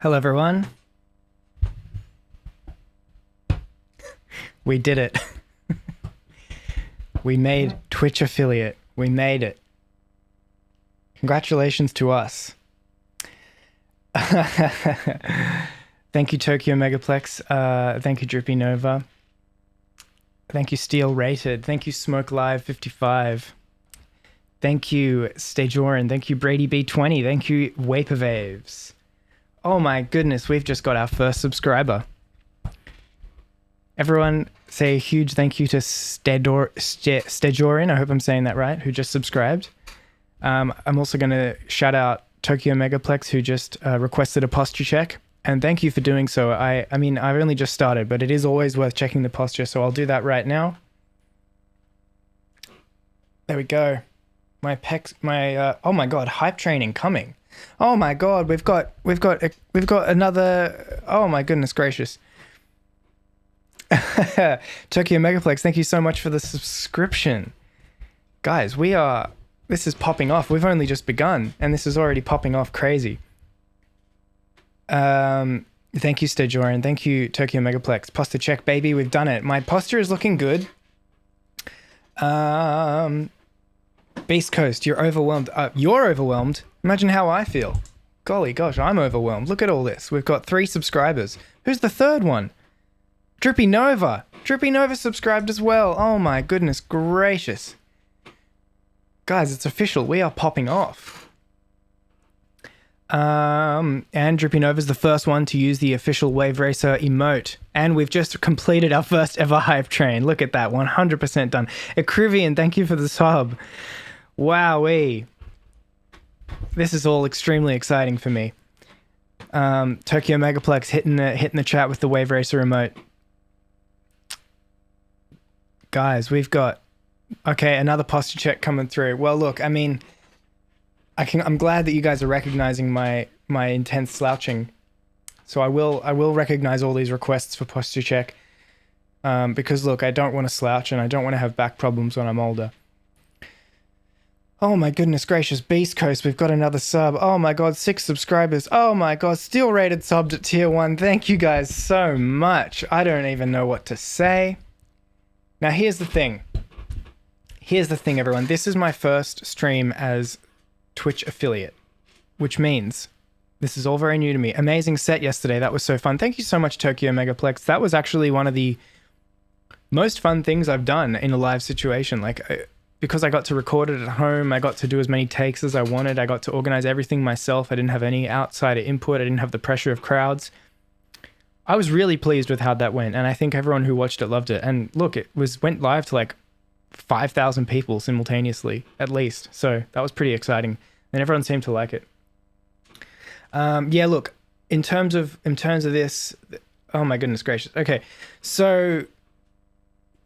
Hello, everyone. We did it. We made Twitch affiliate. We made it. Congratulations to us. Thank you, Tokyo Megaplex. Thank you, Drippy Nova. Thank you, Steel Rated. Thank you, Smoke Live 55. Thank you, Stajorin. Thank you, Brady B20. Thank you, Vaporwaves. Oh my goodness, we've just got our first subscriber. Everyone say a huge thank you to Stajorin, I hope I'm saying that right, who just subscribed. I'm also going to shout out Tokyo Megaplex, who just requested a posture check. And thank you for doing so. I mean, I've only just started, but it is always worth checking the posture, so I'll do that right now. There we go. My pecs, oh my god, hype training coming. Oh my god, we've got another. Oh my goodness gracious. Tokyo Megaplex, thank you so much for the subscription. Guys, this is popping off. We've only just begun, and this is already popping off crazy. Thank you, Stajorin. Thank you, Tokyo Megaplex. Posture check, baby. We've done it. My posture is looking good. Beast Coast, you're overwhelmed. You're overwhelmed? Imagine how I feel. Golly gosh, I'm overwhelmed. Look at all this. We've got 3 subscribers. Who's the third one? Drippy Nova. Drippy Nova subscribed as well. Oh my goodness gracious. Guys, it's official. We are popping off. And Drippy Nova's the first one to use the official Wave Racer emote. And we've just completed our first ever hype train. Look at that, 100% done. Ekruvian, thank you for the sub. Wowee. This is all extremely exciting for me. Tokyo Megaplex hitting the chat with the Wave Racer emote. Guys, we've got another posture check coming through. Well, look, I mean, I'm glad that you guys are recognizing my intense slouching. So I will recognize all these requests for posture check. Because look, I don't want to slouch and I don't want to have back problems when I'm older. Oh my goodness gracious, Beast Coast, we've got another sub. Oh my god, 6 subscribers. Oh my god, Steel Rated subbed at tier 1. Thank you guys so much. I don't even know what to say. Now here's the thing. Here's the thing, everyone. This is my first stream as Twitch affiliate, which means this is all very new to me. Amazing set yesterday. That was so fun. Thank you so much, Tokyo Megaplex. That was actually one of the most fun things I've done in a live situation. Like, because I got to record it at home, I got to do as many takes as I wanted. I got to organize everything myself. I didn't have any outsider input. I didn't have the pressure of crowds. I was really pleased with how that went, and I think everyone who watched it loved it. And look, went live to like 5,000 people simultaneously, at least. So that was pretty exciting, and everyone seemed to like it. Yeah, look, in terms of this, oh my goodness gracious. Okay, so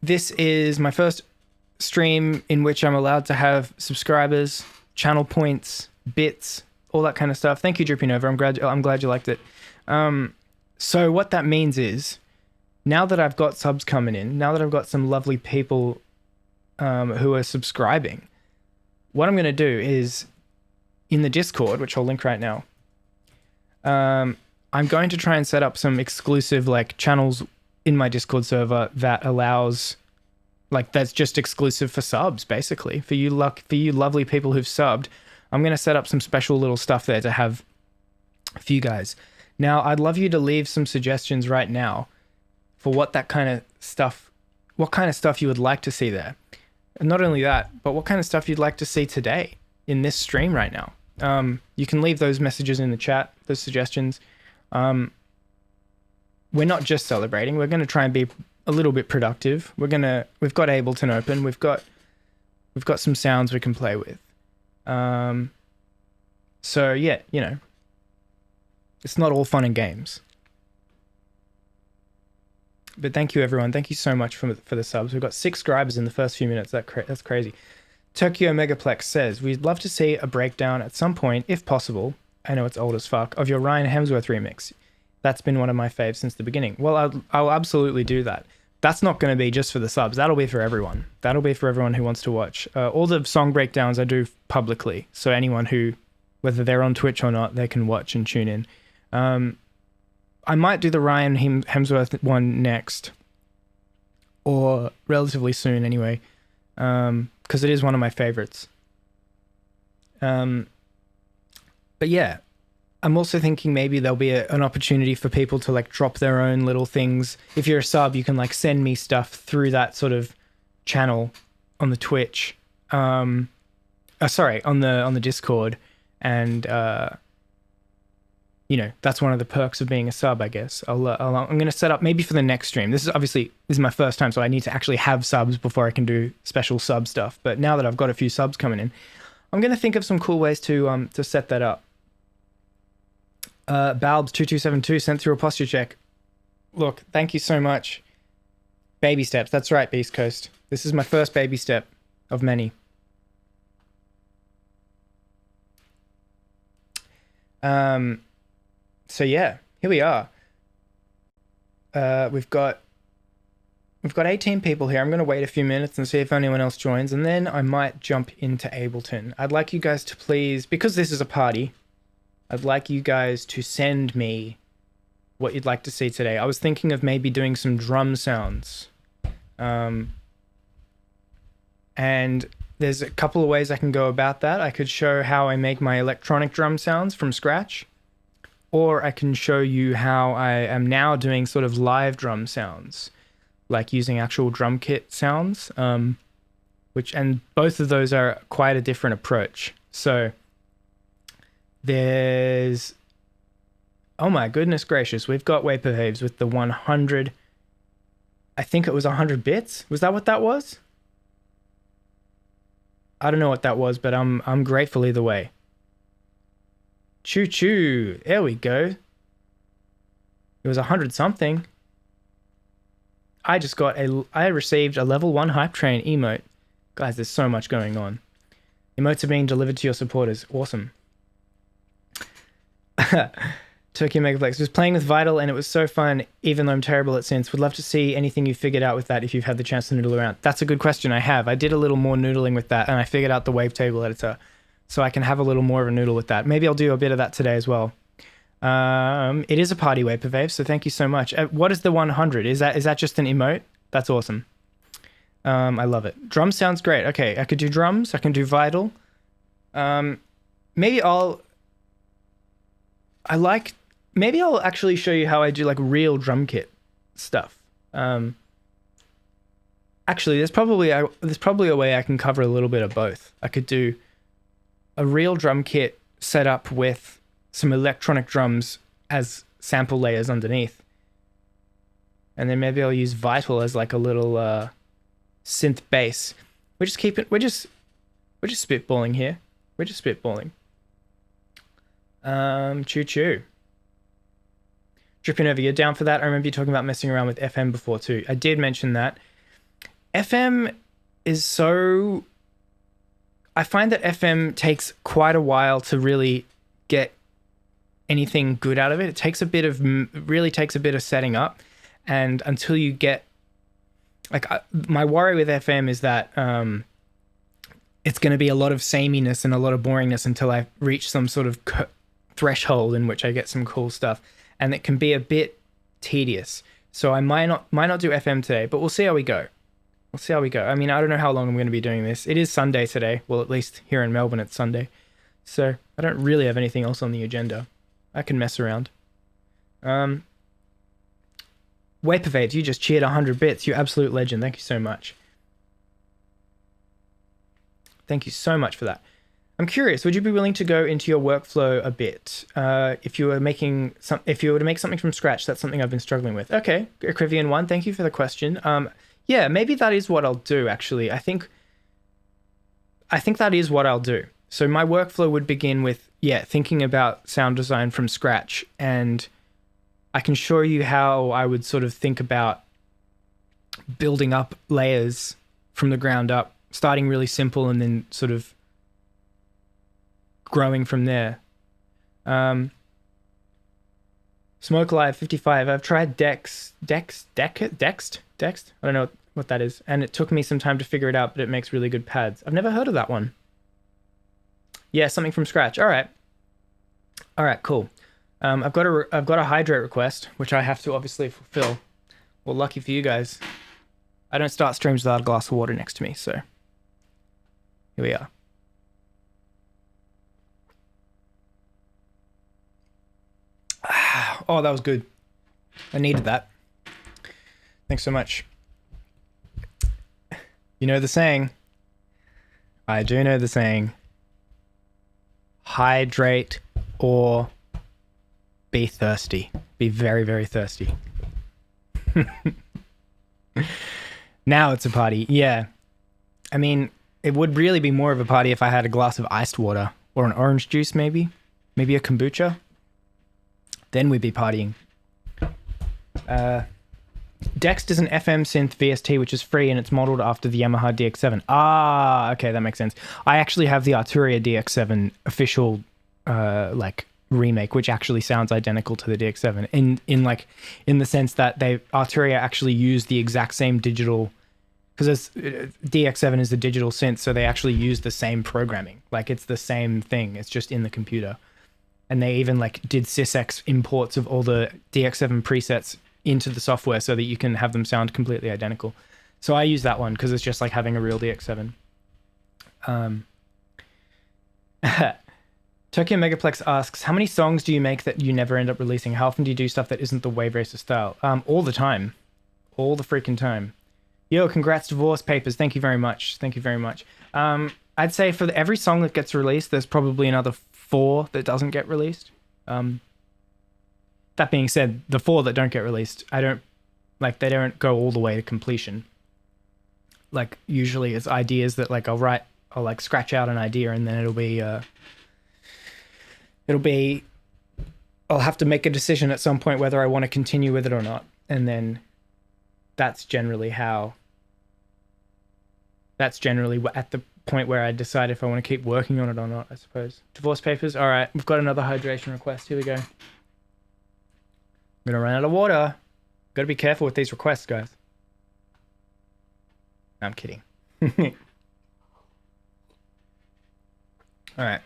this is my first stream in which I'm allowed to have subscribers, channel points, bits, all that kind of stuff. Thank you, Drippy Nova. I'm glad you liked it. So what that means is, now that I've got subs coming in, now that I've got some lovely people who are subscribing, what I'm going to do is, in the Discord, which I'll link right now, I'm going to try and set up some exclusive like channels in my Discord server that allows, like, that's just exclusive for subs, basically. For you lovely people who've subbed, I'm going to set up some special little stuff there to have for you guys. Now, I'd love you to leave some suggestions right now for what kind of stuff you would like to see there. And not only that, but what kind of stuff you'd like to see today in this stream right now. You can leave those messages in the chat, those suggestions. We're not just celebrating. We're going to try and be a little bit productive. We've got Ableton open. We've got some sounds we can play with. So yeah, you know, it's not all fun and games. But thank you, everyone. Thank you so much for the subs. We've got 6 subscribers in the first few minutes. That's crazy. Tokyo Megaplex says, we'd love to see a breakdown at some point, if possible, I know it's old as fuck, of your Ryan Hemsworth remix. That's been one of my faves since the beginning. Well, I'll absolutely do that. That's not going to be just for the subs. That'll be for everyone. That'll be for everyone who wants to watch. All the song breakdowns I do publicly. So anyone who, whether they're on Twitch or not, they can watch and tune in. I might do the Ryan Hemsworth one next, or relatively soon anyway, because it is one of my favorites. But yeah, I'm also thinking maybe there'll be an opportunity for people to like drop their own little things. If you're a sub, you can like send me stuff through that sort of channel on the Twitch. Sorry, on the Discord, and you know, that's one of the perks of being a sub, I guess. I'm going to set up maybe for the next stream. This is my first time, so I need to actually have subs before I can do special sub stuff. But now that I've got a few subs coming in, I'm going to think of some cool ways to set that up. Balbs2272 sent through a posture check. Look, thank you so much. Baby steps. That's right, Beast Coast. This is my first baby step of many. So yeah, here we are. We've got 18 people here. I'm going to wait a few minutes and see if anyone else joins, and then I might jump into Ableton. I'd like you guys to please, because this is a party, I'd like you guys to send me what you'd like to see today. I was thinking of maybe doing some drum sounds. And there's a couple of ways I can go about that. I could show how I make my electronic drum sounds from scratch, or I can show you how I am now doing sort of live drum sounds, like using actual drum kit sounds, and both of those are quite a different approach. So there's, oh my goodness gracious, we've got Vaporwaves with the 100, I think it was 100 bits. Was that what that was? I don't know what that was, but I'm grateful either way. Choo choo. There we go. It was 100 something. I received a level 1 hype train emote. Guys, there's so much going on. Emotes are being delivered to your supporters. Awesome. Tokyo Megaplex was playing with Vital and it was so fun, even though I'm terrible at synths. Would love to see anything you figured out with that if you've had the chance to noodle around. That's a good question. I have. I did a little more noodling with that, and I figured out the wavetable editor, so I can have a little more of a noodle with that. Maybe I'll do a bit of that today as well. It is a party Vaporwave, so thank you so much. What is the 100? Is that just an emote? That's awesome. I love it. Drum sounds great. Okay, I could do drums. I can do Vital. Maybe I'll actually show you how I do like real drum kit stuff. Actually, there's probably a way I can cover a little bit of both. I could do a real drum kit set up with some electronic drums as sample layers underneath. And then maybe I'll use Vital as like a little synth bass. We're just spitballing here. We're just spitballing. Choo choo. Dripping over, you're down for that? I remember you talking about messing around with FM before too. I did mention that. FM is so... I find that FM takes quite a while to really get anything good out of it. It takes really takes a bit of setting up, and until you get... my worry with FM is that it's going to be a lot of sameness and a lot of boringness until I reach some sort of threshold in which I get some cool stuff, and it can be a bit tedious. So I might not do FM today, but we'll see how we go. We'll see how we go. I mean, I don't know how long I'm going to be doing this. It is Sunday today. Well, at least here in Melbourne, it's Sunday. So I don't really have anything else on the agenda. I can mess around. Vaporwaves, you just cheered 100 bits. You absolute legend. Thank you so much. Thank you so much for that. I'm curious, would you be willing to go into your workflow a bit? If you were to make something from scratch, that's something I've been struggling with. Okay, Acrivian1, thank you for the question. Yeah, maybe that is what I'll do, actually. I think that is what I'll do. So my workflow would begin with, thinking about sound design from scratch, and I can show you how I would sort of think about building up layers from the ground up, starting really simple and then sort of growing from there. Smoke Live 55. I've tried Dext. I don't know what that is, and it took me some time to figure it out, but it makes really good pads. I've never heard of that one. Yeah, something from scratch. All right, cool. I've got a hydrate request, which I have to obviously fulfill. Well, lucky for you guys, I don't start streams without a glass of water next to me, so here we are. Oh, that was good. I needed that. Thanks so much. You know the saying. I do know the saying. Hydrate or be thirsty. Be very, very thirsty. Now it's a party. Yeah. I mean, it would really be more of a party if I had a glass of iced water or an orange juice, maybe. Maybe a kombucha. Then we'd be partying. Dext is an FM synth VST, which is free and it's modeled after the Yamaha DX7. Ah, okay, that makes sense. I actually have the Arturia DX7 official, remake, which actually sounds identical to the DX7 in the sense that Arturia actually use the exact same digital, because DX7 is the digital synth, so they actually use the same programming. Like it's the same thing. It's just in the computer. And they even did sysx imports of all the DX7 presets into the software so that you can have them sound completely identical. So I use that one because it's just like having a real DX7. Tokyo Megaplex asks, how many songs do you make that you never end up releasing? How often do you do stuff that isn't the Wave Racer style? All the time. All the freaking time. Yo, congrats, Divorce Papers. Thank you very much. Thank you very much. I'd say for every song that gets released, there's probably another 4 that doesn't get released. That being said, the 4 that don't get released, they don't go all the way to completion. Like usually it's ideas that I'll scratch out an idea and then I'll have to make a decision at some point whether I want to continue with it or not. And then that's generally at the point where I decide if I want to keep working on it or not, I suppose. Divorce Papers. All right, we've got another hydration request. Here we go. I'm gonna run out of water. Got to be careful with these requests, guys. I'm kidding. All right.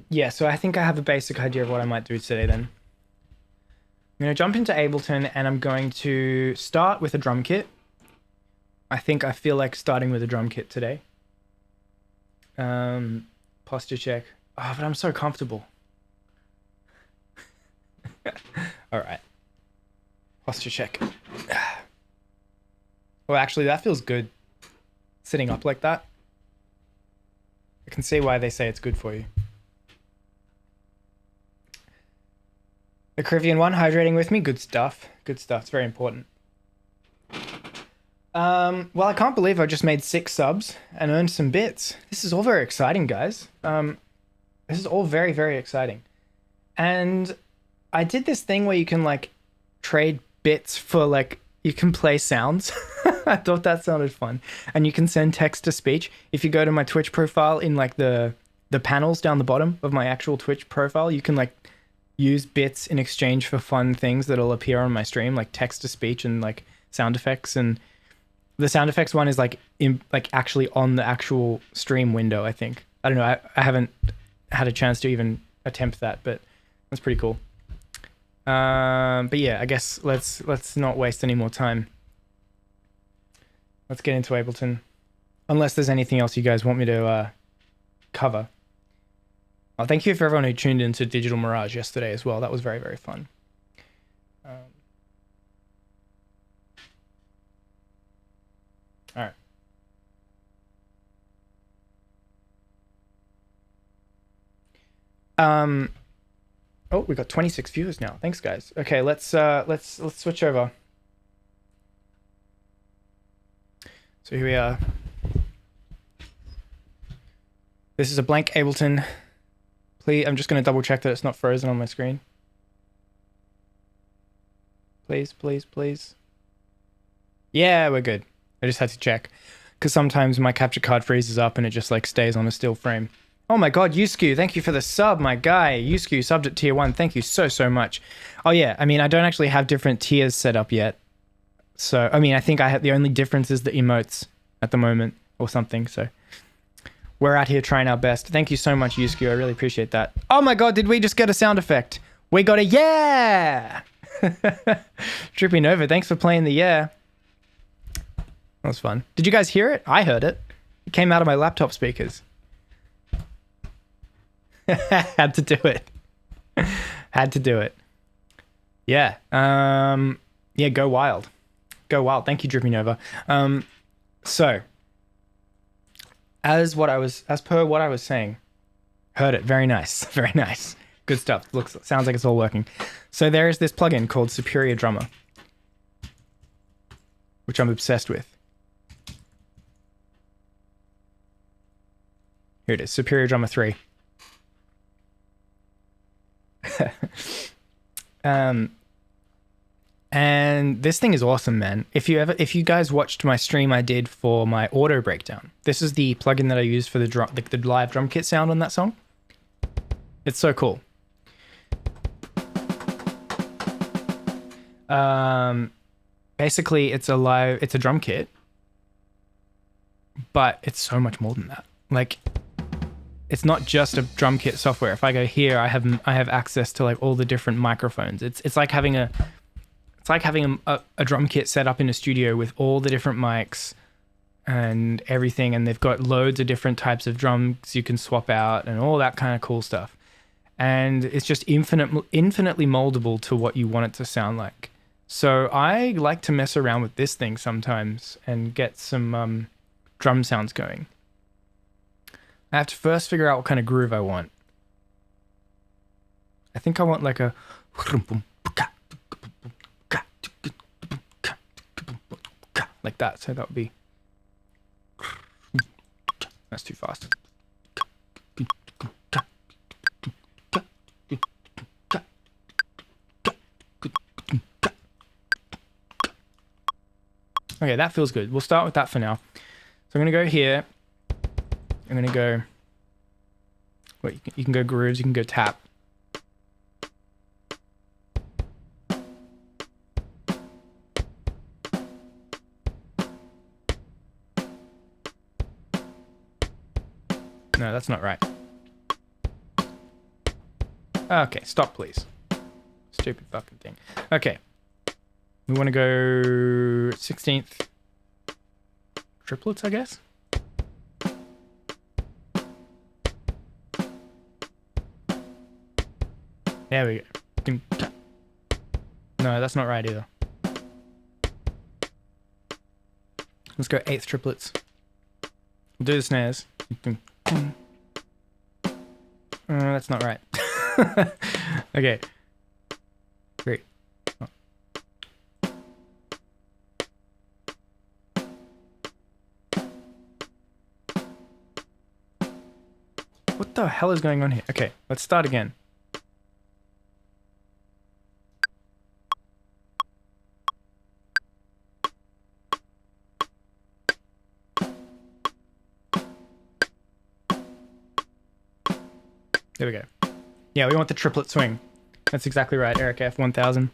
Yeah, so I think I have a basic idea of what I might do today then. I'm going to jump into Ableton and I'm going to start with a drum kit. I feel like starting with a drum kit today. Posture check. Oh, but I'm so comfortable. All right. Posture check. Well, actually, that feels good. Sitting up like that. I can see why they say it's good for you. The Caribbean one, hydrating with me. Good stuff. Good stuff. It's very important. Well, I can't believe I just made 6 subs and earned some bits. This is all very exciting, guys. This is all very, very exciting. And I did this thing where you can trade bits for you can play sounds. I thought that sounded fun. And you can send text to speech. If you go to my Twitch profile in the panels down the bottom of my actual Twitch profile, you can use bits in exchange for fun things that'll appear on my stream, like text to speech and sound effects. And the sound effects one is actually on the actual stream window, I think. I don't know. I haven't had a chance to even attempt that, but that's pretty cool. But yeah, I guess let's not waste any more time. Let's get into Ableton. Unless there's anything else you guys want me to cover. Oh, thank you for everyone who tuned into Digital Mirage yesterday as well. That was very, very fun. All right. Oh, we got 26 viewers now. Thanks, guys. Okay, let's switch over. So here we are. This is a blank Ableton. Please, I'm just going to double check that it's not frozen on my screen. Please, please, please. Yeah, we're good. I just had to check. Because sometimes my capture card freezes up and it just stays on a still frame. Oh my god, Yusku, thank you for the sub, my guy. Yusku subbed at tier 1. Thank you so, so much. Oh yeah, I mean, I don't actually have different tiers set up yet. So, I mean, I think the only difference is the emotes at the moment or something, so We're out here trying our best. Thank you so much, Yusuke. I really appreciate that. Oh my god, did we just get a sound effect? We got a yeah! Trippy Nova, thanks for playing the yeah. That was fun. Did you guys hear it? I heard it. It came out of my laptop speakers. Had to do it. Had to do it. Yeah. Yeah, go wild. Go wild. Thank you, Drippy Nova. So as per what I was saying, heard it. Very nice. Very nice. Good stuff. Sounds like it's all working. So there is this plugin called Superior Drummer, which I'm obsessed with. Here it is, Superior Drummer 3. And this thing is awesome, man. If you guys watched my stream I did for my auto breakdown, this is the plugin that I use for the live drum kit sound on that song. It's so cool. Basically it's a drum kit, but it's so much more than that. Like, it's not just a drum kit software. If I go here, I have access to like all the different microphones. It's like having a drum kit set up in a studio with all the different mics and everything, and they've got loads of different types of drums you can swap out and all that kind of cool stuff. And it's just infinitely moldable to what you want it to sound like. So I like to mess around with this thing sometimes and get some drum sounds going. I have to first figure out what kind of groove I want. I think I want like a like that. So that would be, that's too fast. Okay, that feels good. We'll start with that for now. So I'm gonna go here. I'm gonna go, well, you can go grooves, you can go tap. No, that's not right. Okay, stop please. Stupid fucking thing. Okay. We want to go 16th triplets, I guess. There we go. No, that's not right either. Let's go 8th triplets. We'll do the snares. That's not right. Okay. 3. Oh. What the hell is going on here? Okay, let's start again. There we go. Yeah, we want the triplet swing. That's exactly right, Eric F1000.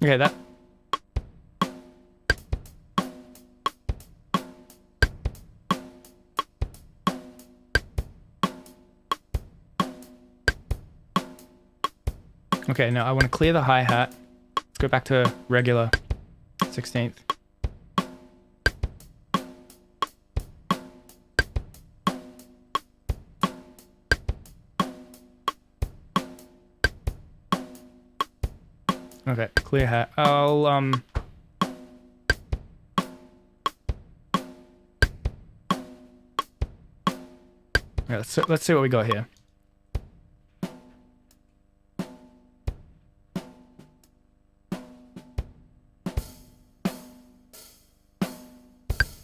Okay, that. Okay, now I want to clear the hi-hat. Let's go back to regular 16th. Okay, clear hat. I'll yeah, let's see what we got here.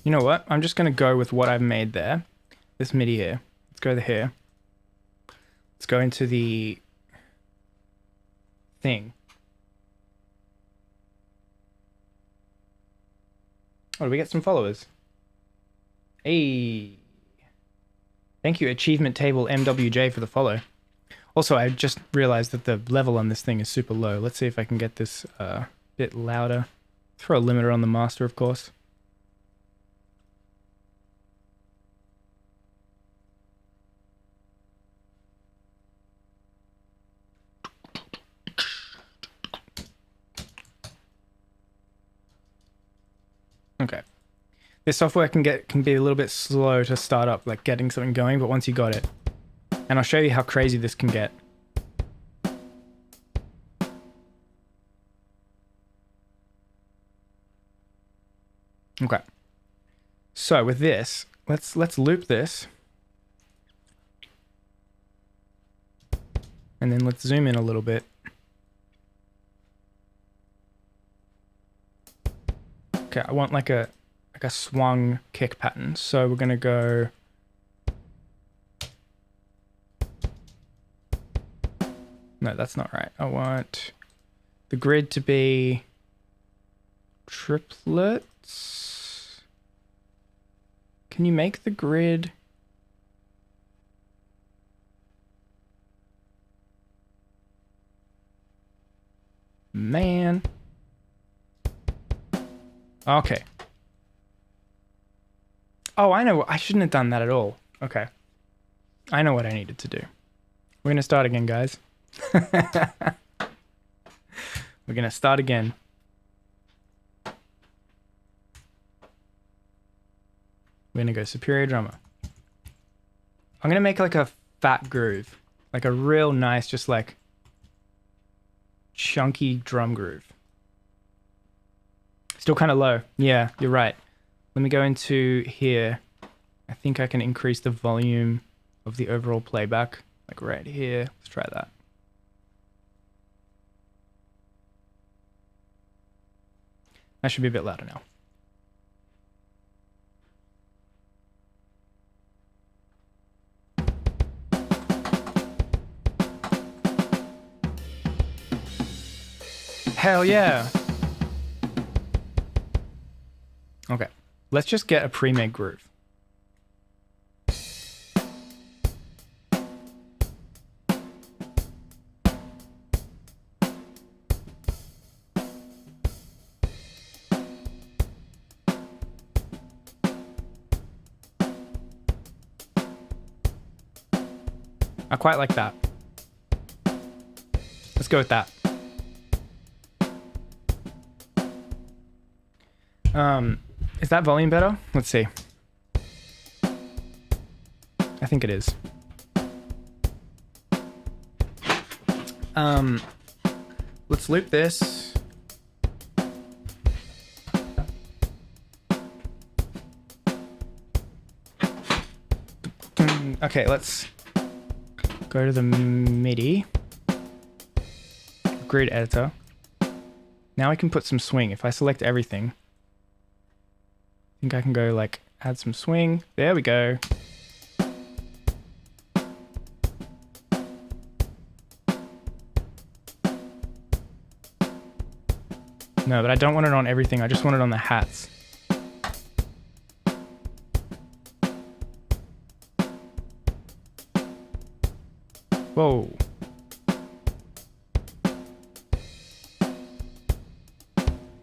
You know what? I'm just going to go with what I've made there. This MIDI here. Let's go to here. Let's go into the thing. Oh, do we get some followers? Hey. Thank you, Achievement Table MWJ, for the follow. Also, I just realized that the level on this thing is super low. Let's see if I can get this a bit louder. Throw a limiter on the master, of course. Okay. This software can be a little bit slow to start up, like getting something going, but once you got it, and I'll show you how crazy this can get. Okay. So with this, let's loop this. And then let's zoom in a little bit. Okay, I want like a swung kick pattern. So we're gonna go. No, that's not right. I want the grid to be triplets. Can you make the grid? Man. Okay. Oh, I know. I shouldn't have done that at all. Okay. I know what I needed to do. We're going to start again, guys. We're going to start again. We're going to go superior drummer. I'm going to make like a fat groove. Like a real nice, just like chunky drum groove. Still kind of low. Yeah, you're right. Let me go into here. I think I can increase the volume of the overall playback. Like right here. Let's try that. That should be a bit louder now. Hell yeah. Okay, let's just get a pre-made groove. I quite like that. Let's go with that. Is that volume better? Let's see. I think it is. Let's loop this. Okay, let's go to the MIDI grid editor. Now I can put some swing. If I select everything, I think I can go like add some swing. There we go. No, but I don't want it on everything. I just want it on the hats. Whoa.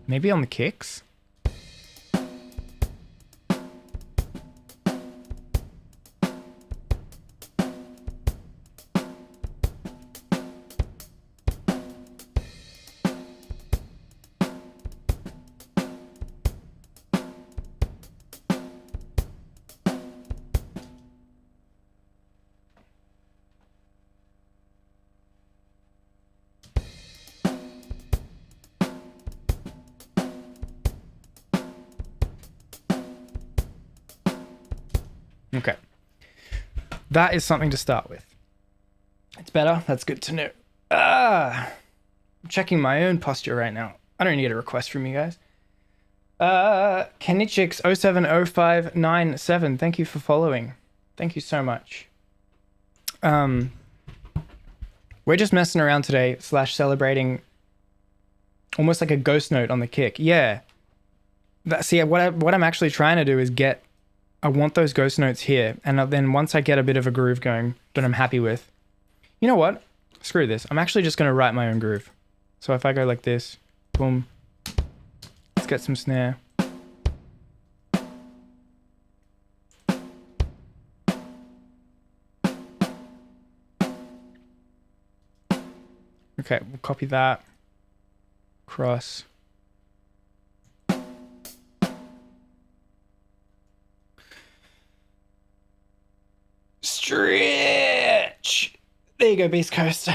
Maybe on the kicks? Okay. That is something to start with. It's better. That's good to know. I'm checking my own posture right now. I don't need a request from you guys. Kenichix070597. Thank you for following. Thank you so much. We're just messing around today, / celebrating almost like a ghost note on the kick. Yeah. See, what I'm actually trying to do is I want those ghost notes here, and then once I get a bit of a groove going that I'm happy with, You know what? Screw this. I'm actually just going to write my own groove. So if I go like this, boom, let's get some snare. Okay, we'll copy that. Cross. Stretch. There you go, Beast Coast.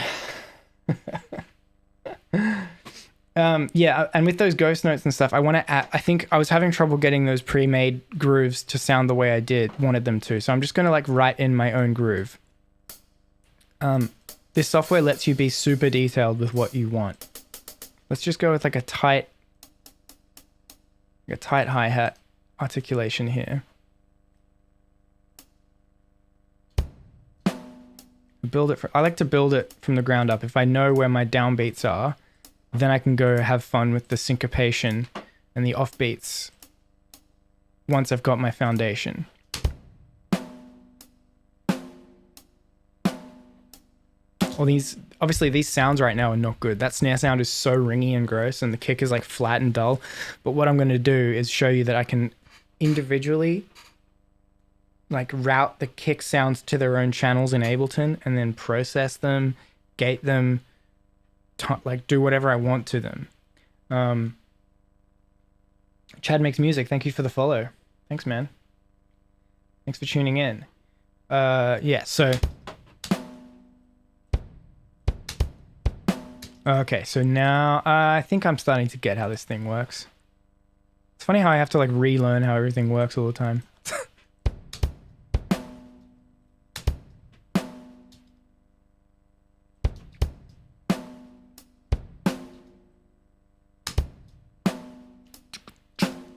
Yeah, and with those ghost notes and stuff, I want to add, I think I was having trouble getting those pre-made grooves to sound the way I wanted them to. So I'm just going to like write in my own groove. This software lets you be super detailed with what you want. Let's just go with like a tight hi-hat articulation here. I like to build it from the ground up. If I know where my downbeats are, then I can go have fun with the syncopation and the offbeats once I've got my foundation. Well, obviously these sounds right now are not good. That snare sound is so ringy and gross, and the kick is like flat and dull. But what I'm going to do is show you that I can individually like route the kick sounds to their own channels in Ableton and then process them, gate them, like do whatever I want to them. Chad Makes Music, thank you for the follow. Thanks, man. Thanks for tuning in. Yeah, so okay, so now I think I'm starting to get how this thing works. It's funny how I have to like relearn how everything works all the time.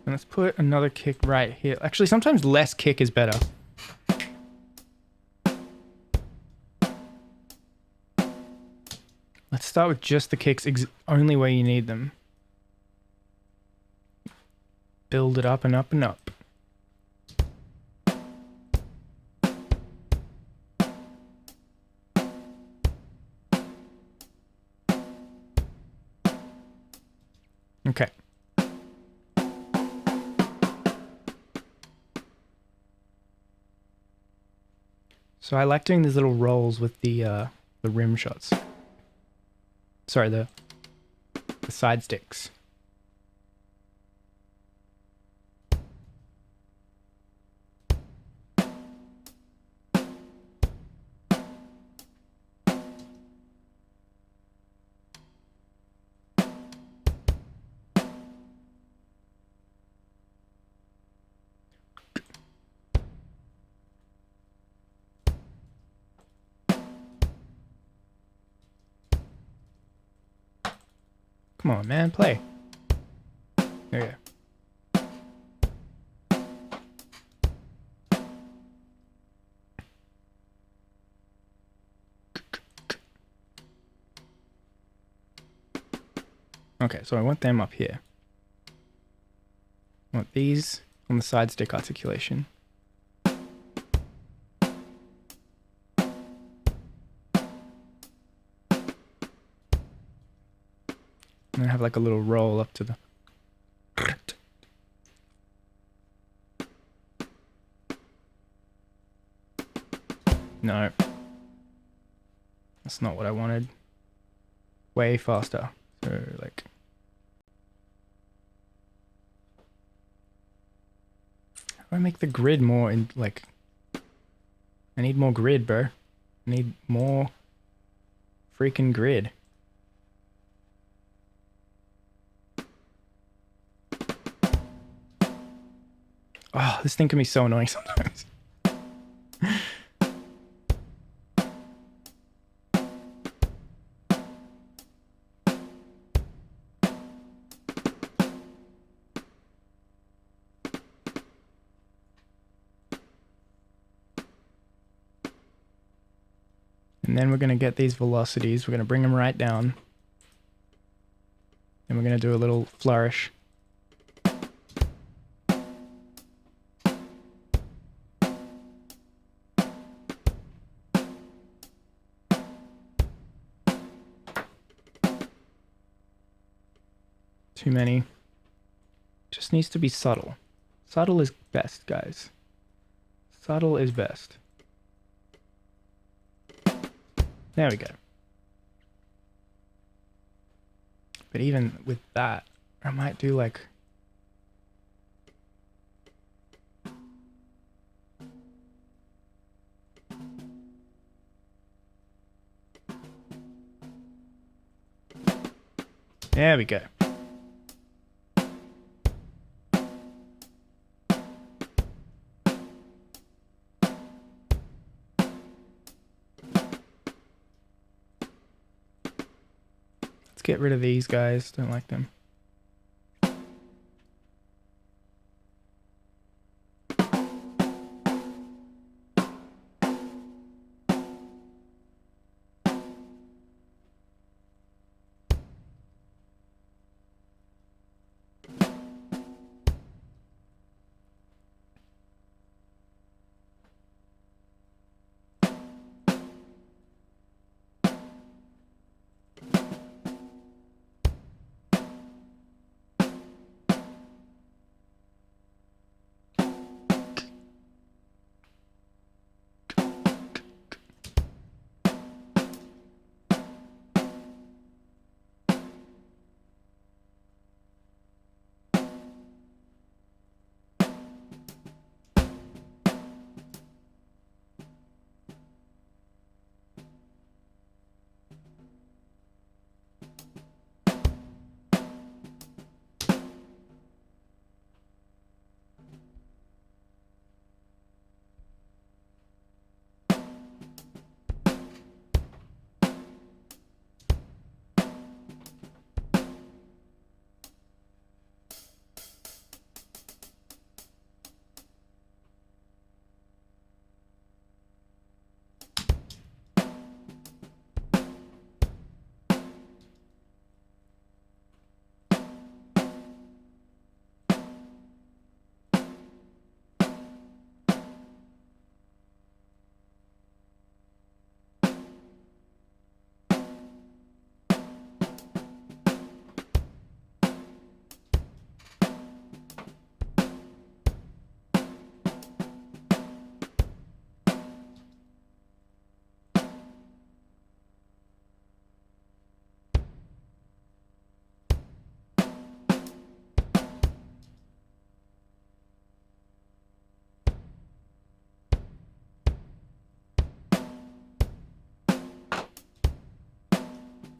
And let's put another kick right here. Actually, sometimes less kick is better. Let's start with just the kicks only where you need them. Build it up and up and up. Okay. So I like doing these little rolls with the rim shots. Sorry, the side sticks. Come on, man, play. There you go. Okay, so I want them up here. I want these on the side stick articulation. And then have like a little roll up to the... No. That's not what I wanted. Way faster. So like... How do I make the grid more in like... I need more grid, bro. I need more freaking grid. Oh, this thing can be so annoying sometimes. And then we're going to get these velocities. We're going to bring them right down. And we're going to do a little flourish. too many. Just needs to be subtle. Subtle is best, guys. Subtle is best. There we go. But even with that, I might do like... There we go. Let's get rid of these guys. Don't like them.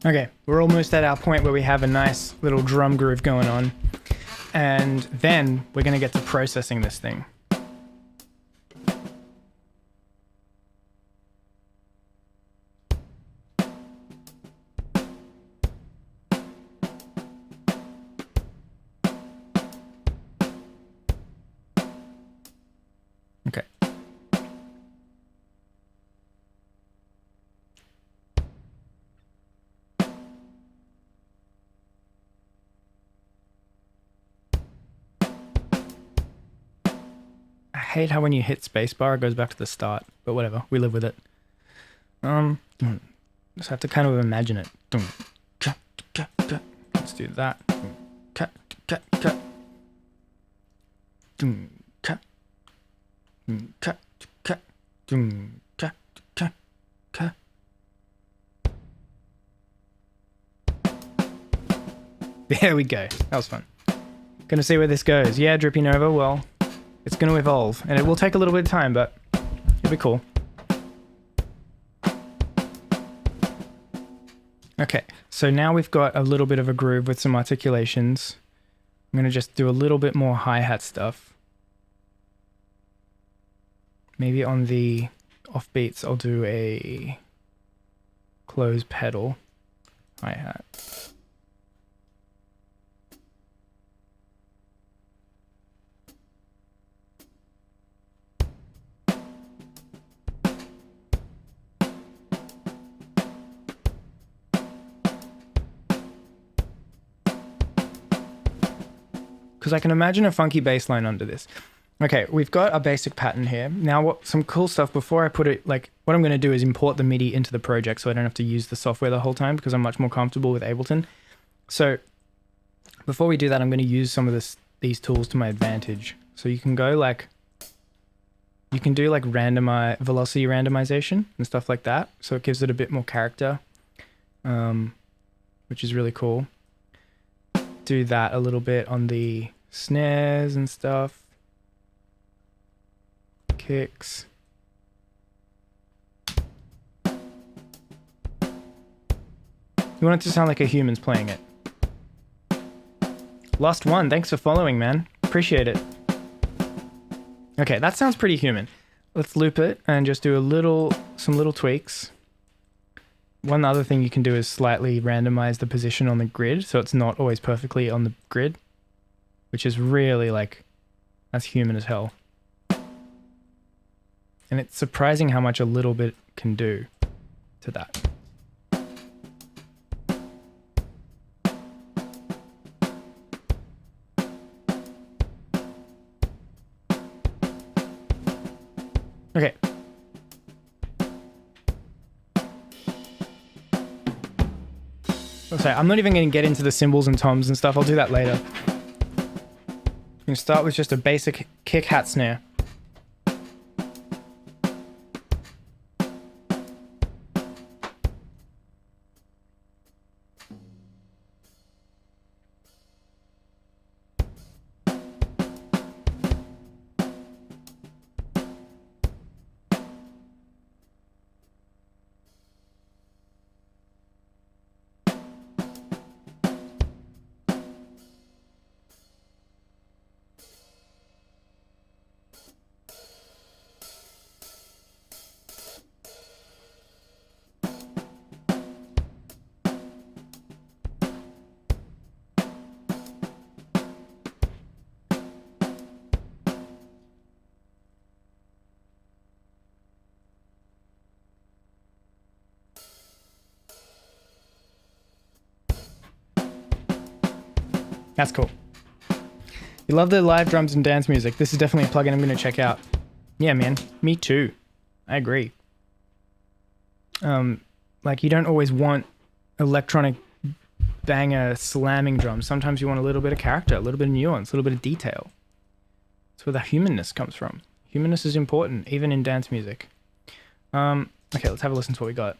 Okay, we're almost at our point where we have a nice little drum groove going on. And then we're going to get to processing this thing. Okay. I hate how when you hit spacebar, it goes back to the start, but whatever, we live with it. Just have to kind of imagine it. Let's do that. There we go. That was fun. Gonna see where this goes. Yeah, Drippy Nova, well, it's gonna evolve, and it will take a little bit of time, but it'll be cool. Okay, so now we've got a little bit of a groove with some articulations. I'm gonna just do a little bit more hi-hat stuff. Maybe on the offbeats, I'll do a close pedal hi-hat. Because I can imagine a funky bass line under this. Okay, we've got a basic pattern here. Now, what some cool stuff before I put it, like, what I'm going to do is import the MIDI into the project so I don't have to use the software the whole time because I'm much more comfortable with Ableton. So Before we do that, I'm going to use some of these tools to my advantage. So you can go like, you can do like velocity randomization and stuff like that. So it gives it a bit more character, which is really cool. Do that a little bit on the snares and stuff. Kicks. You want it to sound like a human's playing it. Lost one, thanks for following, man. Appreciate it. Okay, that sounds pretty human. Let's loop it and just do some little tweaks. One other thing you can do is slightly randomize the position on the grid so it's not always perfectly on the grid, which is really like, that's human as hell. And it's surprising how much a little bit can do to that. Okay. Sorry, I'm not even going to get into the cymbals and toms and stuff. I'll do that later. I'm going to start with just a basic kick hat snare. That's cool. You love the live drums and dance music. This is definitely a plugin I'm going to check out. Yeah, man. Me too. I agree. Like you don't always want electronic banger slamming drums. Sometimes you want a little bit of character, a little bit of nuance, a little bit of detail. That's where the humanness comes from. Humanness is important, even in dance music. Okay, let's have a listen to what we got.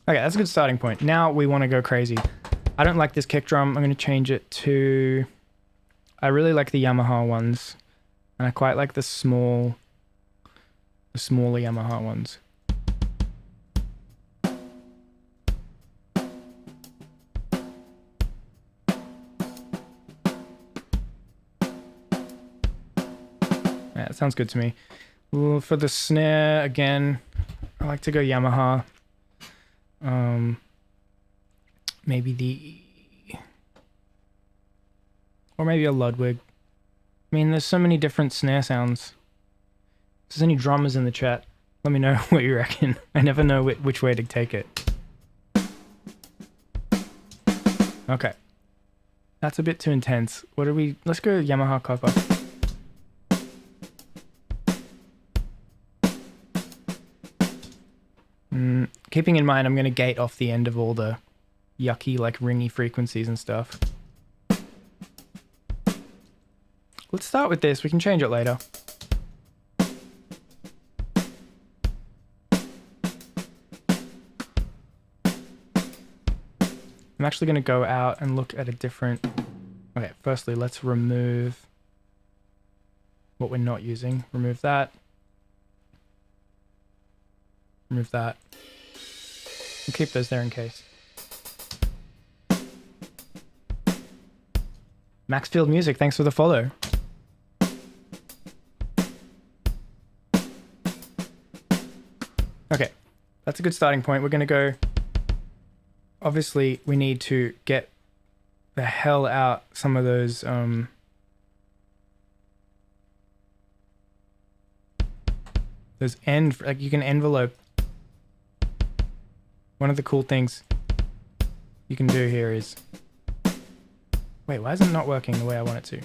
Okay, that's a good starting point. Now we want to go crazy. I don't like this kick drum. I'm going to change it to... I really like the Yamaha ones. And I quite like the smaller Yamaha ones. Yeah, that sounds good to me. For the snare, again, I like to go Yamaha. Maybe a Ludwig. I mean, there's so many different snare sounds. If there's any drummers in the chat, let me know what you reckon. I never know which way to take it. Okay. That's a bit too intense. Let's go Yamaha copper. Keeping in mind, I'm going to gate off the end of all the yucky, like ringy frequencies and stuff. Let's start with this. We can change it later. I'm actually going to go out and look at a different... Okay, firstly, let's remove what we're not using. Remove that. Remove that. We'll keep those there in case. Maxfield Music, thanks for the follow. Okay, that's a good starting point. We're going to go... Obviously, we need to get the hell out some of those... like you can envelope. One of the cool things you can do here is Wait, why is it not working the way I want it to?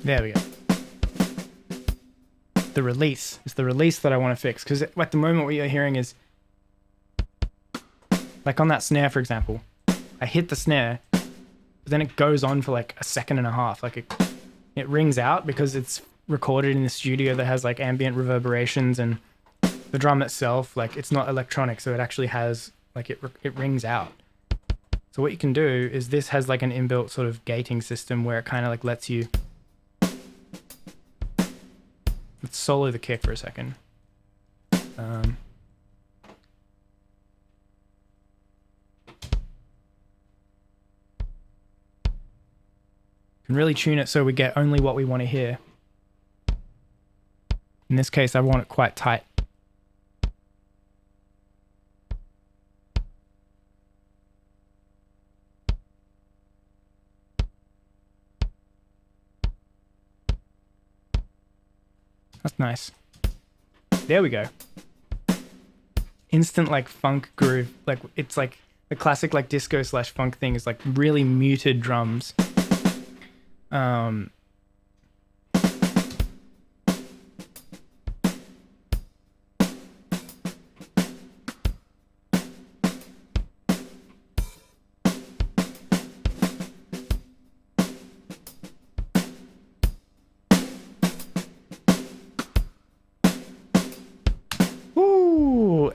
There we go. The release. It's the release that I want to fix, because at the moment what you're hearing is, like on that snare, for example, I hit the snare, but then it goes on for like a second and a half. Like it rings out because it's recorded in the studio that has like ambient reverberations, and the drum itself, like it's not electronic, so it actually has like it rings out. So what you can do is, this has like an inbuilt sort of gating system where it kind of like lets you. Let's solo the kick for a second. Can really tune it so we get only what we want to hear. In this case, I want it quite tight. That's nice. There we go. Instant like funk groove. Like it's like the classic like disco / funk thing is like really muted drums.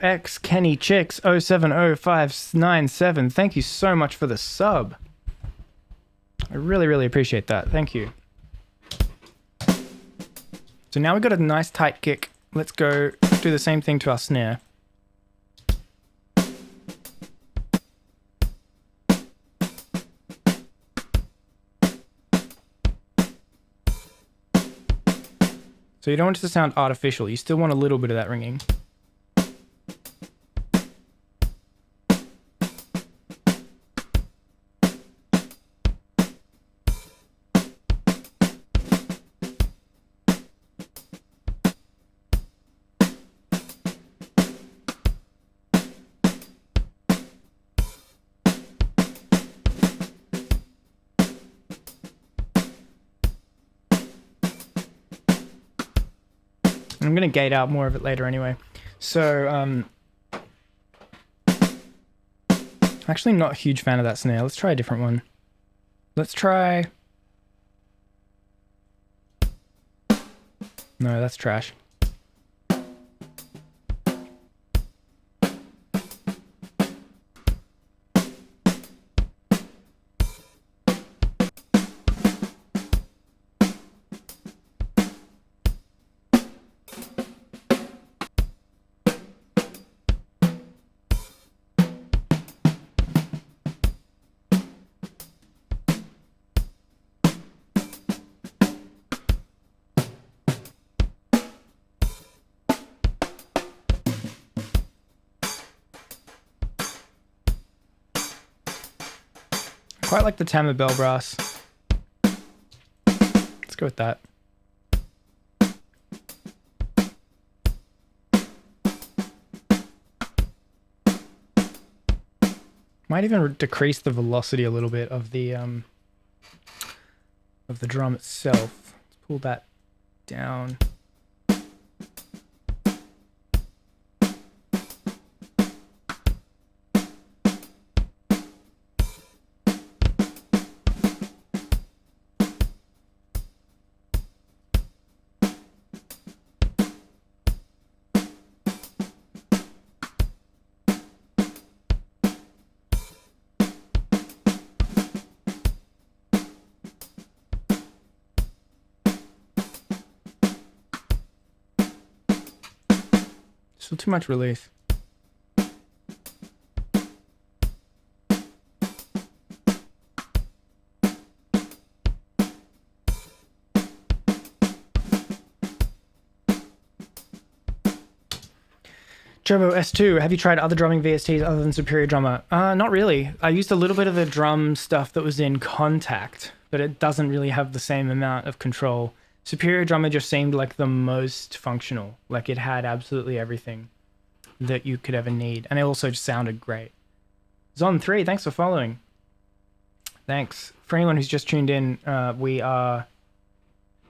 X Kenny Chicks 070597. Thank you so much for the sub. I really appreciate that. Thank you. So now we've got a nice tight kick. Let's go do the same thing to our snare. So you don't want it to sound artificial. You still want a little bit of that ringing. I'm going to gate out more of it later anyway. So, actually not a huge fan of that snare. Let's try a different one. Let's try... No, that's trash. Quite like the Tama bell brass. Let's go with that. Might even decrease the velocity a little bit of the drum itself. Let's pull that down. Still too much release. Turbo S2, have you tried other drumming VSTs other than Superior Drummer? Not really. I used a little bit of the drum stuff that was in Contact, but it doesn't really have the same amount of control. Superior Drummer just seemed like the most functional. Like it had absolutely everything that you could ever need. And it also just sounded great. Zon3, thanks for following. Thanks. For anyone who's just tuned in, we are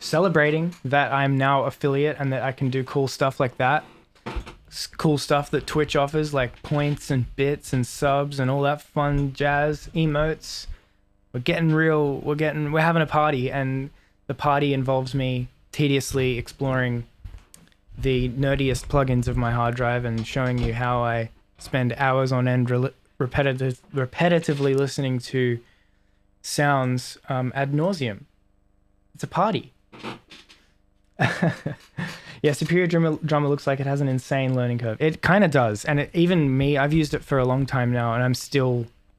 celebrating that I'm now affiliate and that I can do cool stuff like that. Cool stuff that Twitch offers, like points and bits and subs and all that fun jazz, emotes. We're getting real. We're having a party, and the party involves me tediously exploring the nerdiest plugins of my hard drive and showing you how I spend hours on end repetitively listening to sounds ad nauseum. It's a party. Yeah, Superior Drummer looks like it has an insane learning curve. It kind of does. And even me, I've used it for a long time now, and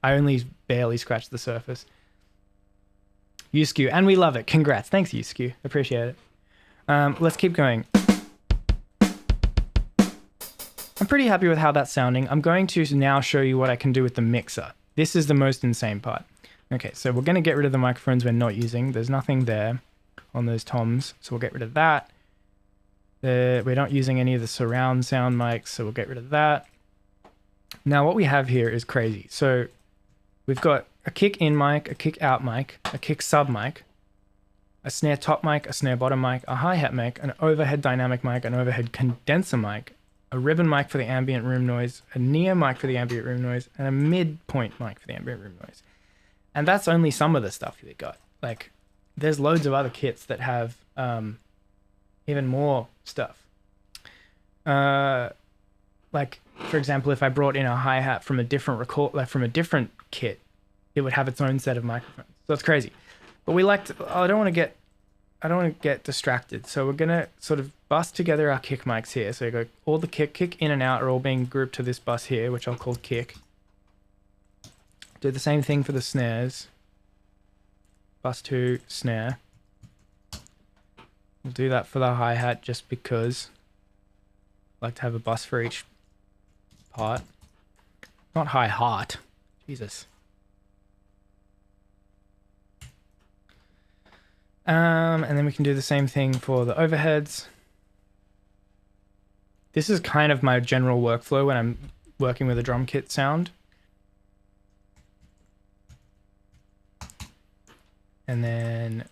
I only barely scratched the surface. Yusku, and we love it. Congrats. Thanks, Yusku. Appreciate it. Let's keep going. I'm pretty happy with how that's sounding. I'm going to now show you what I can do with the mixer. This is the most insane part. Okay, so we're going to get rid of the microphones we're not using. There's nothing there on those toms, so we'll get rid of that. We're not using any of the surround sound mics, so we'll get rid of that. Now what we have here is crazy. So we've got a kick in mic, a kick out mic, a kick sub mic, a snare top mic, a snare bottom mic, a hi-hat mic, an overhead dynamic mic, an overhead condenser mic, a ribbon mic for the ambient room noise, a neo mic for the ambient room noise, and a midpoint mic for the ambient room noise. And that's only some of the stuff we got. Like, there's loads of other kits that have even more stuff. Like, for example, if I brought in a hi-hat from a different from a different kit, it would have its own set of microphones. So it's crazy. But I don't want to get distracted. So we're gonna sort of bus together our kick mics here. So you go, all the kick in and out are all being grouped to this bus here, which I'll call kick. Do the same thing for the snares. Bus 2, snare. We'll do that for the hi-hat just because I like to have a bus for each part. Not hi-hat. Jesus. And then we can do the same thing for the overheads. This is kind of my general workflow when I'm working with a drum kit sound. And then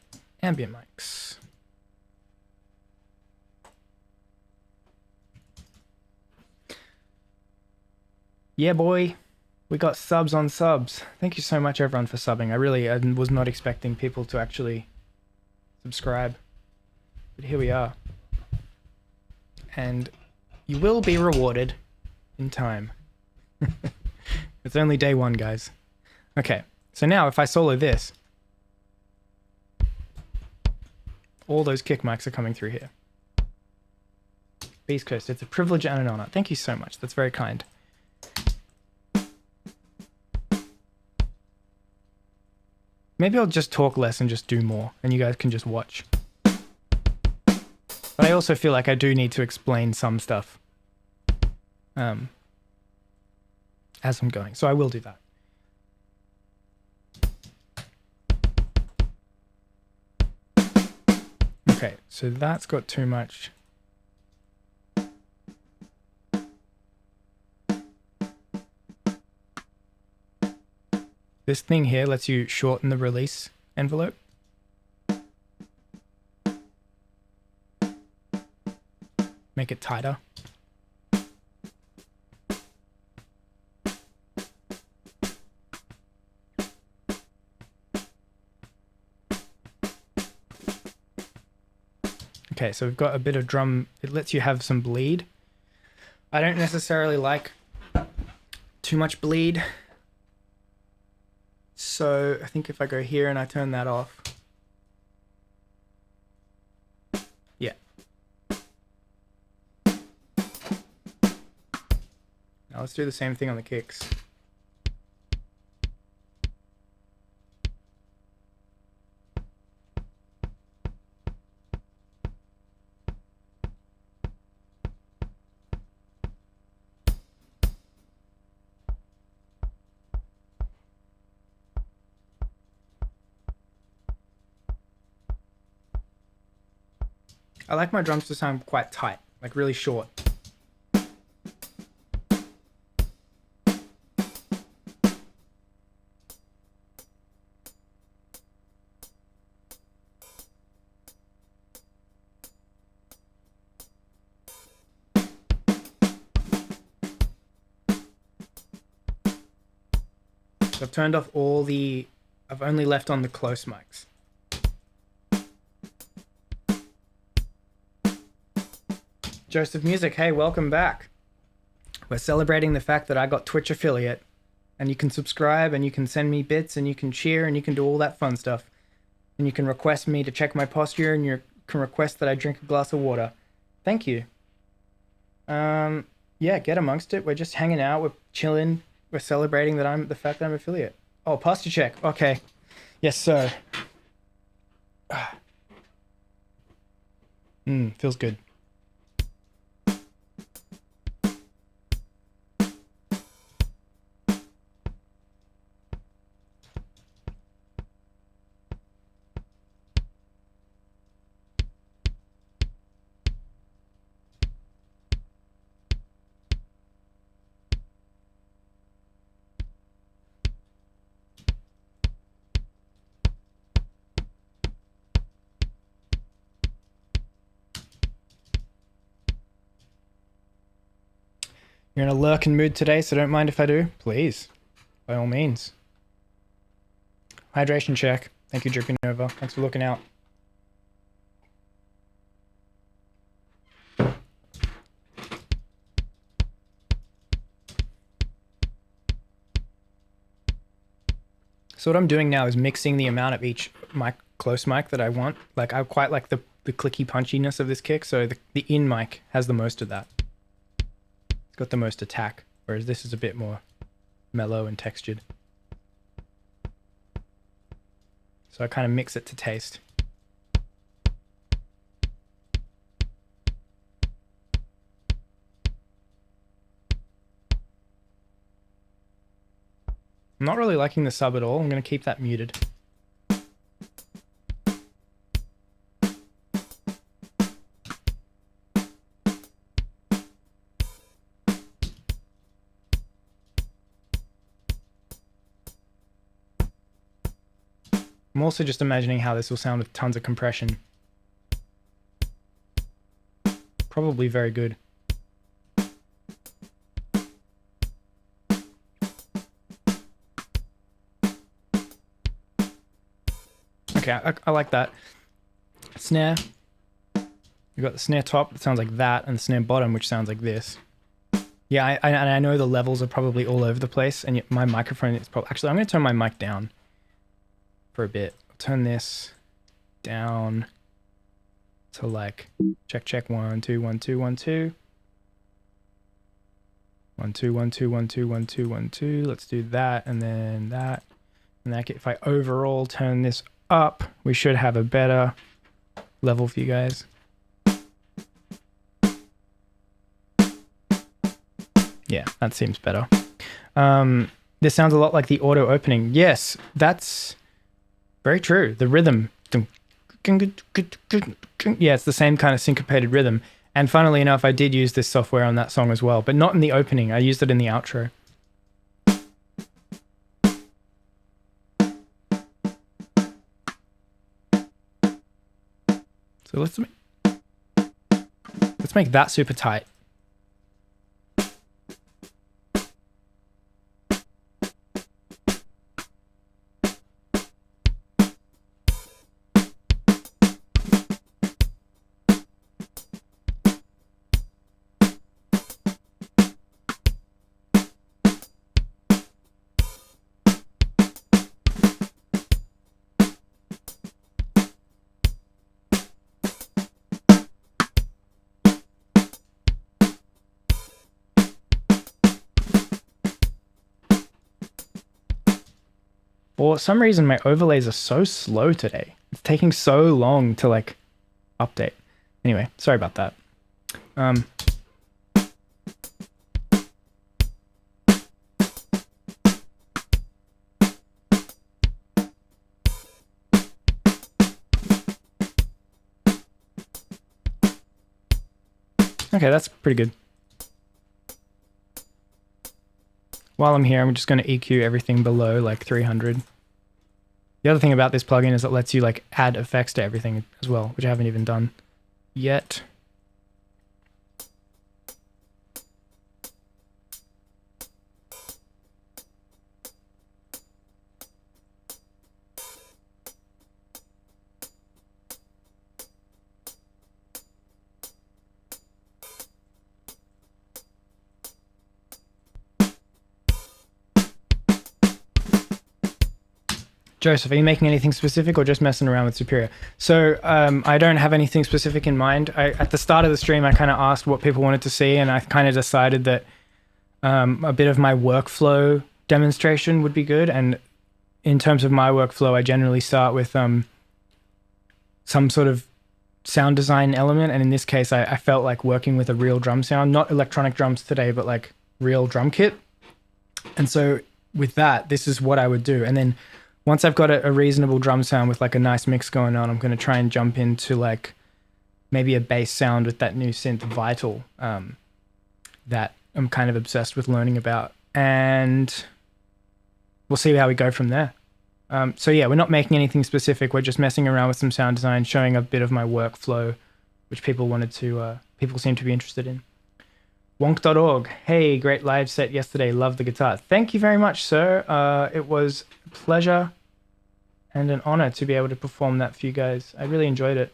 ambient mics. Yeah, boy. We got subs on subs. Thank you so much, everyone, for subbing. I was not expecting people to actually subscribe. But here we are. And you will be rewarded in time. It's only day 1, guys. Okay, so now if I solo this, all those kick mics are coming through here. Beast Coast, it's a privilege and an honor. Thank you so much. That's very kind. Maybe I'll just talk less and just do more, and you guys can just watch. But I also feel like I do need to explain some stuff as I'm going, so I will do that. Okay, so that's got too much. This thing here lets you shorten the release envelope. Make it tighter. Okay, so we've got a bit of drum. It lets you have some bleed. I don't necessarily like too much bleed. So I think if I go here and I turn that off. Yeah. Now let's do the same thing on the kicks. I like my drums to sound quite tight, like really short. I've turned off all the... I've only left on the close mics. Joseph Music, hey, welcome back. We're celebrating the fact that I got Twitch affiliate, and you can subscribe, and you can send me bits, and you can cheer, and you can do all that fun stuff. And you can request me to check my posture, and you can request that I drink a glass of water. Thank you. Yeah, get amongst it. We're just hanging out. We're chilling. We're celebrating that the fact that I'm affiliate. Oh, posture check. Okay. Yes, sir. Feels good. You're in a lurking mood today, so don't mind if I do. Please. By all means. Hydration check. Thank you, Dripping Over. Thanks for looking out. So what I'm doing now is mixing the amount of each mic, close mic that I want. Like, I quite like the clicky punchiness of this kick, so the in mic has the most of that. It's got the most attack, whereas this is a bit more mellow and textured. So I kind of mix it to taste. I'm not really liking the sub at all. I'm going to keep that muted. I'm also just imagining how this will sound with tons of compression. Probably very good. Okay, I like that. Snare. You've got the snare top that sounds like that, and the snare bottom, which sounds like this. Yeah, I know the levels are probably all over the place, and yet my microphone is probably... Actually, I'm going to turn my mic down for a bit. I'll turn this down to like... Check, 1, 2, 1, 2, 1, 2. 1, 2, 1, 2, 1, 2, 1, 2, 1, 2. Let's do that, and then that. And that, if I overall turn this up, we should have a better level for you guys. Yeah, that seems better. This sounds a lot like the auto opening. Yes, that's very true. The rhythm. Yeah, it's the same kind of syncopated rhythm. And funnily enough, I did use this software on that song as well, but not in the opening. I used it in the outro. So let's make that super tight. For some reason, my overlays are so slow today. It's taking so long to like update. Anyway, sorry about that. Okay, that's pretty good. While I'm here, I'm just going to EQ everything below like 300. The other thing about this plugin is it lets you like add effects to everything as well, which I haven't even done yet. Joseph, are you making anything specific or just messing around with Superior? So I don't have anything specific in mind. At the start of the stream, I kind of asked what people wanted to see, and I kind of decided that a bit of my workflow demonstration would be good. And in terms of my workflow, I generally start with some sort of sound design element. And in this case, I felt like working with a real drum sound, not electronic drums today, but like real drum kit. And so with that, this is what I would do. And then once I've got a reasonable drum sound with like a nice mix going on, I'm going to try and jump into like maybe a bass sound with that new synth Vital that I'm kind of obsessed with learning about. And we'll see how we go from there. So yeah, we're not making anything specific. We're just messing around with some sound design, showing a bit of my workflow, which people seem to be interested in. Wonk.org. Hey, great live set yesterday. Love the guitar. Thank you very much, sir. It was a pleasure and an honor to be able to perform that for you guys. I really enjoyed it.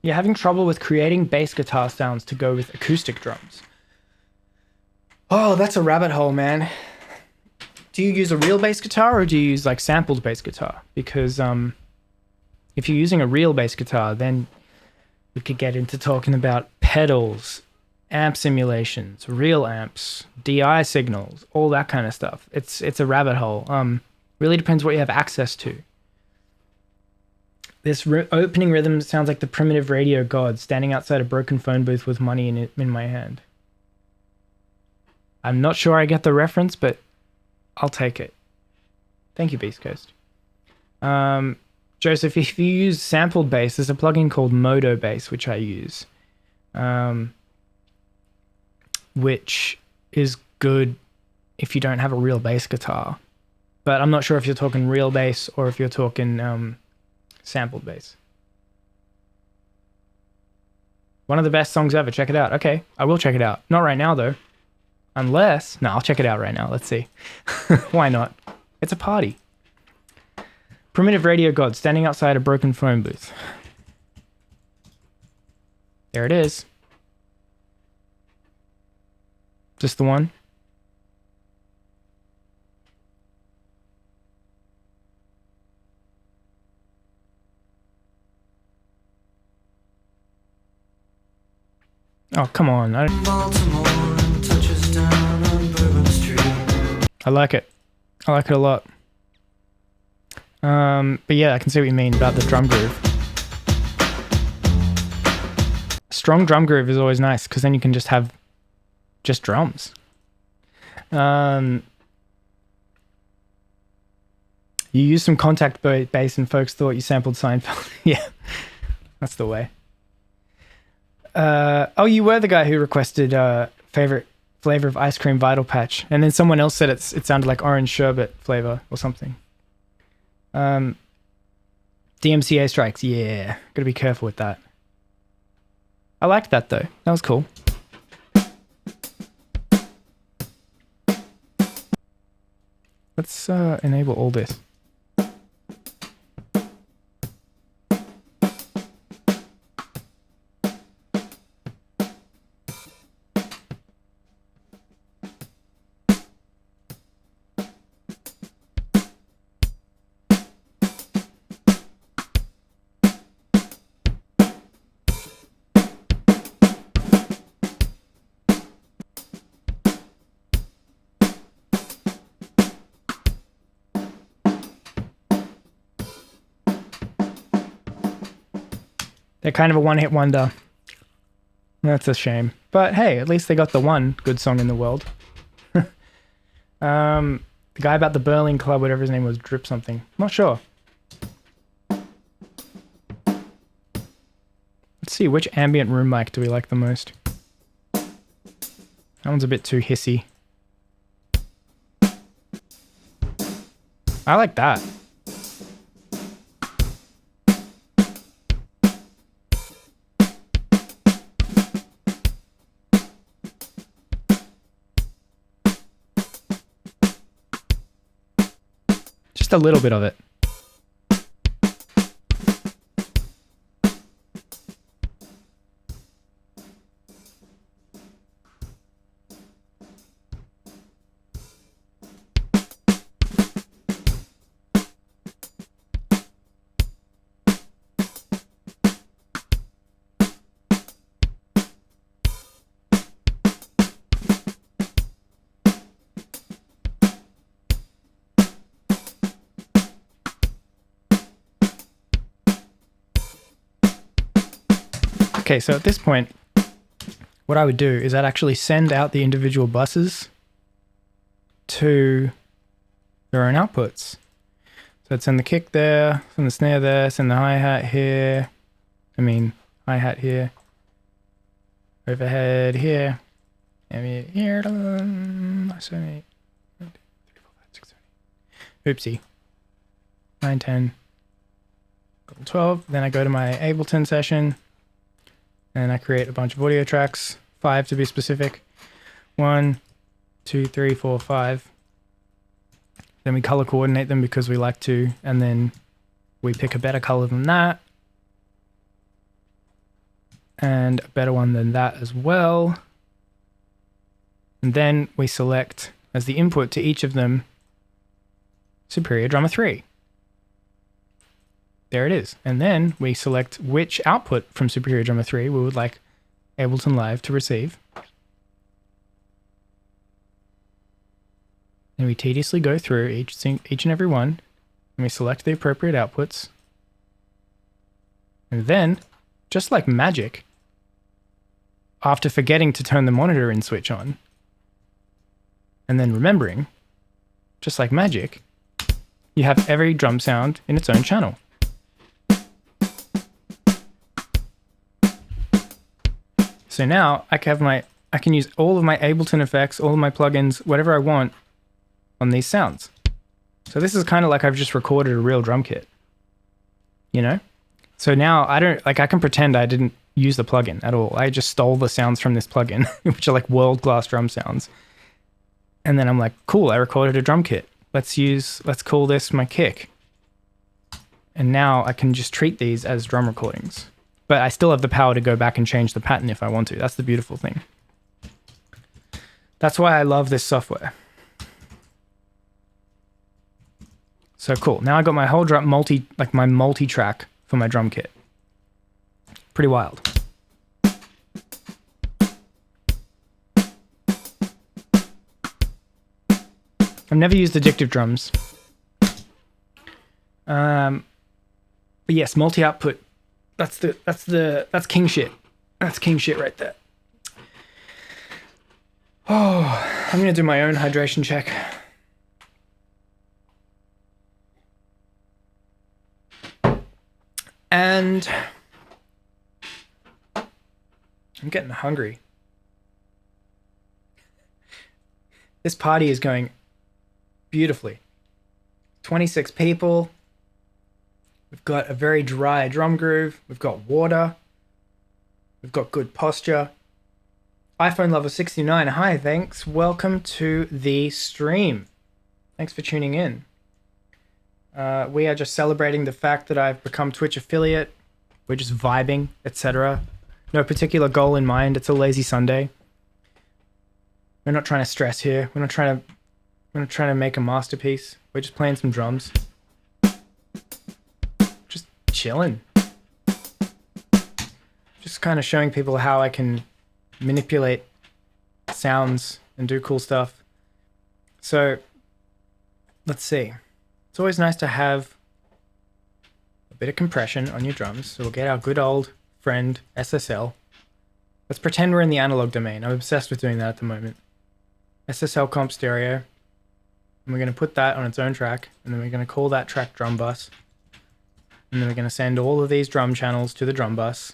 You're having trouble with creating bass guitar sounds to go with acoustic drums. Oh, that's a rabbit hole, man. Do you use a real bass guitar or do you use like sampled bass guitar? Because if you're using a real bass guitar, then we could get into talking about pedals, amp simulations, real amps, DI signals, all that kind of stuff. It's a rabbit hole. Really depends what you have access to. This opening rhythm sounds like the primitive radio god standing outside a broken phone booth with money in my hand. I'm not sure I get the reference, but I'll take it. Thank you, Beast Coast. Joseph, if you use sampled bass, there's a plugin called Modo Bass, which I use, which is good if you don't have a real bass guitar. But I'm not sure if you're talking real bass or if you're talking sampled bass. One of the best songs ever. Check it out. Okay, I will check it out. Not right now, though. Unless... No, I'll check it out right now. Let's see. Why not? It's a party. Primitive radio god standing outside a broken phone booth. There it is. Just the one? Oh, come on. I like it. I like it a lot. But yeah, I can see what you mean about the drum groove. Strong drum groove is always nice because then you can just have just drums. You used some contact bass and folks thought you sampled Seinfeld. Yeah, that's the way. Oh, you were the guy who requested favorite flavor of ice cream Vital Patch, and then someone else said it sounded like orange sherbet flavor or something. DMCA strikes, yeah. Gotta be careful with that. I liked that though. That was cool. Let's enable all this. They're kind of a one-hit wonder. That's a shame. But hey, at least they got the one good song in the world. The guy about the Berlin Club, whatever his name was, Drip something. Not sure. Let's see, which ambient room mic do we like the most? That one's a bit too hissy. I like that. Just a little bit of it. Okay, so at this point, what I would do is I'd actually send out the individual buses to their own outputs. So I'd send the kick there, send the snare there, send the hi-hat here. Hi-hat here. Overhead here. And here. Oopsie. 9, 10. 12. Then I go to my Ableton session. And I create a bunch of audio tracks, 5 to be specific. 1, 2, 3, 4, 5. Then we color coordinate them because we like to, and then we pick a better color than that. And a better one than that as well. And then we select as the input to each of them, Superior Drummer 3. There it is. And then we select which output from Superior Drummer 3 we would like Ableton Live to receive. And we tediously go through each and every one, and we select the appropriate outputs. And then, just like magic, after forgetting to turn the monitor in switch on, and then remembering, just like magic, you have every drum sound in its own channel. So now I can use all of my Ableton effects, all of my plugins, whatever I want on these sounds. So this is kind of like I've just recorded a real drum kit, you know? So now I can pretend I didn't use the plugin at all. I just stole the sounds from this plugin, which are like world-class drum sounds. And then I'm like, cool, I recorded a drum kit. Let's call this my kick. And now I can just treat these as drum recordings. But I still have the power to go back and change the pattern if I want to. That's the beautiful thing. That's why I love this software. So cool. Now I got my whole drum my multi-track for my drum kit. Pretty wild. I've never used addictive drums. But yes, multi-output. That's king shit. That's king shit right there. Oh, I'm gonna do my own hydration check. And I'm getting hungry. This party is going beautifully. 26 people. We've got a very dry drum groove. We've got water. We've got good posture. iPhone Lover 69, hi, thanks. Welcome to the stream. Thanks for tuning in. We are just celebrating the fact that I've become Twitch affiliate. We're just vibing, etc. No particular goal in mind. It's a lazy Sunday. We're not trying to stress here. We're not trying to make a masterpiece. We're just playing some drums. Just chilling. Just kind of showing people how I can manipulate sounds and do cool stuff. So, let's see. It's always nice to have a bit of compression on your drums. So we'll get our good old friend SSL. Let's pretend we're in the analog domain. I'm obsessed with doing that at the moment. SSL comp stereo. And we're going to put that on its own track. And then we're going to call that track drum bus. And then we're going to send all of these drum channels to the drum bus.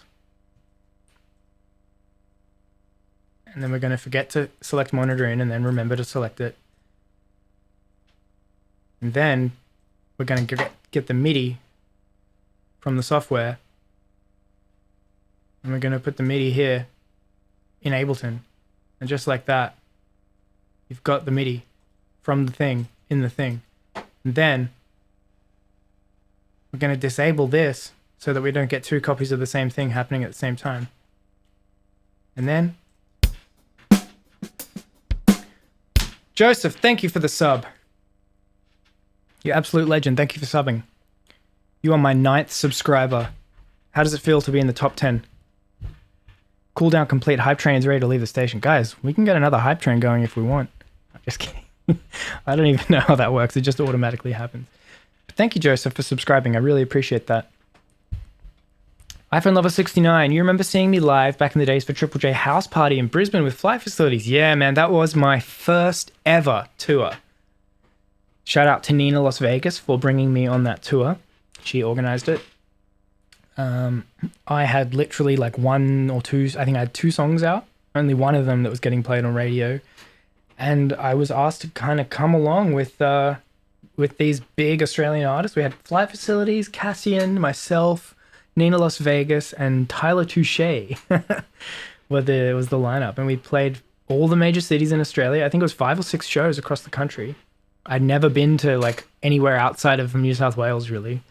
And then we're going to forget to select monitor in and then remember to select it. And then we're going to get the MIDI from the software. And we're going to put the MIDI here in Ableton. And just like that, you've got the MIDI from the thing in the thing. And then we're going to disable this so that we don't get two copies of the same thing happening at the same time. And then Joseph, thank you for the sub. You absolute legend. Thank you for subbing. You are my 9th subscriber. How does it feel to be in the top 10? Cooldown complete. Hype train's ready to leave the station. Guys, we can get another hype train going if we want. I'm just kidding. I don't even know how that works. It just automatically happens. But thank you, Joseph, for subscribing. I really appreciate that. iPhone Lover 69. You remember seeing me live back in the days for Triple J House Party in Brisbane with Flight Facilities? Yeah, man, that was my first ever tour. Shout out to Nina Las Vegas for bringing me on that tour. She organized it. I had literally like one or two, I think I had 2 songs out. Only one of them that was getting played on radio. And I was asked to kind of come along with these big Australian artists. We had Flight Facilities, Cassian, myself, Nina Las Vegas, and Tyler Touche was the lineup. And we played all the major cities in Australia. I think it was 5 or 6 shows across the country. I'd never been to like anywhere outside of New South Wales, really.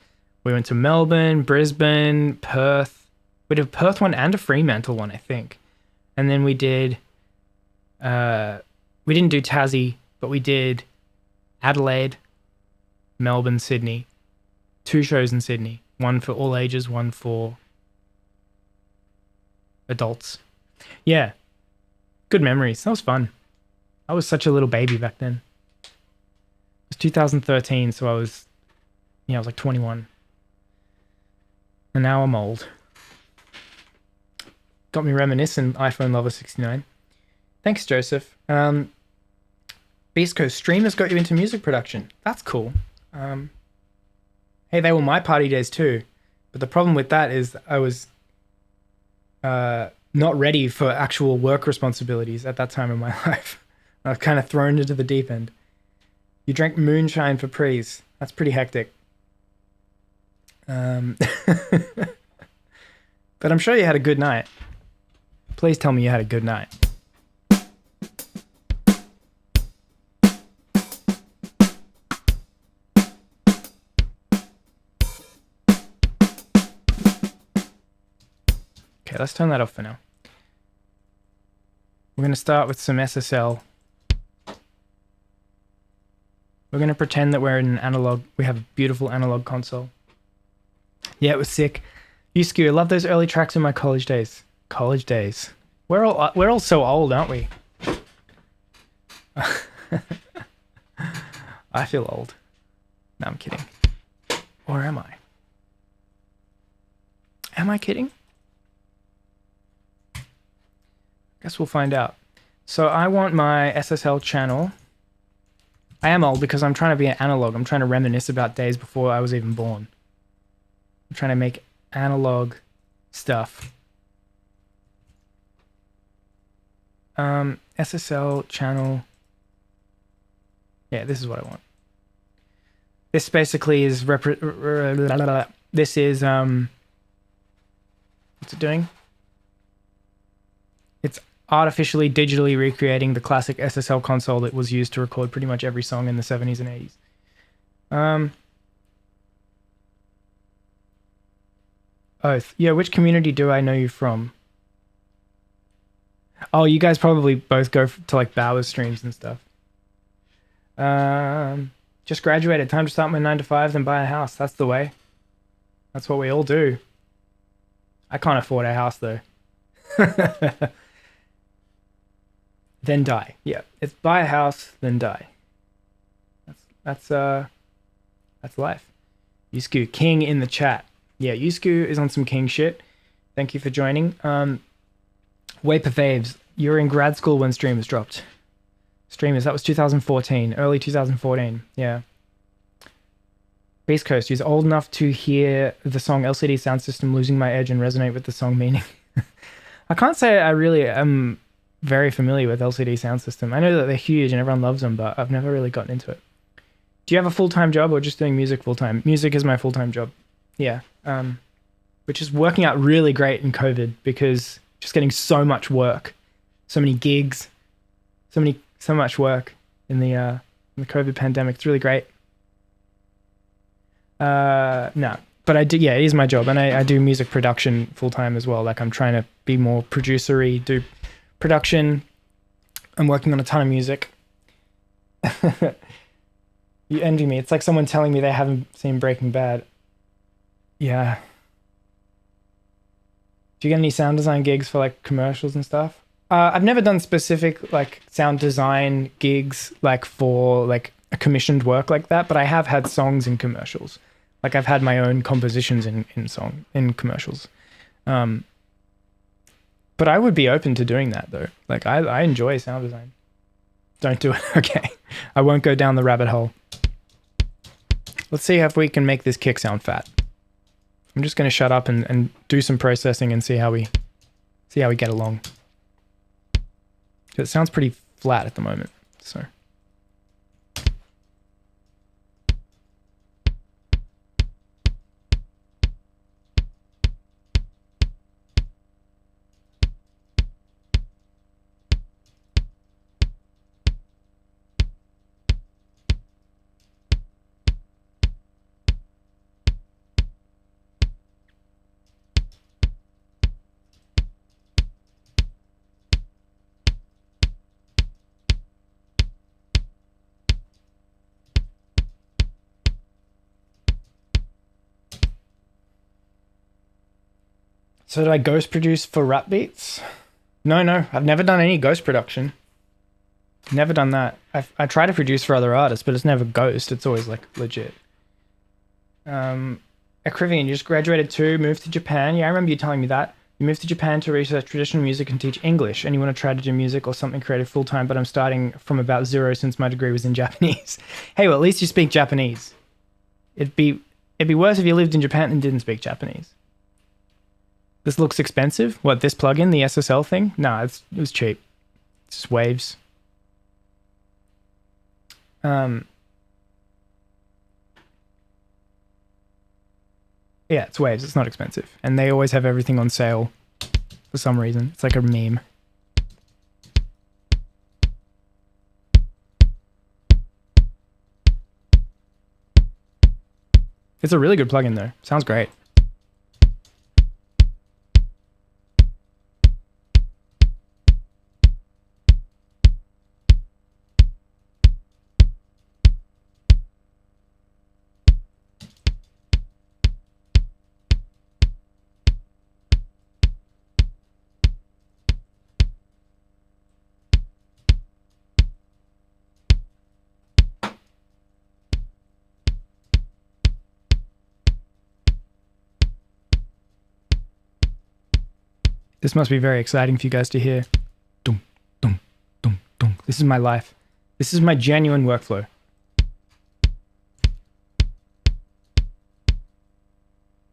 We went to Melbourne, Brisbane, Perth. We did a Perth one and a Fremantle one, I think. And then we did, we didn't do Tassie, but we did Adelaide, Melbourne, Sydney. 2 shows in Sydney. One for all ages, one for adults. Yeah. Good memories. That was fun. I was such a little baby back then. It was 2013, so I was like 21. And now I'm old. Got me reminiscent, iPhone Lover 69. Thanks, Joseph. Beast Coast Streamers got you into music production. That's cool. Hey, they were my party days too. But the problem with that is I was not ready for actual work responsibilities at that time in my life. I was kind of thrown into the deep end. You drank moonshine for praise. That's pretty hectic. But I'm sure you had a good night. Please tell me you had a good night. Okay, let's turn that off for now. We're going to start with some SSL. We're going to pretend that we're in an analog. We have a beautiful analog console. Yeah, it was sick. Usku, I love those early tracks in my college days. College days. We're all so old, aren't we? I feel old. No, I'm kidding. Or am I? Am I kidding? Guess we'll find out. So I want my SSL channel. I am old because I'm trying to be an analog. I'm trying to reminisce about days before I was even born. I'm trying to make analog stuff. SSL channel. Yeah, this is what I want. This basically is this is what's it doing? It's artificially digitally recreating the classic SSL console that was used to record pretty much every song in the 70s and 80s. Oath. Yeah, which community do I know you from? Oh, you guys probably both go to like Bowers streams and stuff. Just graduated. Time to start my 9 to 5, then buy a house. That's the way. That's what we all do. I can't afford a house though. Then die. Yeah, it's buy a house, then die. That's life. Yusku King in the chat. Yeah, Yusku is on some king shit. Thank you for joining. Waper Faves, you were in grad school when Streamers dropped. Streamers, that was 2014, early 2014. Yeah. Beast Coast, he's old enough to hear the song LCD Sound System Losing My Edge and resonate with the song meaning. I can't say I really am very familiar with LCD Sound System. I know that they're huge and everyone loves them, but I've never really gotten into it. Do you have a full-time job or just doing music full-time? Music is my full-time job. Yeah. Which is working out really great in COVID because just getting so much work, so many gigs, so much work in the COVID pandemic. It's really great. No, but I do. Yeah, it is my job, and I do music production full time as well. Like I'm trying to be more producery, do production. I'm working on a ton of music. You envy me. It's like someone telling me they haven't seen Breaking Bad. Yeah. Do you get any sound design gigs for like commercials and stuff? I've never done specific like sound design gigs like for like a commissioned work like that, but I have had songs in commercials. Like I've had my own compositions in commercials. But I would be open to doing that though. Like I enjoy sound design. Don't do it. Okay. I won't go down the rabbit hole. Let's see if we can make this kick sound fat. I'm just going to shut up and do some processing and see how we get along. It sounds pretty flat at the moment, so. So did I ghost produce for rap beats? No, I've never done any ghost production. Never done that. I try to produce for other artists, but it's never ghost. It's always like legit. Acrivian, you just graduated too, moved to Japan. Yeah, I remember you telling me that. You moved to Japan to research traditional music and teach English, and you want to try to do music or something creative full time, but I'm starting from about zero since my degree was in Japanese. Hey, well, at least you speak Japanese. It'd be worse if you lived in Japan and didn't speak Japanese. This looks expensive. What, this plugin, the SSL thing? Nah, it was cheap. It's just waves. Yeah, it's waves. It's not expensive. And they always have everything on sale for some reason. It's like a meme. It's a really good plugin though. Sounds great. This must be very exciting for you guys to hear. Dum, dum, dum, dum. This is my life. This is my genuine workflow.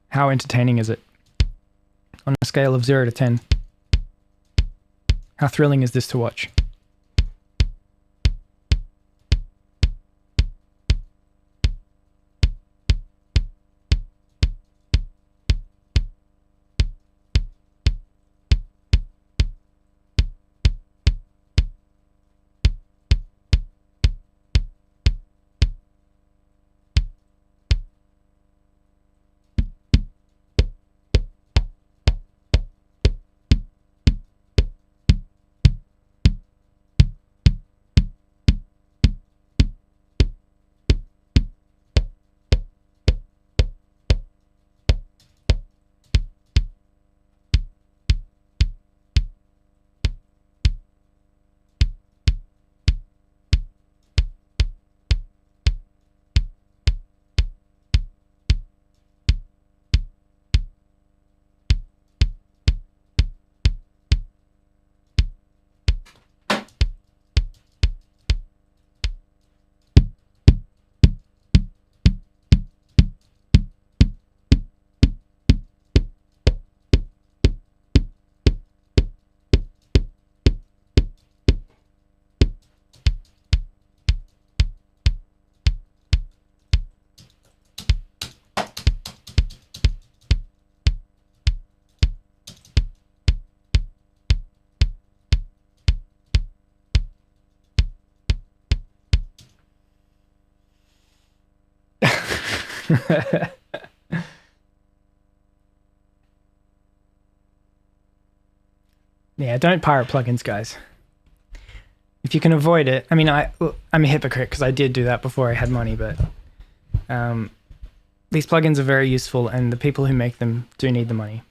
How entertaining is it? On a scale of 0 to 10. How thrilling is this to watch? Yeah, don't pirate plugins, guys. If you can avoid it. I mean, I'm a hypocrite because I did do that before I had money, but these plugins are very useful, and the people who make them do need the money,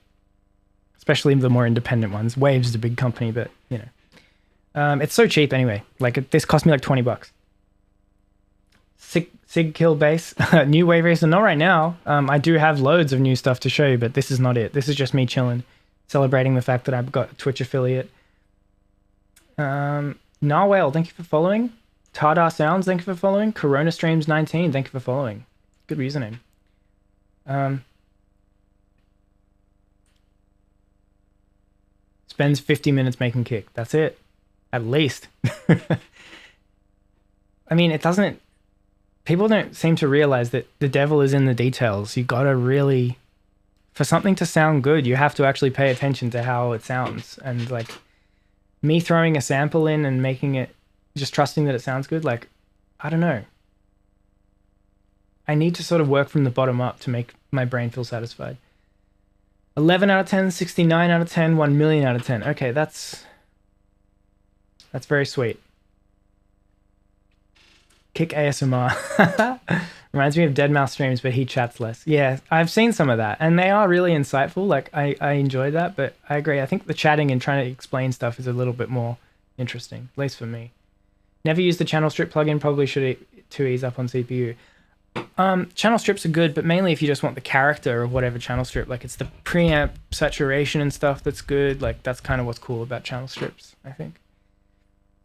especially the more independent ones. Waves is a big company, but you know, it's so cheap anyway. Like this cost me like $20. Sig kill bass, new wave racer. Not right now. I do have loads of new stuff to show you, but this is not it. This is just me chilling, celebrating the fact that I've got a Twitch affiliate. Narwhale, thank you for following. Tardar Sounds, thank you for following. Corona Streams 19, thank you for following. Good username. Spends 50 minutes making kick. That's it. At least. I mean, it doesn't... People don't seem to realize that the devil is in the details. You gotta really... For something to sound good, you have to actually pay attention to how it sounds. And like, me throwing a sample in and making it... Just trusting that it sounds good, like, I don't know. I need to sort of work from the bottom up to make my brain feel satisfied. 11 out of 10, 69 out of 10, 1 million out of 10. Okay, that's very sweet. Kick ASMR. Reminds me of deadmau5 streams, but he chats less. Yeah, I've seen some of that, and they are really insightful. Like, I enjoy that, but I agree. I think the chatting and trying to explain stuff is a little bit more interesting, at least for me. Never used the channel strip plugin, probably should to ease up on CPU. Channel strips are good, but mainly if you just want the character of whatever channel strip, like it's the preamp saturation and stuff that's good. Like that's kind of what's cool about channel strips, I think.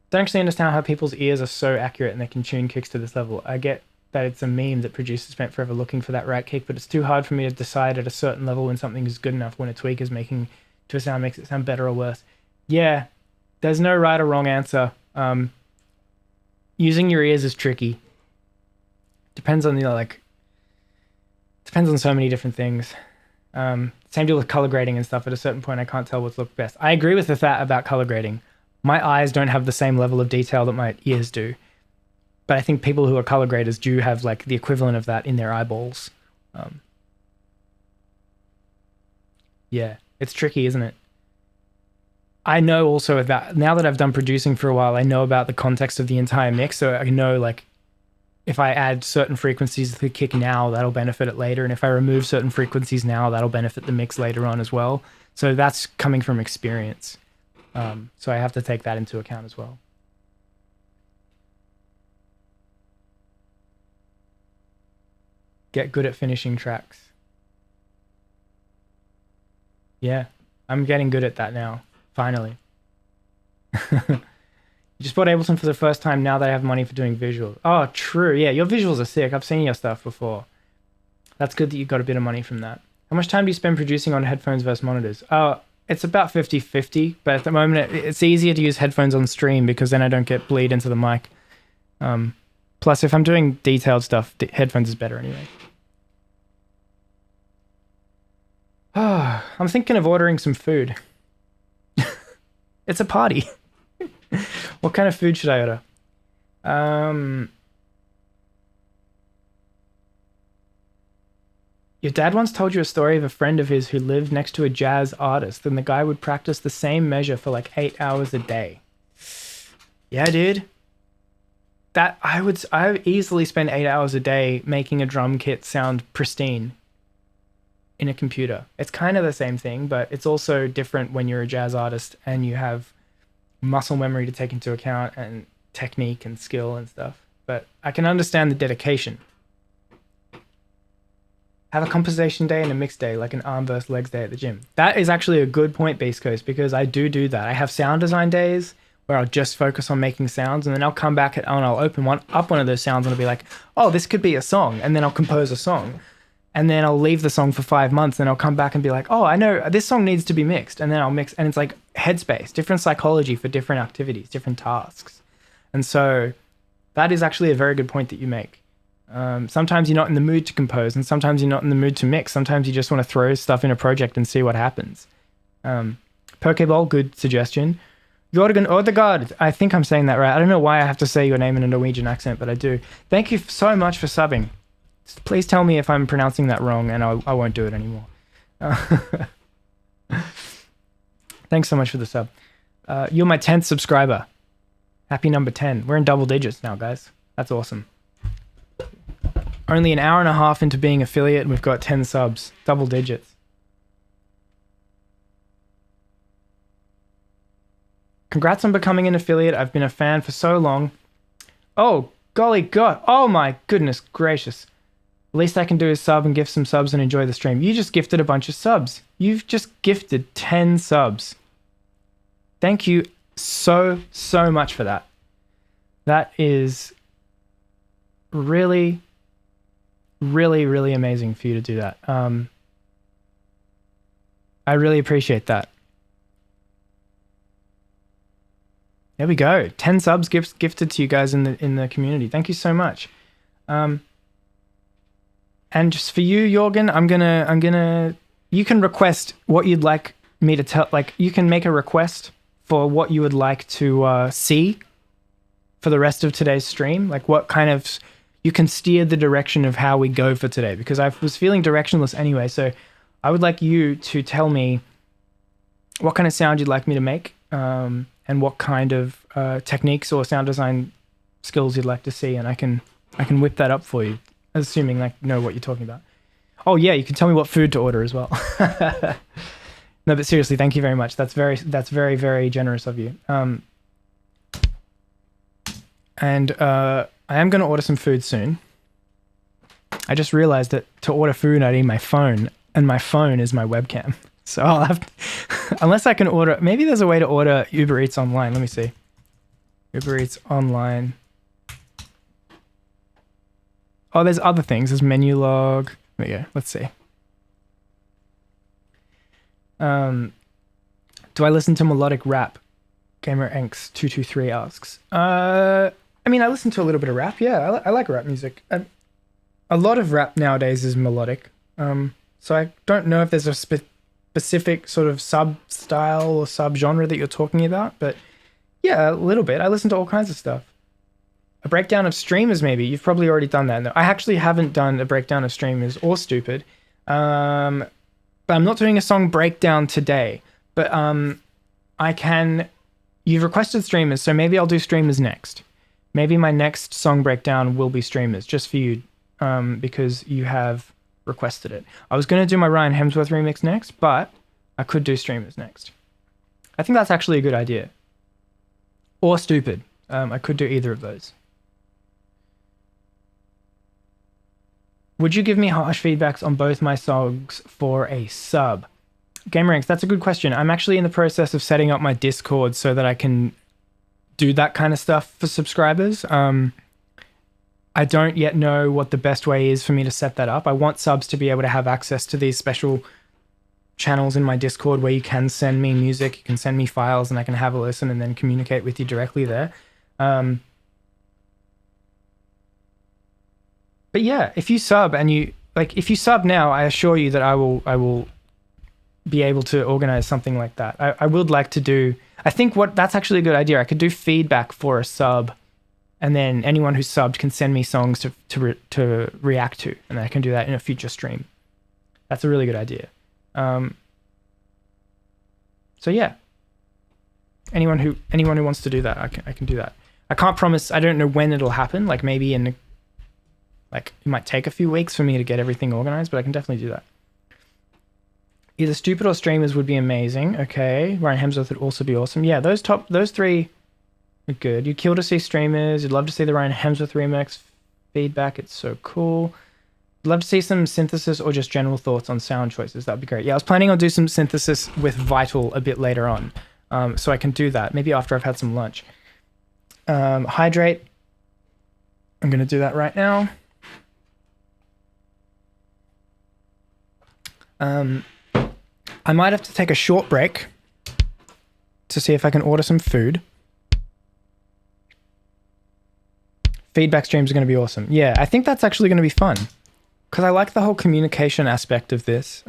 Don't actually understand how people's ears are so accurate and they can tune kicks to this level. I get that it's a meme that producers spent forever looking for that right kick, but it's too hard for me to decide at a certain level when something is good enough, when a tweak is making to a sound makes it sound better or worse. Yeah, there's no right or wrong answer. Using your ears is tricky. Depends on depends on so many different things. Same deal with color grading and stuff. At a certain point, I can't tell what's looked best. I agree with that about color grading. My eyes don't have the same level of detail that my ears do. But I think people who are color graders do have like the equivalent of that in their eyeballs. Yeah, it's tricky, isn't it? I know also about, now that I've done producing for a while, I know about the context of the entire mix. So I know like if I add certain frequencies to the kick now, that'll benefit it later. And if I remove certain frequencies now, that'll benefit the mix later on as well. So that's coming from experience. So I have to take that into account as well. Get good at finishing tracks. Yeah, I'm getting good at that now. Finally. You just bought Ableton for the first time now that I have money for doing visuals. Oh, true. Yeah, your visuals are sick. I've seen your stuff before. That's good that you got a bit of money from that. How much time do you spend producing on headphones versus monitors? Oh, it's about 50-50, but at the moment it's easier to use headphones on stream because then I don't get bleed into the mic. Plus, if I'm doing detailed stuff, headphones is better anyway. Oh, I'm thinking of ordering some food. It's a party. What kind of food should I order? Your dad once told you a story of a friend of his who lived next to a jazz artist, and the guy would practice the same measure for like 8 hours a day. Yeah, dude. That I would easily spend 8 hours a day making a drum kit sound pristine in a computer. It's kind of the same thing, but it's also different when you're a jazz artist and you have muscle memory to take into account and technique and skill and stuff. But I can understand the dedication. Have a composition day and a mix day, like an arm versus legs day at the gym. That is actually a good point, Beast Coast, because I do that. I have sound design days where I'll just focus on making sounds, and then I'll come back and I'll open up one of those sounds and I'll be like, oh, this could be a song. And then I'll compose a song. And then I'll leave the song for 5 months, and I'll come back and be like, oh, I know this song needs to be mixed. And then I'll mix, and it's like headspace, different psychology for different activities, different tasks. And so that is actually a very good point that you make. Sometimes you're not in the mood to compose, and sometimes you're not in the mood to mix. Sometimes you just want to throw stuff in a project and see what happens. Pokeball, good suggestion. Jorgen Odegaard, I think I'm saying that right. I don't know why I have to say your name in a Norwegian accent, but I do. Thank you so much for subbing. Please tell me if I'm pronouncing that wrong, and I won't do it anymore. Thanks so much for the sub. You're my 10th subscriber. Happy number 10. We're in double digits now, guys. That's awesome. Only an hour and a half into being affiliate, and we've got 10 subs. Double digits. Congrats on becoming an affiliate. I've been a fan for so long. Oh, golly God. Oh my goodness gracious. The least I can do is sub and gift some subs and enjoy the stream. You just gifted a bunch of subs. You've just gifted 10 subs. Thank you so much for that. That is really amazing for you to do that. I really appreciate that. There we go. 10 subs gifted to you guys in the community. Thank you so much. And just for you, Jorgen, I'm gonna you can request what you'd like me to tell, like you can make a request for what you would like to see for the rest of today's stream. Like what kind of, you can steer the direction of how we go for today, because I was feeling directionless anyway. So I would like you to tell me what kind of sound you'd like me to make, and what kind of techniques or sound design skills you'd like to see, and I can whip that up for you, assuming like you know what you're talking about. Oh yeah, you can tell me what food to order as well. No, but seriously, thank you very much. That's very generous of you. And I am going to order some food soon. I just realized that to order food, I need my phone, and my phone is my webcam. So I'll have to, unless I can order, maybe there's a way to order Uber Eats online. Let me see. Uber Eats online. Oh, there's other things. There's menu log. There we go. Let's see. Do I listen to melodic rap? GamerEnks223 asks. I mean, I listen to a little bit of rap. Yeah, I like rap music. A lot of rap nowadays is melodic. So I don't know if there's a specific sort of sub-style or sub-genre that you're talking about, but yeah, a little bit. I listen to all kinds of stuff. A breakdown of streamers, maybe. You've probably already done that. No, I actually haven't done a breakdown of streamers or Stupid. But I'm not doing a song breakdown today. But I can... You've requested streamers, so maybe I'll do streamers next. Maybe my next song breakdown will be streamers, just for you, because you have requested it. I was going to do my Ryan Hemsworth remix next, but I could do streamers next. I think that's actually a good idea. Or Stupid. I could do either of those. Would you give me harsh feedbacks on both my songs for a sub? GamerRanks, that's a good question. I'm actually in the process of setting up my Discord so that I can do that kind of stuff for subscribers. I don't yet know what the best way is for me to set that up. I want subs to be able to have access to these special channels in my Discord where you can send me music, you can send me files, and I can have a listen and then communicate with you directly there. But yeah, if you sub and if you sub now, I assure you that I will be able to organize something like that. I would like to do, I think that's actually a good idea. I could do feedback for a sub, and then anyone who subbed can send me songs to react to, and I can do that in a future stream. That's a really good idea. So yeah, anyone who wants to do that, I can do that. I can't promise. I don't know when it'll happen. Like maybe it might take a few weeks for me to get everything organized, but I can definitely do that. Either Stupid or streamers would be amazing. Okay, Ryan Hemsworth would also be awesome. Yeah, those three are good. You'd kill to see streamers. You'd love to see the Ryan Hemsworth remix. Feedback, it's so cool. I'd love to see some synthesis or just general thoughts on sound choices. That'd be great. Yeah, I was planning on doing some synthesis with Vital a bit later on. So I can do that. Maybe after I've had some lunch. Hydrate. I'm going to do that right now. I might have to take a short break to see if I can order some food. Feedback streams are going to be awesome. Yeah, I think that's actually going to be fun because I like the whole communication aspect of this.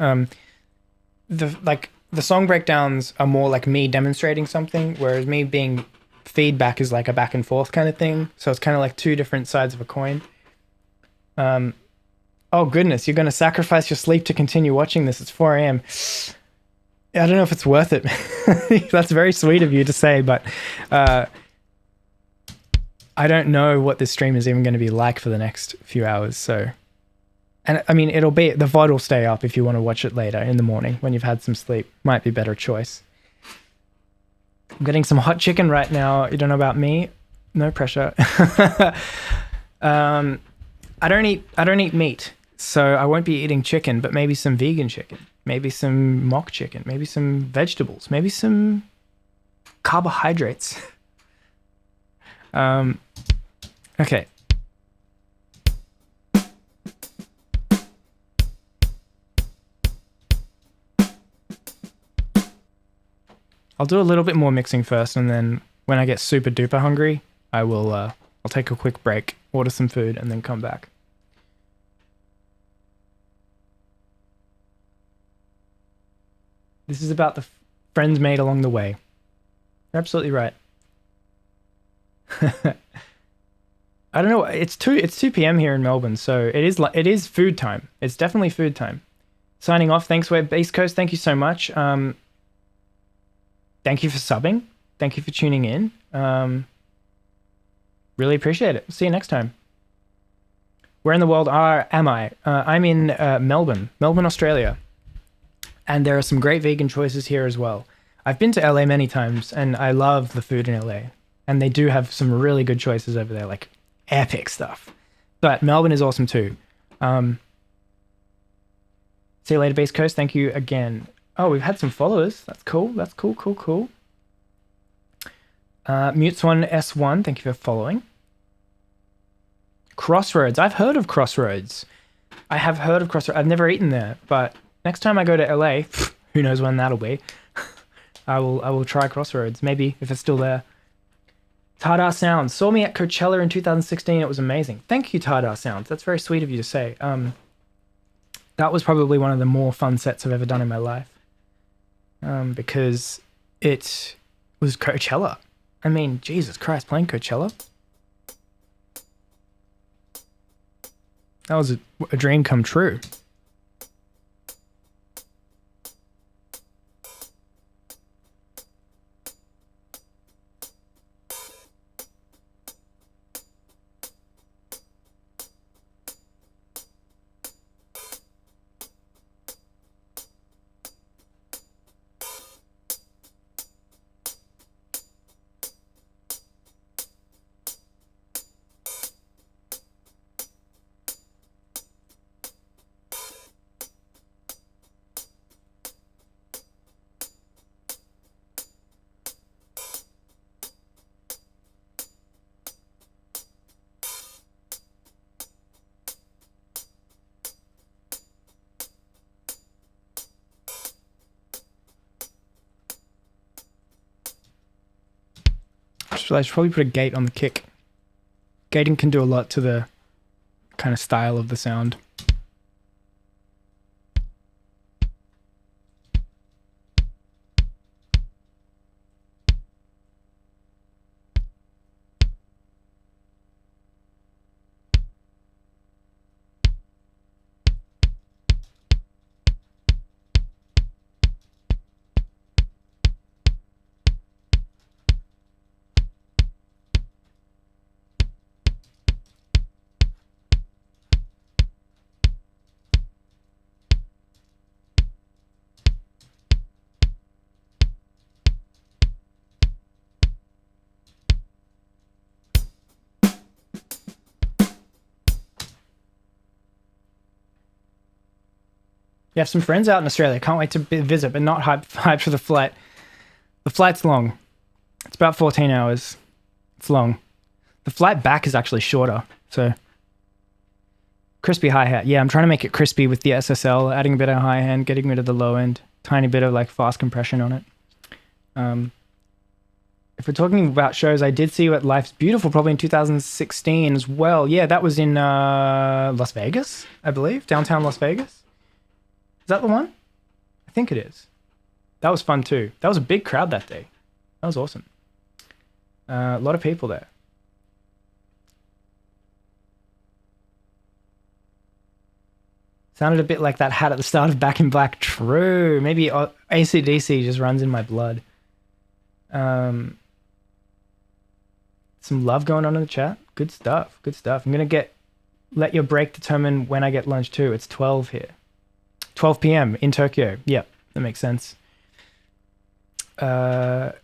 The song breakdowns are more like me demonstrating something, whereas me being feedback is like a back and forth kind of thing. So it's kind of like two different sides of a coin. Oh goodness, you're going to sacrifice your sleep to continue watching this. It's 4 a.m. I don't know if it's worth it. That's very sweet of you to say, but I don't know what this stream is even going to be like for the next few hours. So, and I mean, the VOD will stay up if you want to watch it later in the morning when you've had some sleep. Might be a better choice. I'm getting some hot chicken right now. You don't know about me? No pressure. I don't eat meat, so I won't be eating chicken, but maybe some vegan chicken, maybe some mock chicken, maybe some vegetables, maybe some carbohydrates. Okay. I'll do a little bit more mixing first, and then when I get super duper hungry, I'll take a quick break, order some food, and then come back. This is about the friends made along the way. You're absolutely right. I don't know. It's 2 p.m. here in Melbourne, so it is food time. It's definitely food time. Signing off. Thanks, Web East Coast. Thank you so much. Thank you for subbing. Thank you for tuning in. Really appreciate it. See you next time. Where in the world am I? I'm in Melbourne, Australia. And there are some great vegan choices here as well. I've been to LA many times, and I love the food in LA. And they do have some really good choices over there, like epic stuff. But Melbourne is awesome too. See you later, Base Coast. Thank you again. Oh, we've had some followers. That's cool. That's cool. Mutesone1S1, thank you for following. Crossroads. I've heard of Crossroads. I've never eaten there, but next time I go to LA, who knows when that'll be, I will try Crossroads. Maybe if it's still there. Tardar Sounds. Saw me at Coachella in 2016. It was amazing. Thank you, Tardar Sounds. That's very sweet of you to say. That was probably one of the more fun sets I've ever done in my life. Because it was Coachella. I mean, Jesus Christ, playing Coachella? That was a dream come true. I should probably put a gate on the kick. Gating can do a lot to the kind of style of the sound. You have some friends out in Australia. Can't wait to visit, but not hyped for the flight. The flight's long. It's about 14 hours. It's long. The flight back is actually shorter. So, crispy hi-hat. Yeah, I'm trying to make it crispy with the SSL, adding a bit of high end, getting rid of the low end, tiny bit of like fast compression on it. If we're talking about shows, I did see you at Life's Beautiful probably in 2016 as well. Yeah, that was in Las Vegas, I believe. Downtown Las Vegas. Is that the one? I think it is. That was fun too. That was a big crowd that day. That was awesome. A lot of people there. – Sounded a bit like that hat at the start of Back in Black. True. Maybe AC/DC just runs in my blood. Some love going on in the chat. Good stuff. Good stuff. I'm going to let your break determine when I get lunch too. It's 12 here. 12 p.m. in Tokyo. Yep, that makes sense. Got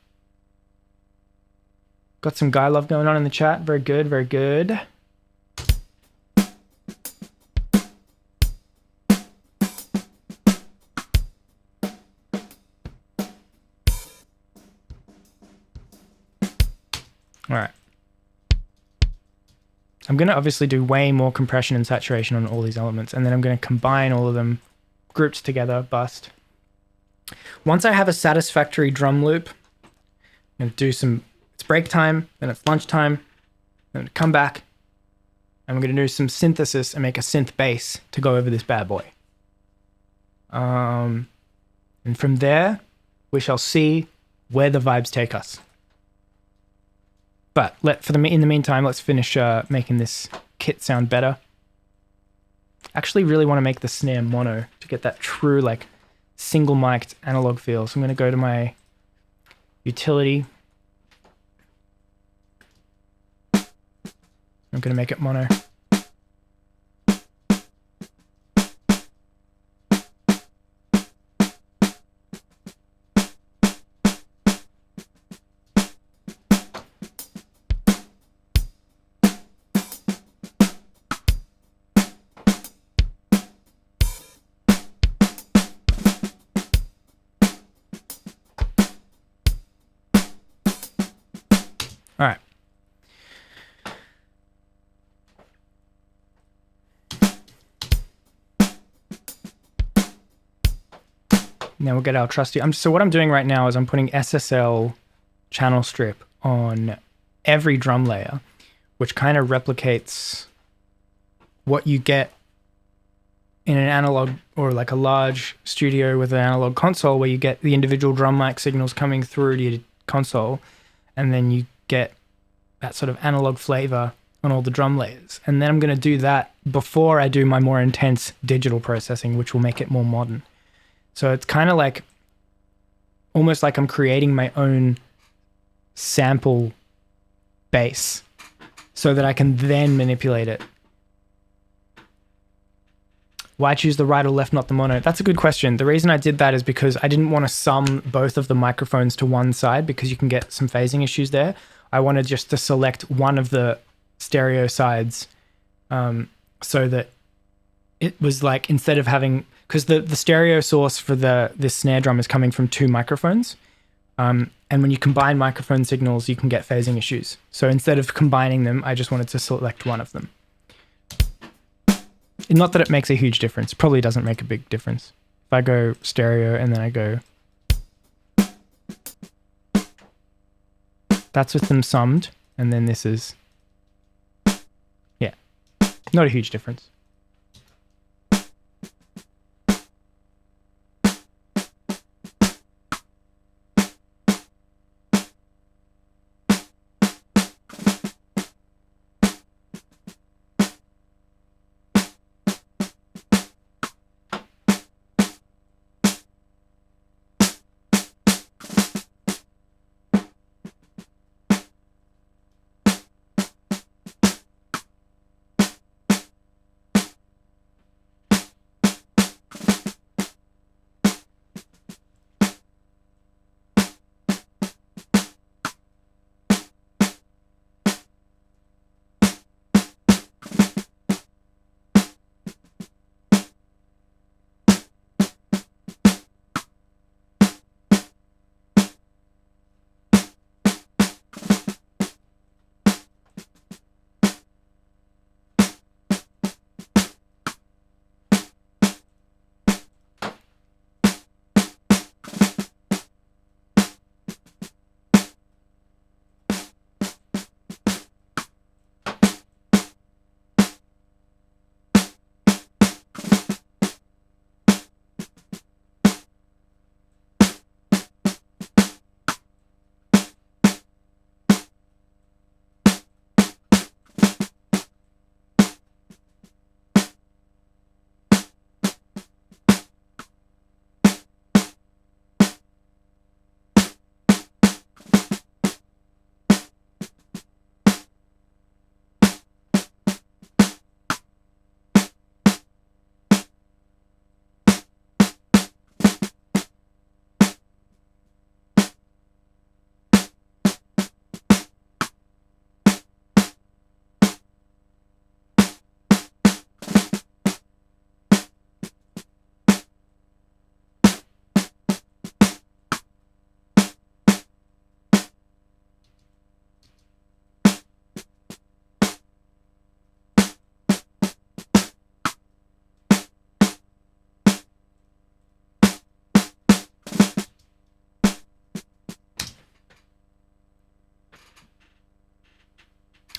some guy love going on in the chat. Very good, very good. All right. I'm going to obviously do way more compression and saturation on all these elements, and then I'm going to combine all of them grouped together, bust. Once I have a satisfactory drum loop, I'm going to do it's break time, then it's lunchtime, then I'm going to come back, and we're going to do some synthesis and make a synth bass to go over this bad boy. And from there, we shall see where the vibes take us. But in the meantime, let's finish making this kit sound better. Actually really want to make the snare mono to get that true like single mic'd analog feel. So I'm going to go to my utility. I'm going to make it mono. All right. Now we'll get our trusty. So what I'm doing right now is I'm putting SSL channel strip on every drum layer, which kind of replicates what you get in an analog or like a large studio with an analog console, where you get the individual drum mic signals coming through to your console, and then you get that sort of analog flavor on all the drum layers. And then I'm going to do that before I do my more intense digital processing, which will make it more modern. So it's kind of like, almost like I'm creating my own sample base so that I can then manipulate it. Why choose the right or left, not the mono? That's a good question. The reason I did that is because I didn't want to sum both of the microphones to one side, because you can get some phasing issues there. I wanted just to select one of the stereo sides, so that it was like, instead of having, because the stereo source for this snare drum is coming from two microphones. And when you combine microphone signals, you can get phasing issues. So instead of combining them, I just wanted to select one of them. Not that it makes a huge difference. It probably doesn't make a big difference. If I go stereo and then I go, that's with them summed. And then this is, yeah, not a huge difference.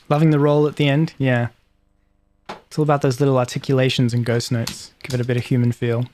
Loving the roll at the end? Yeah. It's all about those little articulations and ghost notes. Give it a bit of human feel.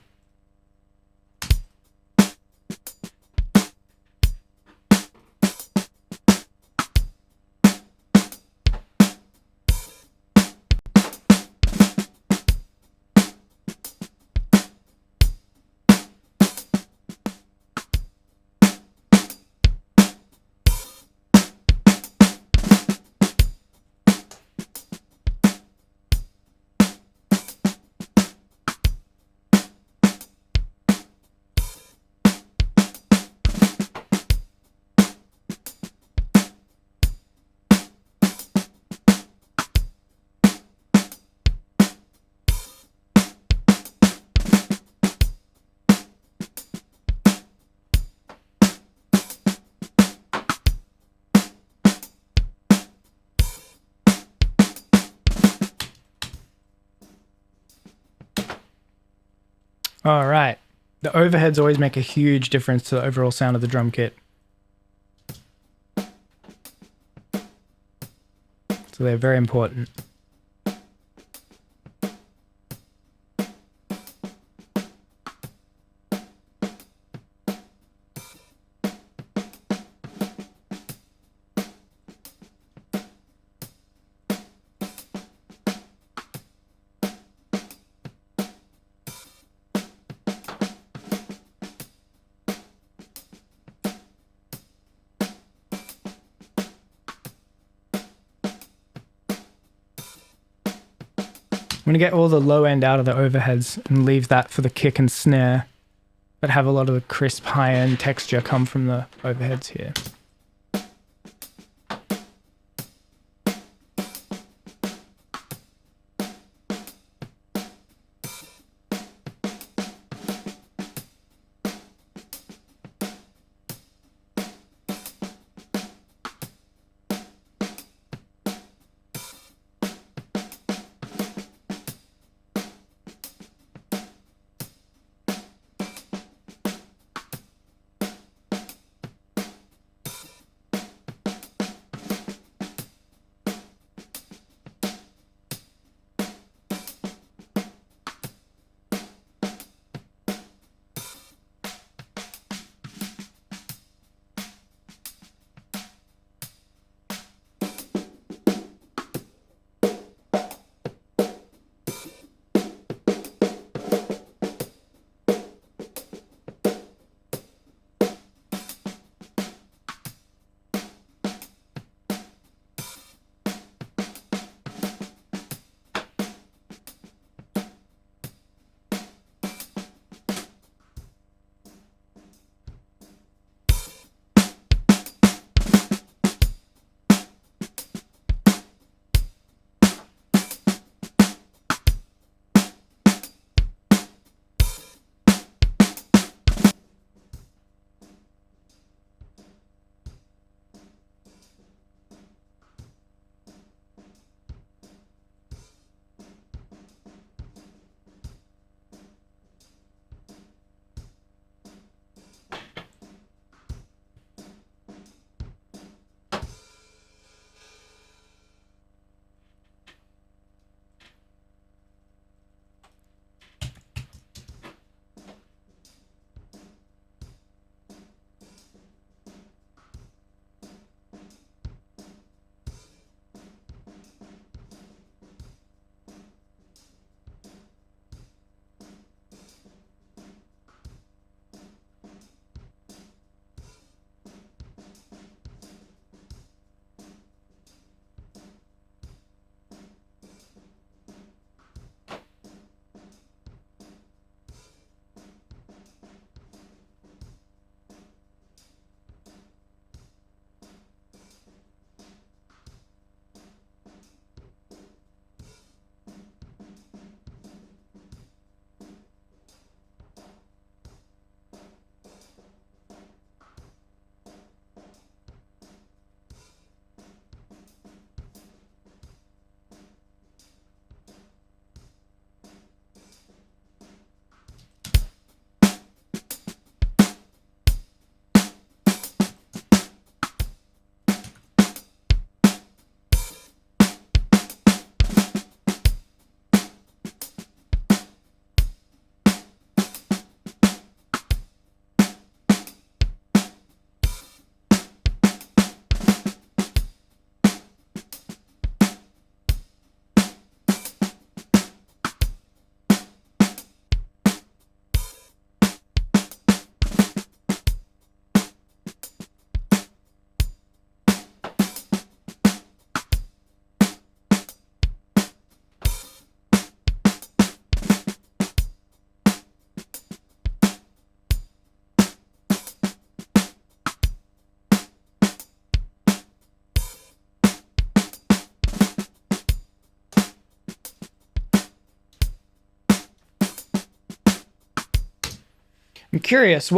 All right. The overheads always make a huge difference to the overall sound of the drum kit. So they're very important. I'm going to get all the low end out of the overheads and leave that for the kick and snare, but have a lot of the crisp high end texture come from the overheads here. I'm curious,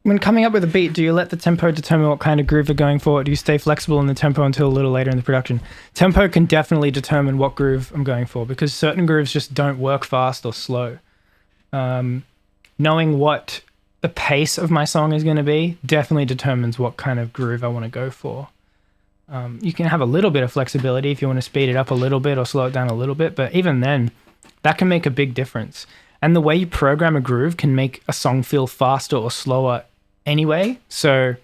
when coming up with a beat, do you let the tempo determine what kind of groove you're going for, or do you stay flexible in the tempo until a little later in the production? Tempo can definitely determine what groove I'm going for, because certain grooves just don't work fast or slow. Knowing what the pace of my song is going to be definitely determines what kind of groove I want to go for. You can have a little bit of flexibility if you want to speed it up a little bit or slow it down a little bit, but even then, that can make a big difference. And the way you program a groove can make a song feel faster or slower anyway. So,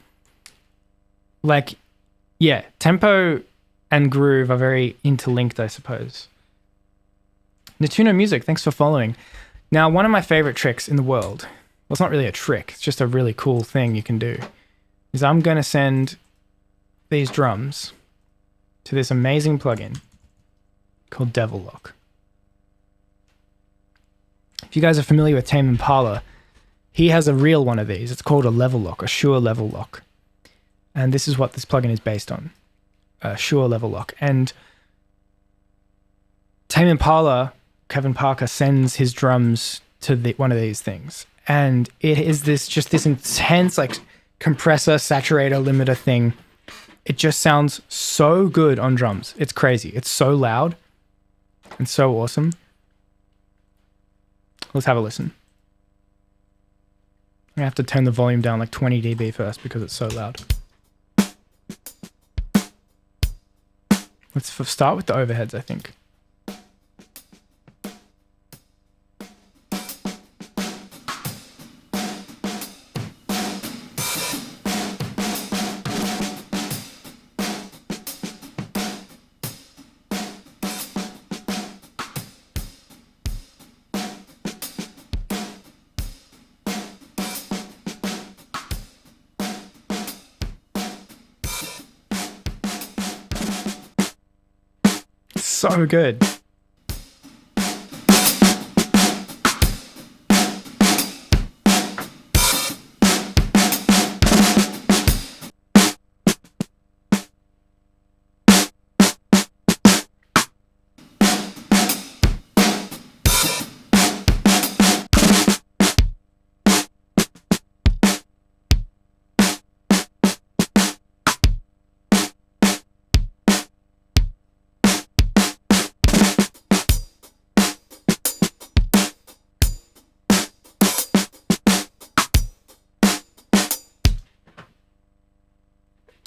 like, yeah, tempo and groove are very interlinked, I suppose. Natuno Music, thanks for following. Now, one of my favorite tricks in the world, well, it's not really a trick, it's just a really cool thing you can do, is I'm going to send these drums to this amazing plugin called Devil Lock. If you guys are familiar with Tame Impala, he has a real one of these. It's called a level lock, a Shure level lock. And this is what this plugin is based on, a Shure level lock. And Tame Impala, Kevin Parker, sends his drums to one of these things. And it is this intense, like, compressor, saturator, limiter thing. It just sounds so good on drums. It's crazy. It's so loud and so awesome. Let's have a listen. I'm gonna have to turn the volume down like 20 dB first because it's so loud. Let's start with the overheads, I think. So good.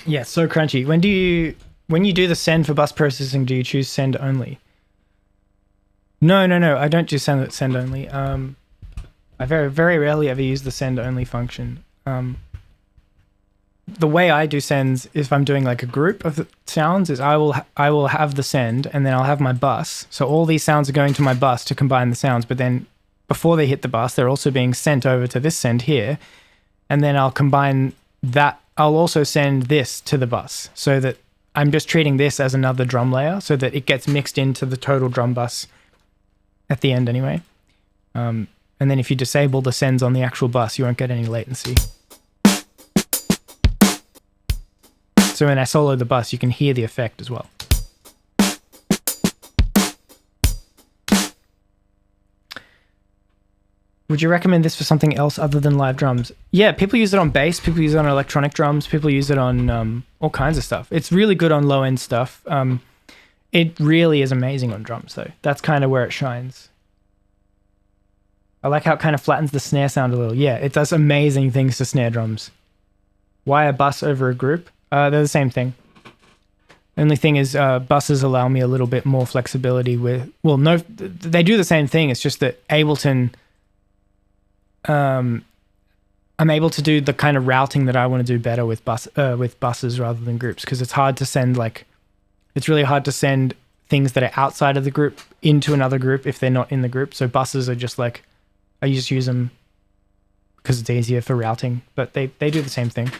Yeah, so crunchy. When you do the send for bus processing, do you choose send only? No, I don't do send only. I very, very rarely ever use the send only function. The way I do sends, if I'm doing like a group of sounds, is I will have the send and then I'll have my bus. So all these sounds are going to my bus to combine the sounds, but then before they hit the bus, they're also being sent over to this send here, and then I'll combine that. I'll also send this to the bus so that I'm just treating this as another drum layer so that it gets mixed into the total drum bus at the end anyway. And then if you disable the sends on the actual bus, you won't get any latency. So when I solo the bus, you can hear the effect as well. Would you recommend this for something else other than live drums? Yeah, people use it on bass, people use it on electronic drums, people use it on all kinds of stuff. It's really good on low-end stuff. It really is amazing on drums, though. That's kind of where it shines. I like how it kind of flattens the snare sound a little. Yeah, it does amazing things to snare drums. Why a bus over a group? They're the same thing. Only thing is buses allow me a little bit more flexibility with... Well, no, they do the same thing. It's just that Ableton... I'm able to do the kind of routing that I want to do better with buses rather than groups, because it's hard to send it's really hard to send things that are outside of the group into another group if they're not in the group. So buses are just like, I just use them because it's easier for routing, but they do the same thing.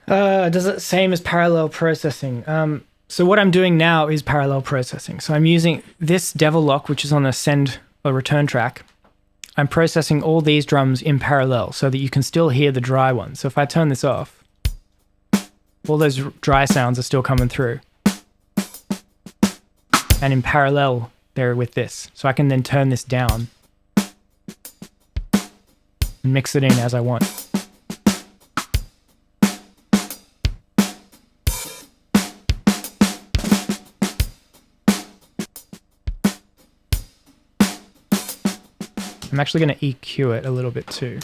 Does it same as parallel processing? So what I'm doing now is parallel processing. So I'm using this devil lock, which is on a send or return track. I'm processing all these drums in parallel so that you can still hear the dry ones. So if I turn this off, all those dry sounds are still coming through. And in parallel, they're with this. So I can then turn this down and mix it in as I want. I'm actually going to EQ it a little bit too.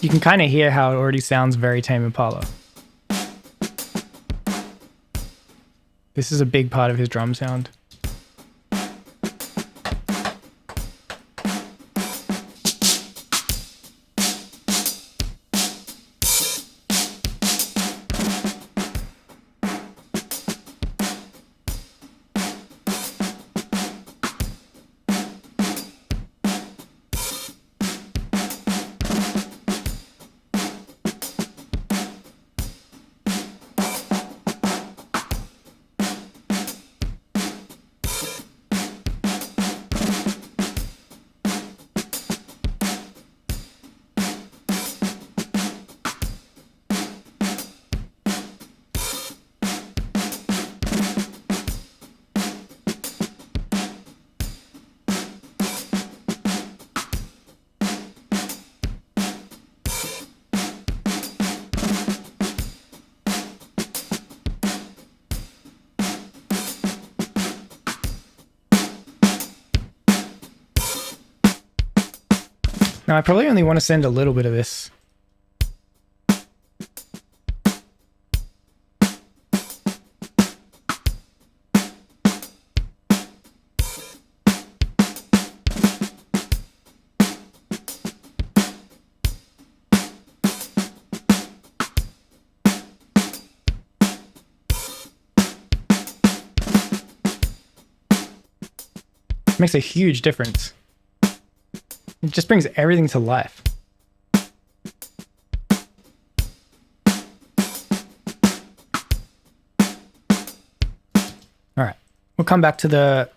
You can kind of hear how it already sounds very Tame Impala. This is a big part of his drum sound. Now I probably only want to send a little bit of this. Makes a huge difference. It just brings everything to life. All right, we'll come back to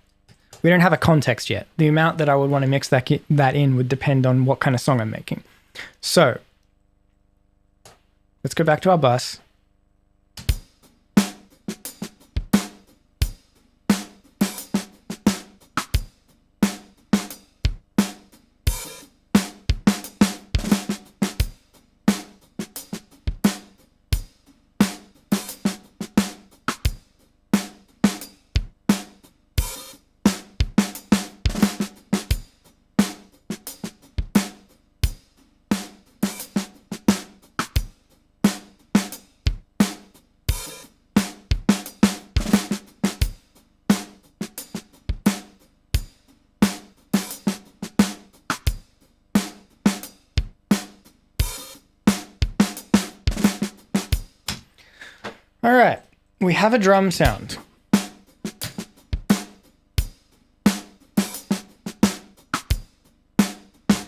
we don't have a context yet. The amount that I would want to mix that in would depend on what kind of song I'm making. So let's go back to our bus. All right, we have a drum sound.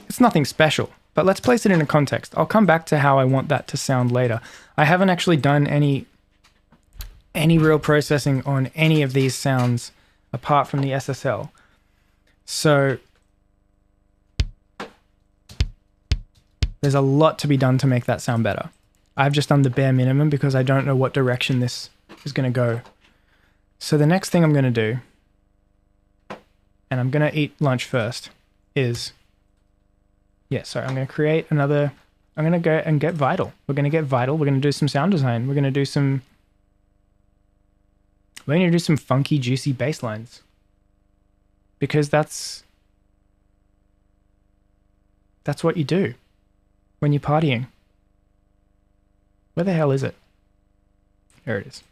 It's nothing special, but let's place it in a context. I'll come back to how I want that to sound later. I haven't actually done any real processing on any of these sounds apart from the SSL. So there's a lot to be done to make that sound better. I've just done the bare minimum because I don't know what direction this is going to go. So the next thing I'm going to do, and I'm going to eat lunch first, is, I'm going to create another, I'm going to go and get Vital. We're going to get Vital. We're going to do some sound design. We're going to do some We're going to do some funky, juicy bass lines. Because that's what you do when you're partying. Where the hell is it? There it is.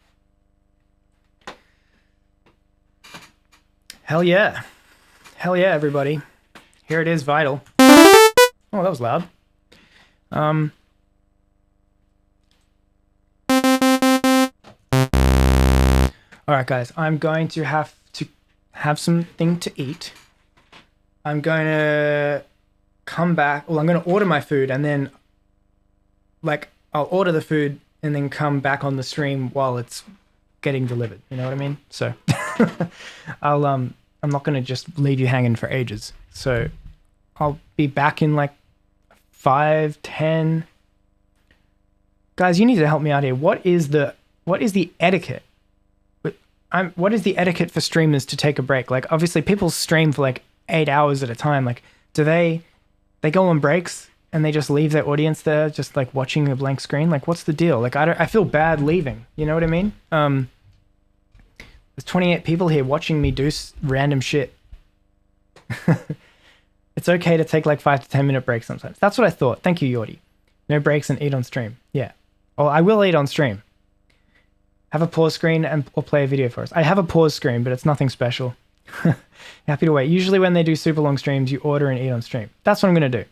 Hell yeah. Hell yeah, everybody. Here it is, Vital. Oh, that was loud. Alright guys, I'm going to have something to eat. I'm going to come back. Well, I'm going to order my food and then like I'll order the food and then come back on the stream while it's getting delivered. You know what I mean? So I'm not going to just leave you hanging for ages. So I'll be back in like 5, 10. Guys, you need to help me out here. What is the etiquette? What is the etiquette for streamers to take a break? Like, obviously, people stream for like 8 hours at a time. Like, do they go on breaks and they just leave their audience there, just like watching a blank screen? Like, what's the deal? Like, I feel bad leaving. You know what I mean? There's 28 people here watching me do random shit. It's okay to take like 5 to 10 minute breaks sometimes. That's what I thought. Thank you, Yordi. No breaks and eat on stream. Yeah. Oh, I will eat on stream. Have a pause screen or play a video for us. I have a pause screen, but it's nothing special. Happy to wait. Usually when they do super long streams, you order and eat on stream. That's what I'm going to do.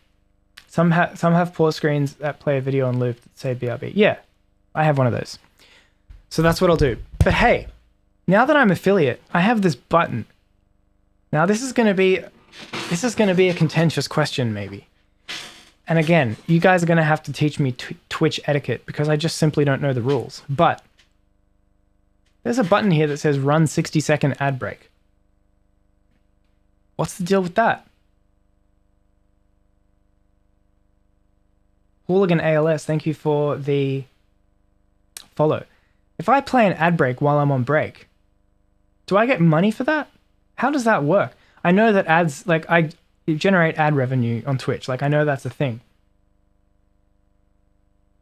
Some have pause screens that play a video on loop that say BRB. Yeah, I have one of those. So that's what I'll do. But hey, now that I'm affiliate, I have this button. Now this is going to be a contentious question maybe. And again, you guys are going to have to teach me Twitch etiquette because I just simply don't know the rules. But there's a button here that says run 60-second ad break. What's the deal with that? Hooligan ALS, thank you for the follow. If I play an ad break while I'm on break, do I get money for that? How does that work? I know that ads, like I generate ad revenue on Twitch. Like I know that's a thing.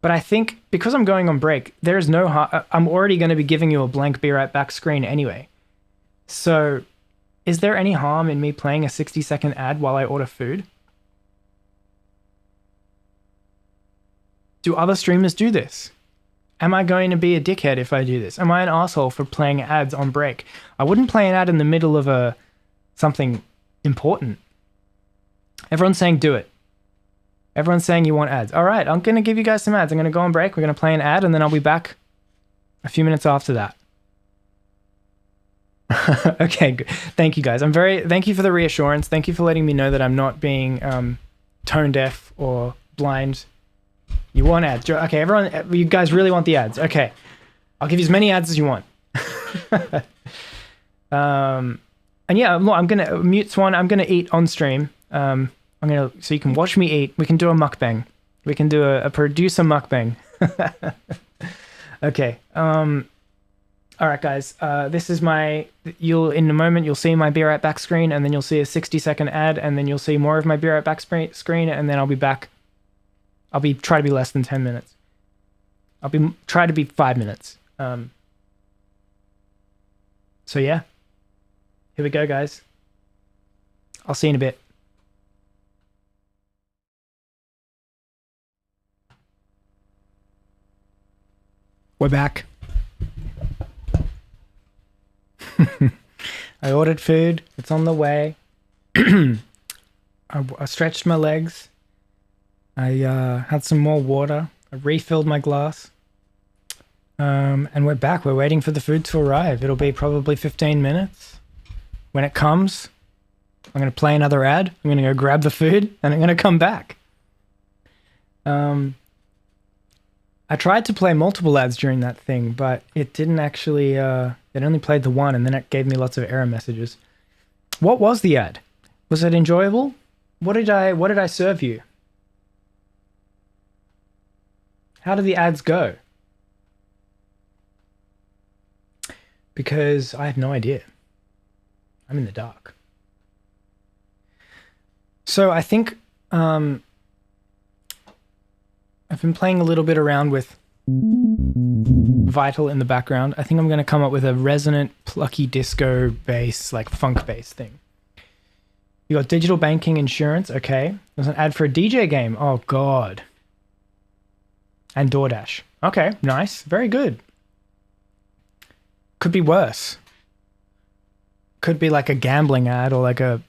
But I think because I'm going on break, there's no I'm already going to be giving you a blank be right back screen anyway. So is there any harm in me playing a 60-second ad while I order food? Do other streamers do this? Am I going to be a dickhead if I do this? Am I an asshole for playing ads on break? I wouldn't play an ad in the middle of something important. Everyone's saying do it. Everyone's saying you want ads. All right, I'm going to give you guys some ads. I'm going to go on break. We're going to play an ad, and then I'll be back a few minutes after that. Okay, good. Thank you, guys. Thank you for the reassurance. Thank you for letting me know that I'm not being tone deaf or blind. You want ads. Okay, everyone, you guys really want the ads. Okay, I'll give you as many ads as you want. And yeah, I'm going to mute Swan. I'm going to eat on stream. So you can watch me eat. We can do a mukbang. We can do a producer mukbang. Okay. All right, guys. This is in a moment, you'll see my Be Right Back screen, and then you'll see a 60-second ad, and then you'll see more of my Be Right Back screen, and then I'll be back. Try to be less than 10 minutes. Try to be 5 minutes. So yeah. Here we go, guys. I'll see you in a bit. We're back. I ordered food. It's on the way. I stretched my legs. I had some more water. I refilled my glass. And we're back. We're waiting for the food to arrive. It'll be probably 15 minutes. When it comes, I'm going to play another ad. I'm going to go grab the food, and I'm going to come back. I tried to play multiple ads during that thing, but it didn't actually, it only played the one, and then it gave me lots of error messages. What was the ad? Was it enjoyable? What did I serve you? How did the ads go? Because I have no idea. I'm in the dark. So I think I've been playing a little bit around with Vital in the background. I think I'm going to come up with a resonant, plucky disco bass, like funk bass thing. You got digital banking insurance. Okay. There's an ad for a DJ game. Oh, God. And DoorDash. Okay, nice. Very good. Could be worse. Could be like a gambling ad or like a,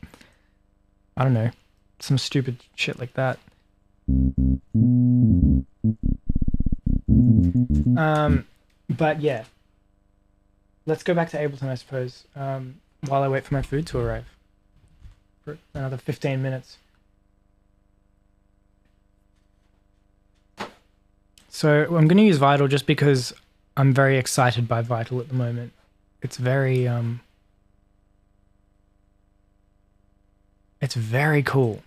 I don't know, some stupid shit like that. But yeah. Let's go back to Ableton, I suppose, while I wait for my food to arrive. For another 15 minutes. So I'm going to use Vital just because I'm very excited by Vital at the moment. It's very cool.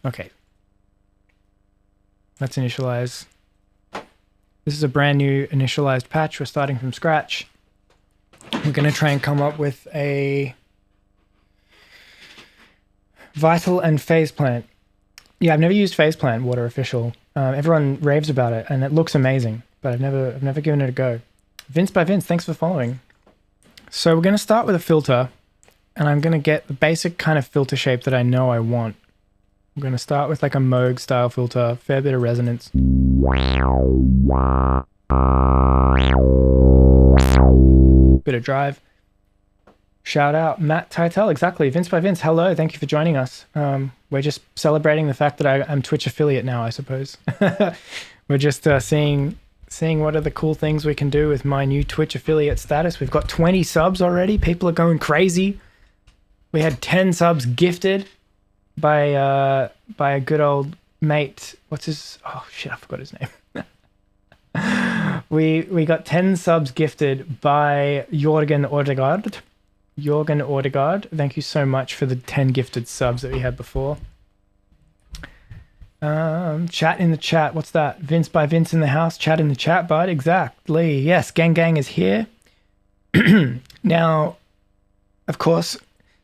Okay. Let's initialize. This is a brand new initialized patch. We're starting from scratch. We're going to try and come up with a Vital and phase plant. Yeah, I've never used phase plant, Water Official. Everyone raves about it, and it looks amazing, but I've never given it a go. Vince by Vince, thanks for following. So we're going to start with a filter, and I'm going to get the basic kind of filter shape that I know I want. I'm going to start with like a Moog style filter, fair bit of resonance. Bit of drive. Shout out Matt Titel, exactly. Vince by Vince, hello, thank you for joining us. We're just celebrating the fact that I'm Twitch affiliate now, I suppose. We're just seeing what are the cool things we can do with my new Twitch affiliate status. We've got 20 subs already. People are going crazy. We had 10 subs gifted by a good old mate. What's his? Oh shit, I forgot his name. We got 10 subs gifted by Jorgen Ordegaard. Jorgen Ordegaard, thank you so much for the 10 gifted subs that we had before. Chat in the chat. What's that? Vince by Vince in the house. Chat in the chat, bud. Exactly. Yes, Gang Gang is here. Now, of course,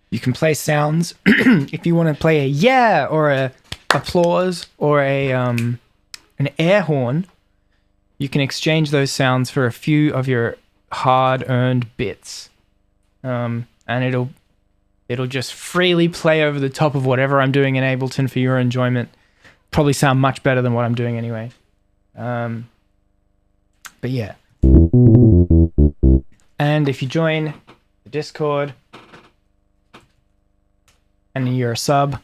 you can play sounds. If you want to play a yeah or a applause or a an air horn, you can exchange those sounds for a few of your hard-earned bits. And it'll just freely play over the top of whatever I'm doing in Ableton for your enjoyment. Probably sound much better than what I'm doing anyway. But yeah. And if you join the Discord and you're a sub,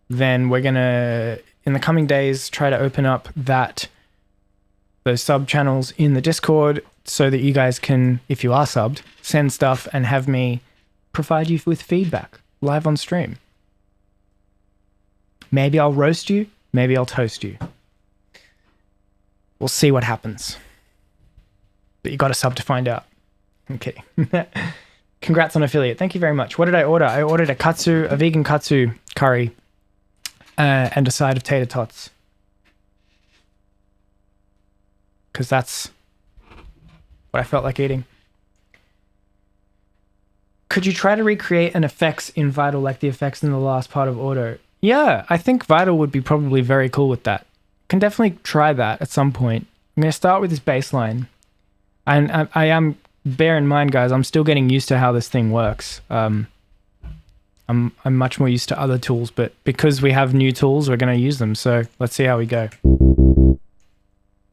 then we're gonna, in the coming days, try to open up those sub channels in the Discord so that you guys can, if you are subbed, send stuff and have me provide you with feedback live on stream. Maybe I'll roast you, maybe I'll toast you. We'll see what happens. But you got a sub to find out. Okay. Congrats on affiliate. Thank you very much. What did I order? I ordered a vegan katsu curry and a side of tater tots. Because that's what I felt like eating. Could you try to recreate an effects in Vital like the effects in the last part of Auto? Yeah, I think Vital would be probably very cool with that. Can definitely try that at some point. I'm going to start with this bass line. And I am, bear in mind, guys, I'm still getting used to how this thing works. I'm much more used to other tools, but because we have new tools, we're going to use them. So let's see how we go.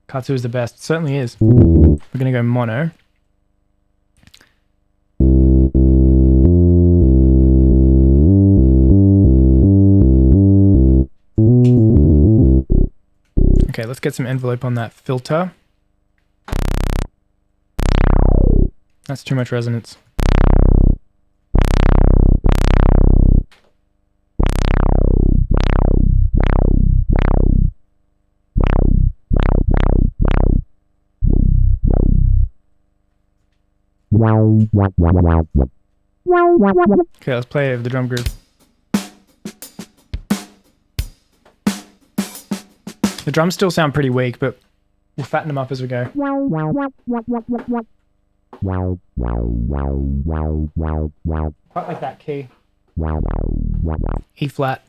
Katsu is the best. It certainly is. We're going to go mono. Okay, let's get some envelope on that filter. That's too much resonance. Okay, let's play the drum groove. The drums still sound pretty weak, but we'll fatten them up as we go. Quite like that key. E flat.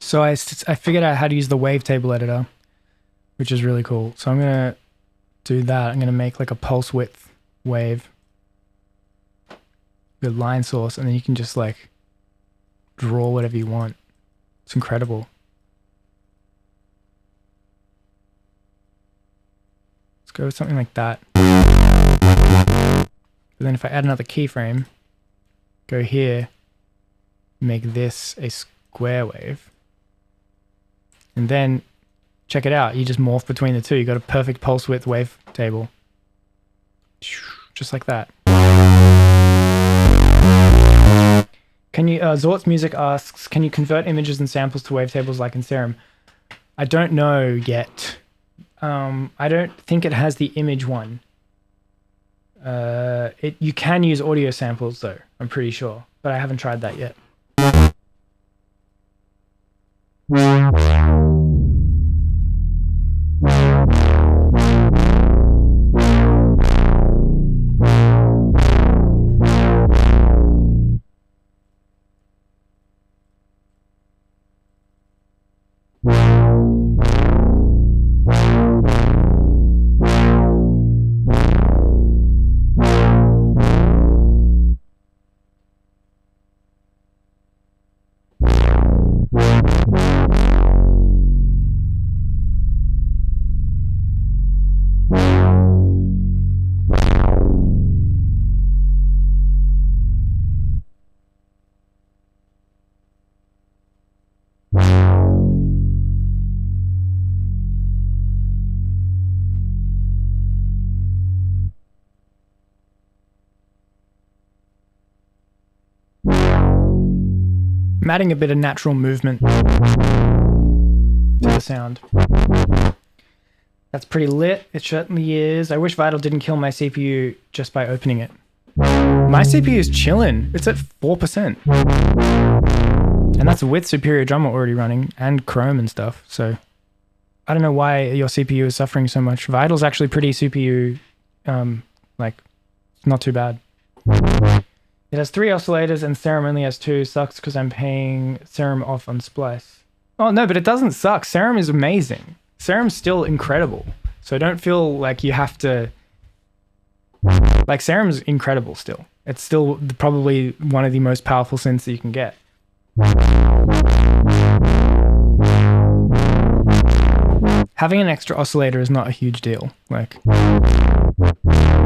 So I figured out how to use the wavetable editor, which is really cool. So I'm going to do that. I'm going to make like a pulse width wave with line source, and then you can just like draw whatever you want. It's incredible. Let's go with something like that. But then if I add another keyframe, go here, make this a square wave. And then check it out. You just morph between the two. You got a perfect pulse width wave table. Just like that. Can you, Zort's Music asks, can you convert images and samples to wavetables like in Serum? I don't know yet. I don't think it has the image one. You can use audio samples though, I'm pretty sure, but I haven't tried that yet. I'm adding a bit of natural movement to the sound. That's pretty lit. It certainly is. I wish Vital didn't kill my CPU just by opening it. My CPU is chilling. It's at 4%. And that's with Superior Drummer already running and Chrome and stuff. So I don't know why your CPU is suffering so much. Vital's actually pretty CPU, like, not too bad. It has 3 oscillators and Serum only has 2. Sucks because I'm paying Serum off on Splice. Oh no, but it doesn't suck. Serum is amazing. Serum's still incredible. So don't feel like you have to... Like, Serum's incredible still. It's still probably one of the most powerful synths that you can get. Having an extra oscillator is not a huge deal. Like,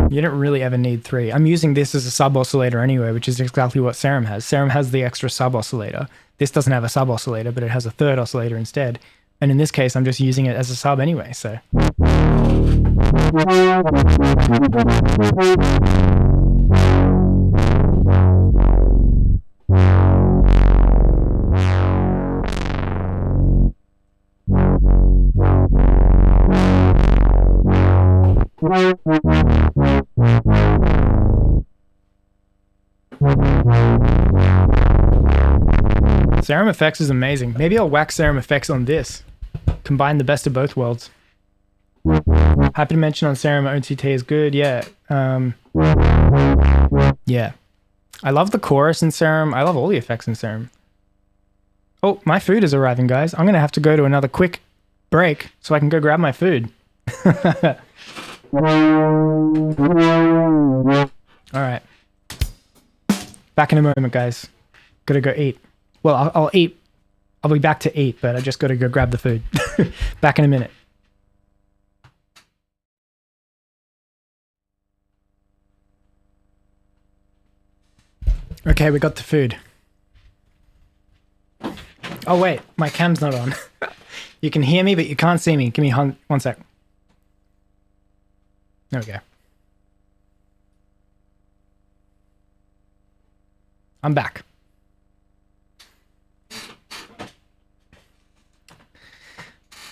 you don't really ever need 3. I'm using this as a sub oscillator anyway, which is exactly what Serum has. Serum has the extra sub oscillator. This doesn't have a sub oscillator, but it has a 3rd oscillator instead. And in this case, I'm just using it as a sub anyway, so. Serum Effects is amazing. Maybe I'll whack Serum Effects on this. Combine the best of both worlds. Happy to mention on Serum OTT is good. Yeah. Yeah. I love the chorus in Serum. I love all the effects in Serum. Oh, my food is arriving, guys. I'm going to have to go to another quick break so I can go grab my food. All right. Back in a moment, guys. Gotta go eat. Well, I'll eat. I'll be back to eat, but I just gotta go grab the food. Back in a minute. Okay, we got the food. Oh wait, my cam's not on. You can hear me, but you can't see me. Give me one sec. There we go. I'm back.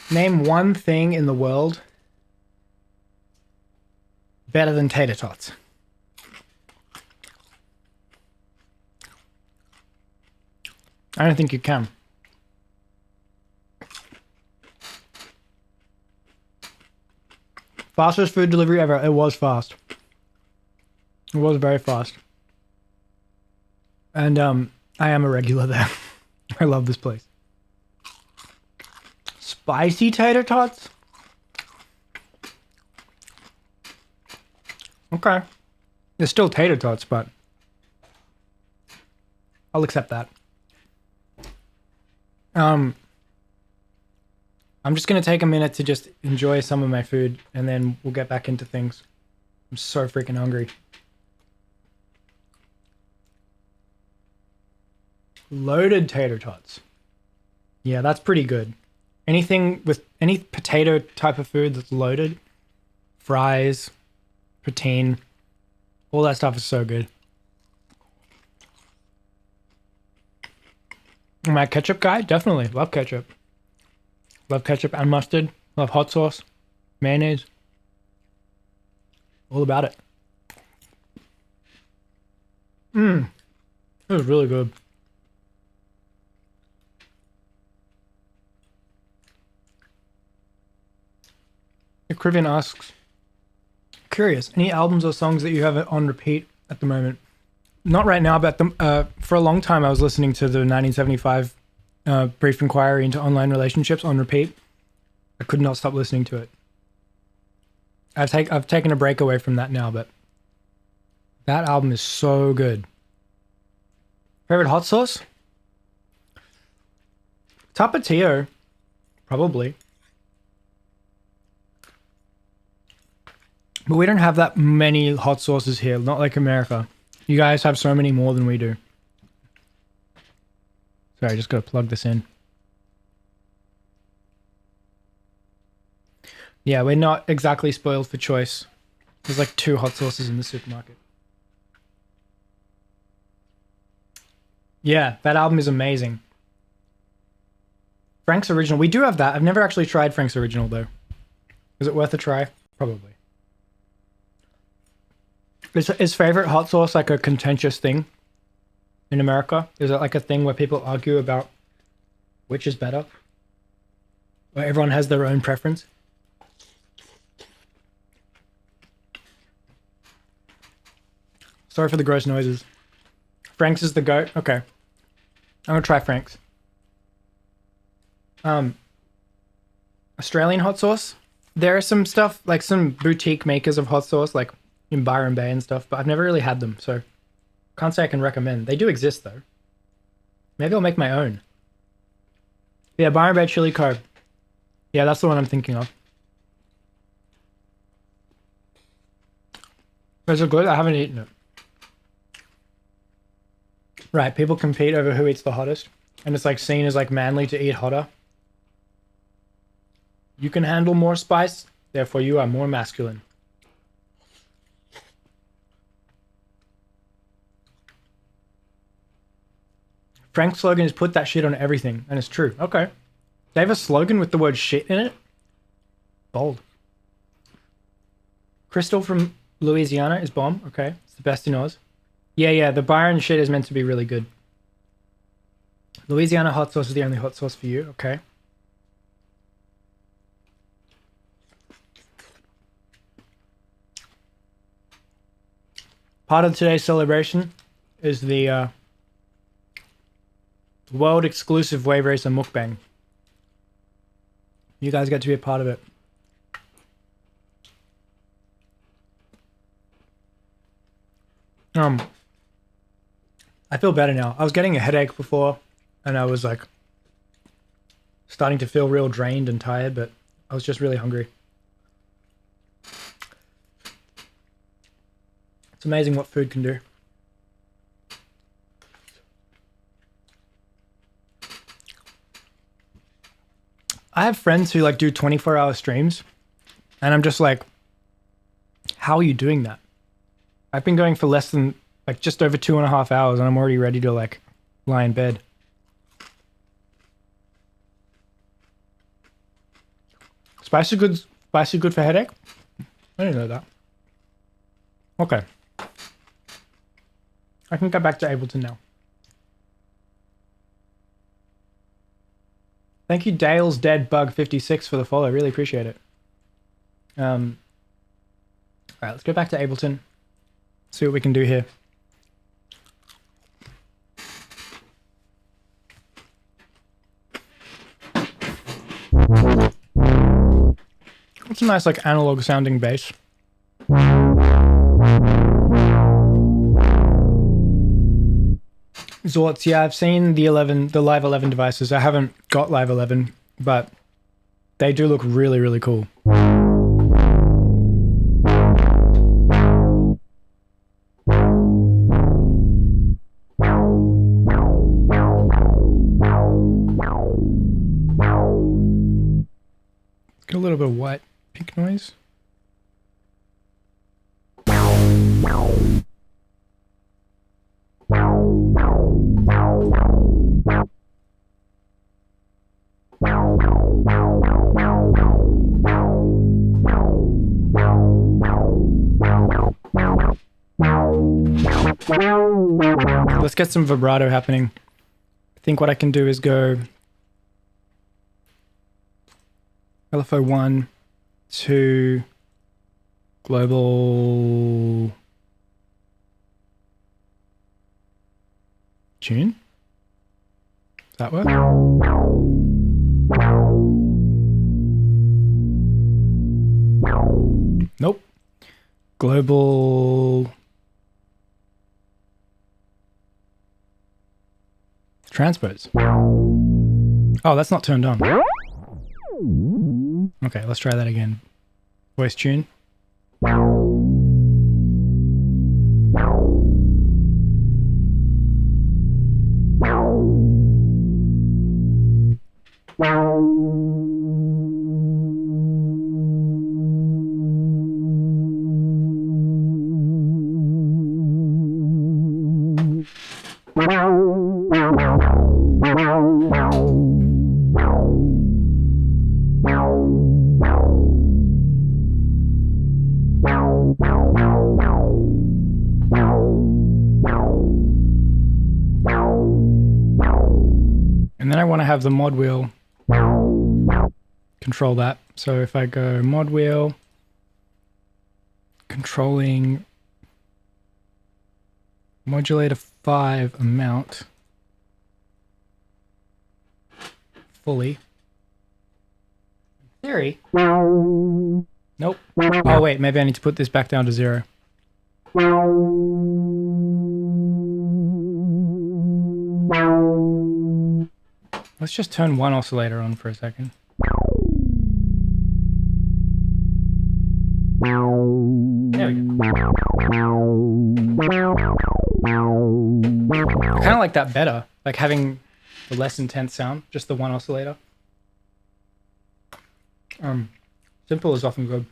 Name one thing in the world better than tater tots. I don't think you can. Fastest food delivery ever. It was fast. It was very fast. And I am a regular there. I love this place. Spicy tater tots? Okay. They're still tater tots, but I'll accept that. I'm just gonna take a minute to just enjoy some of my food, and then we'll get back into things. I'm so freaking hungry. Loaded tater tots. Yeah, that's pretty good. Anything with any potato type of food that's loaded, fries, poutine, all that stuff is so good. Am I a ketchup guy? Definitely. Love ketchup. Love ketchup and mustard. Love hot sauce, mayonnaise. All about it. It was really good. The Caribbean asks, curious, any albums or songs that you have on repeat at the moment? Not right now, but for a long time I was listening to the 1975 Brief Inquiry into Online Relationships on repeat. I could not stop listening to it. I've taken a break away from that now, but that album is so good. Favorite hot sauce? Tapatio, probably. But we don't have that many hot sauces here, not like America. You guys have so many more than we do. Sorry, I just gotta plug this in. Yeah, we're not exactly spoiled for choice. There's like 2 hot sauces in the supermarket. Yeah, that album is amazing. Frank's Original. We do have that. I've never actually tried Frank's Original, though. Is it worth a try? Probably. Is favorite hot sauce like a contentious thing in America? Is it like a thing where people argue about which is better? Where everyone has their own preference? Sorry for the gross noises. Frank's is the goat? Okay. I'm gonna try Frank's. Australian hot sauce? There are some stuff, like some boutique makers of hot sauce, like in Byron Bay and stuff, but I've never really had them, so can't say I can recommend. They do exist, though. Maybe I'll make my own. Yeah, Byron Bay Chili Co. Yeah, that's the one I'm thinking of. Is it good? I haven't eaten it. Right, people compete over who eats the hottest, and it's like seen as like manly to eat hotter. You can handle more spice, therefore you are more masculine. Frank's slogan is put that shit on everything, and it's true. Okay. They have a slogan with the word shit in it? Bold. Crystal from Louisiana is bomb. Okay. It's the best in Oz. Yeah, the Byron shit is meant to be really good. Louisiana hot sauce is the only hot sauce for you. Okay. Part of today's celebration is the world exclusive Wave Racer mukbang. You guys get to be a part of it. I feel better now. I was getting a headache before, and I was like starting to feel real drained and tired, but I was just really hungry. It's amazing what food can do. I have friends who like do 24-hour streams, and I'm just like, how are you doing that? I've been going for less than like just over 2.5 hours, and I'm already ready to like lie in bed. Spicy good for headache? I didn't know that. Okay. I can go back to Ableton now. Thank you, Dale's Dead Bug 56 for the follow. Really appreciate it. All right, let's go back to Ableton. See what we can do here. It's a nice like analog sounding bass. Zorts, yeah, I've seen the Live 11 devices. I haven't got Live 11, but they do look really, really cool. Get a little bit of white pink noise. Let's get some vibrato happening. I think what I can do is go LFO 1 to global tune. Does that work? Nope. Global transpose. Oh, that's not turned on. Okay, let's try that again. Voice tune. And then I want to have the mod wheel control that. So if I go mod wheel, controlling modulator 5 amount fully. In theory. Nope. Oh wait, maybe I need to put this back down to 0. Let's just turn one oscillator on for a second. There we go. I kind of like that better, like having the less intense sound, just the one oscillator. Simple is often good.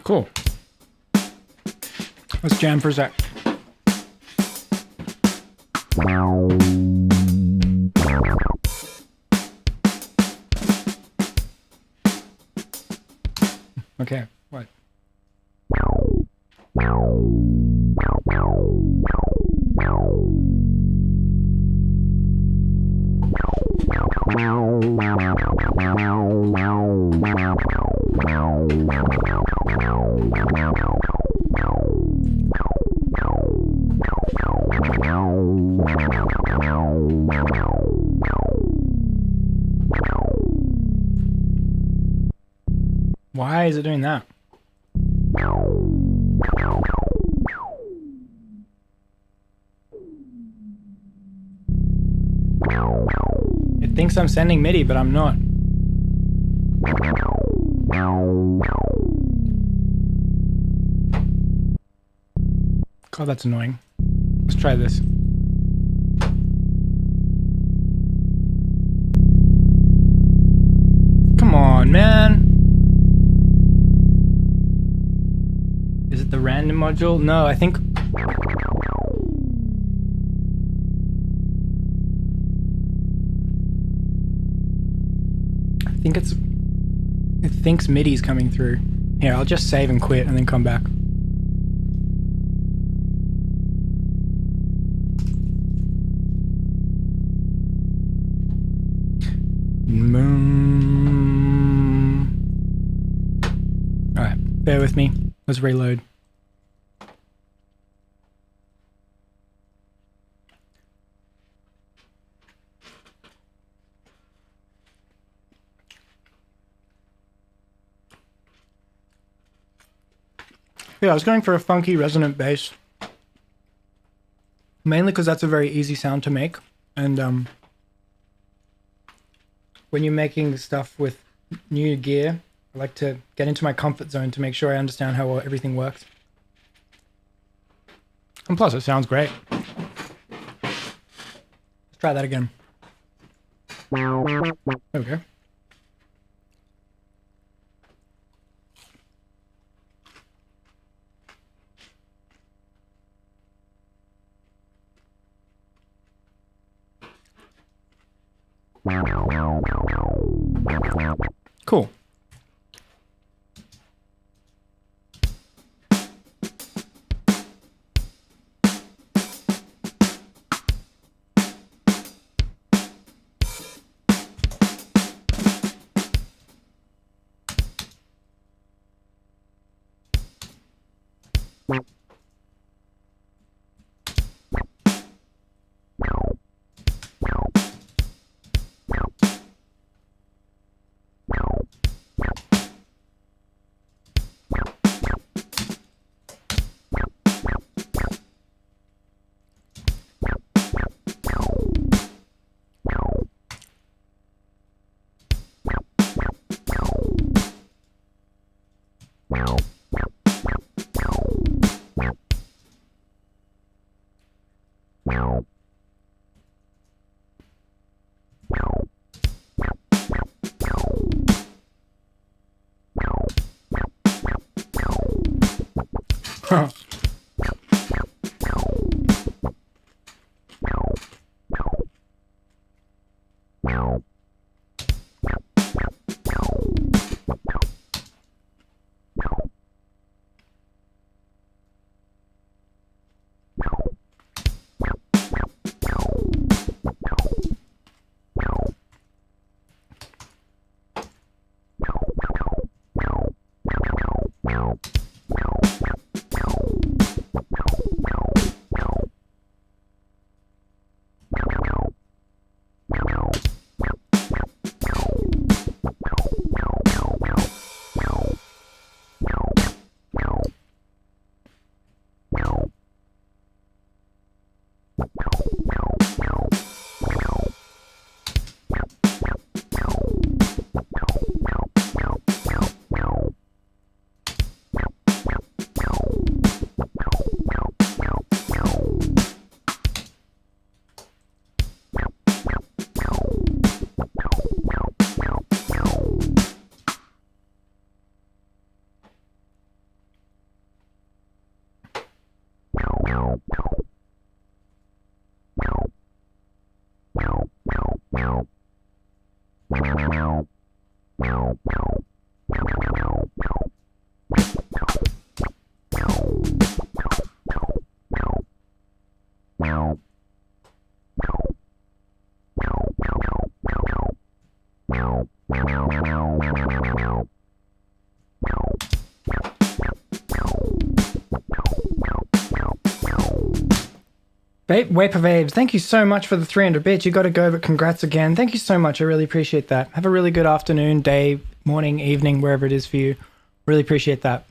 Cool. Let's jam for a sec. Okay, what? Why is it doing that? It thinks I'm sending MIDI, but I'm not. God, that's annoying. Let's try this. Come on, man. Is it the random module? No, I think... it thinks MIDI's coming through. Here, I'll just save and quit and then come back. Alright, bear with me. Let's reload. Yeah, I was going for a funky resonant bass. Mainly because that's a very easy sound to make. And when you're making stuff with new gear, I like to get into my comfort zone to make sure I understand how everything works. And plus, it sounds great. Let's try that again. There we go. Cool. Huh. Vaporwaves, thank you so much for the 300 bits. You got to go, but congrats again. Thank you so much. I really appreciate that. Have a really good afternoon, day, morning, evening, wherever it is for you. Really appreciate that.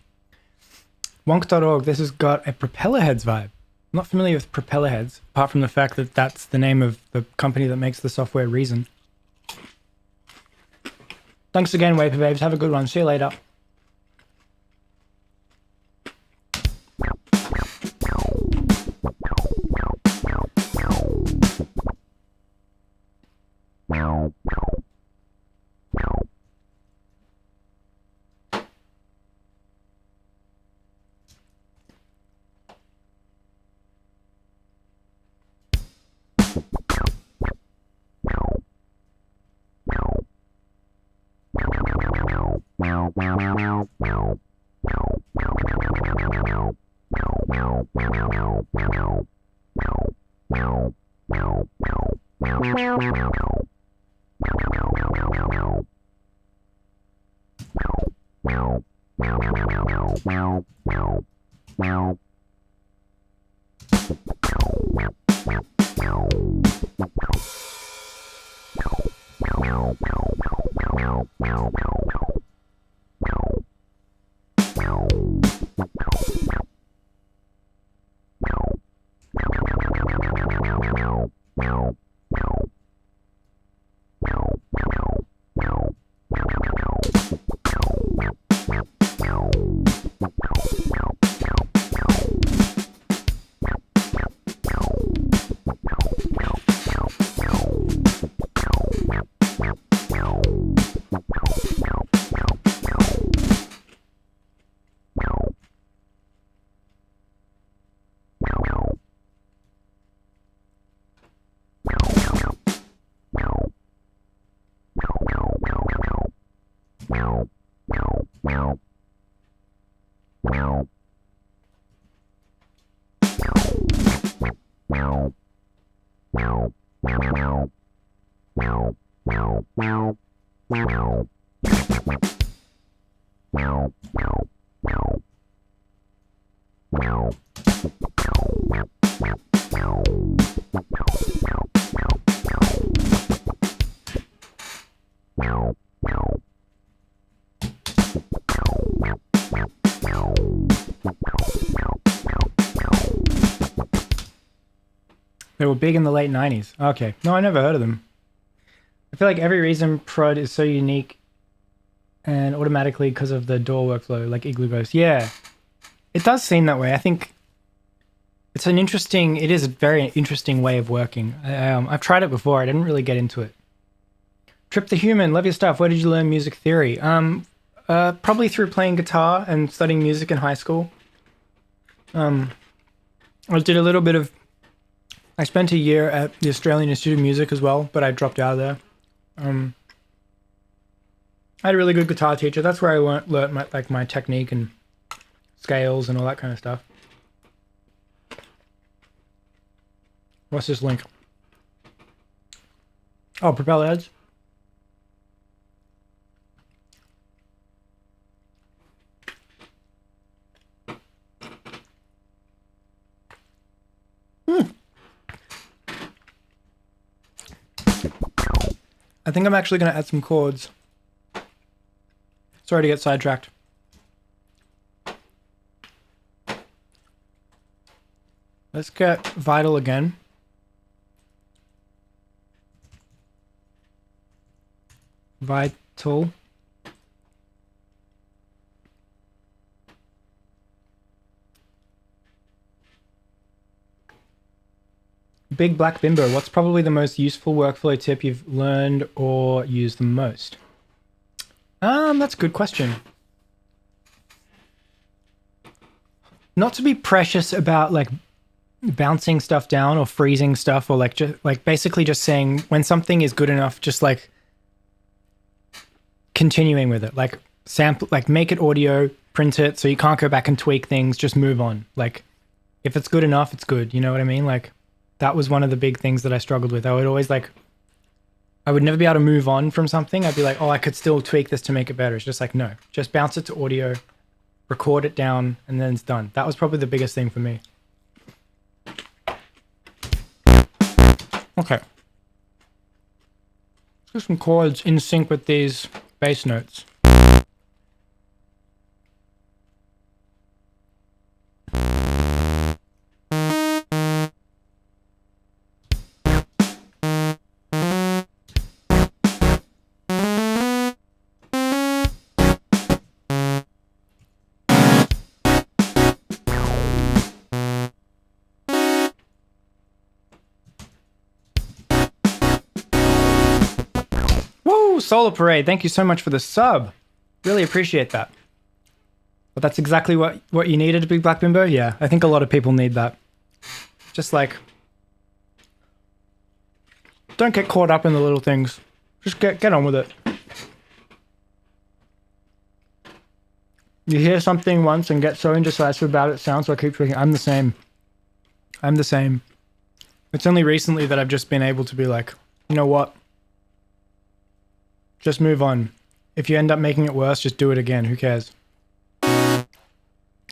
Wonk.org, this has got a propeller heads vibe. I'm not familiar with propeller heads, apart from the fact that that's the name of the company that makes the software Reason. Thanks again, Waper Babes. Have a good one. See you later. They were big in the late 90s. Okay. No, I never heard of them. I feel like every reason prod is so unique and automatically because of the DAW workflow, like Igloo Ghost. Yeah, it does seem that way. I think it is a very interesting way of working. I've tried it before. I didn't really get into it. Trip the Human, love your stuff. Where did you learn music theory? Probably through playing guitar and studying music in high school. I did a little bit of... I spent a year at the Australian Institute of Music as well, but I dropped out of there. I had a really good guitar teacher. That's where I learnt my technique and scales and all that kind of stuff. What's this link? Oh, propeller heads. I think I'm actually going to add some chords. Sorry to get sidetracked. Let's get Vital again. Vital. Big Black Bimbo, what's probably the most useful workflow tip you've learned or used the most? That's a good question. Not to be precious about like bouncing stuff down or freezing stuff or basically just saying when something is good enough, just like continuing with it, like sample, like make it audio, print it so you can't go back and tweak things, just move on. Like if it's good enough, it's good. You know what I mean? Like that was one of the big things that I struggled with. I would always I would never be able to move on from something. I'd be like, oh, I could still tweak this to make it better. It's just like, no, just bounce it to audio, record it down, and then it's done. That was probably the biggest thing for me. Okay. Let's get some chords in sync with these bass notes. Ooh, Solar Parade. Thank you so much for the sub. Really appreciate that. But that's exactly what you needed, Big Black Bimbo? Yeah, I think a lot of people need that. Just like, don't get caught up in the little things. Just get on with it. You hear something once and get so indecisive about it, sounds like I keep thinking, I'm the same. I'm the same. It's only recently that I've just been able to be like, you know what? Just move on. If you end up making it worse, just do it again. Who cares?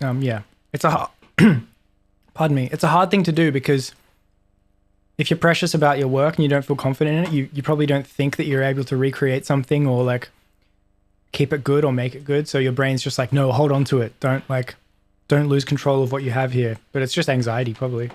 Yeah. It's a pardon me. It's a hard thing to do because if you're precious about your work and you don't feel confident in it, you probably don't think that you're able to recreate something or like keep it good or make it good. So your brain's just like, no, hold on to it. Don't lose control of what you have here. But it's just anxiety probably.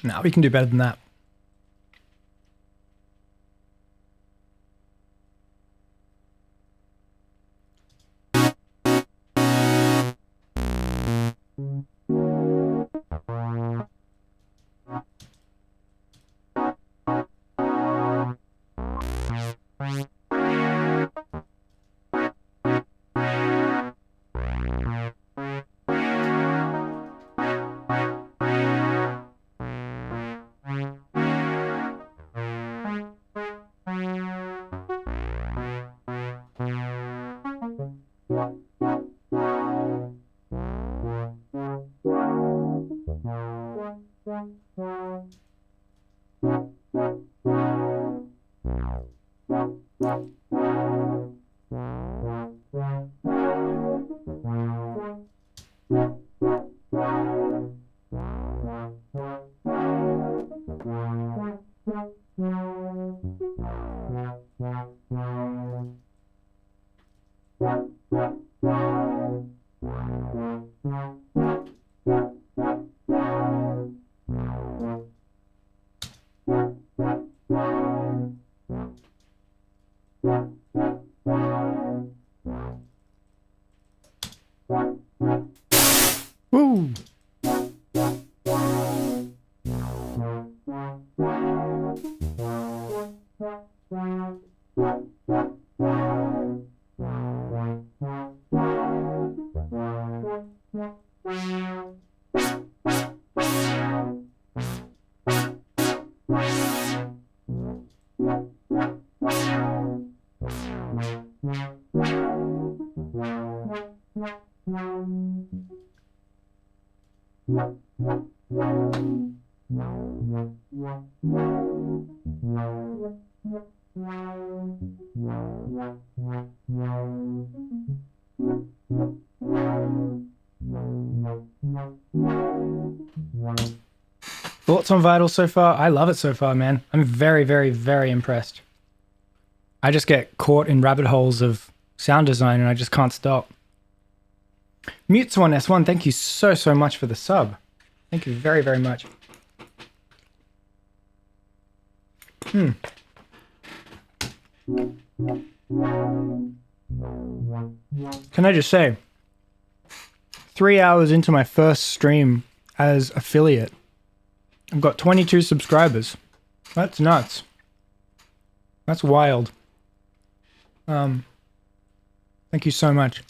No, we can do better than that. Woo! Thoughts on Vital so far? I love it so far, man. I'm very, very, very impressed. I just get caught in rabbit holes of sound design and I just can't stop. Mutes1S1, thank you so, so much for the sub. Thank you very, very much. Can I just say, 3 hours into my first stream as affiliate, I've got 22 subscribers. That's nuts. That's wild. Thank you so much.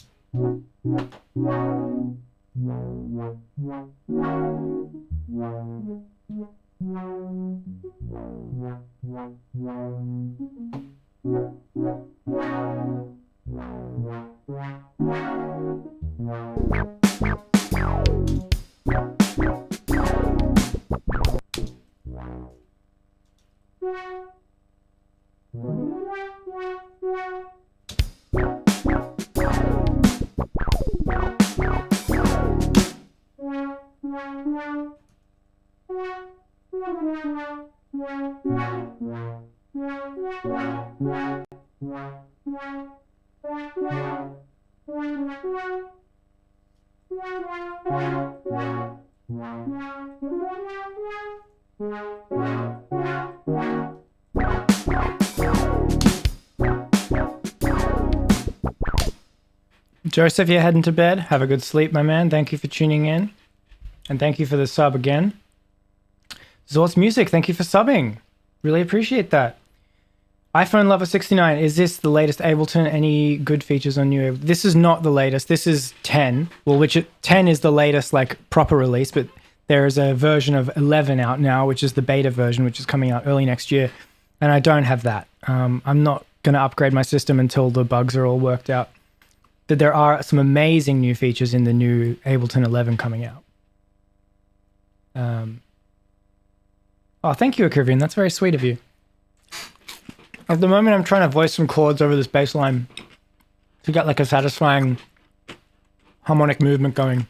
Joseph, you're heading to bed. Have a good sleep, my man. Thank you for tuning in. And thank you for the sub again. Zort's Music, thank you for subbing. Really appreciate that. iPhone Lover 69, is this the latest Ableton? Any good features on new Ableton? This is not the latest. This is 10. Well, 10 is the latest, like, proper release, but there is a version of 11 out now, which is the beta version, which is coming out early next year. And I don't have that. I'm not going to upgrade my system until the bugs are all worked out. But there are some amazing new features in the new Ableton 11 coming out. Oh, thank you, Acrivian. That's very sweet of you. At the moment, I'm trying to voice some chords over this bass line to get like a satisfying harmonic movement going.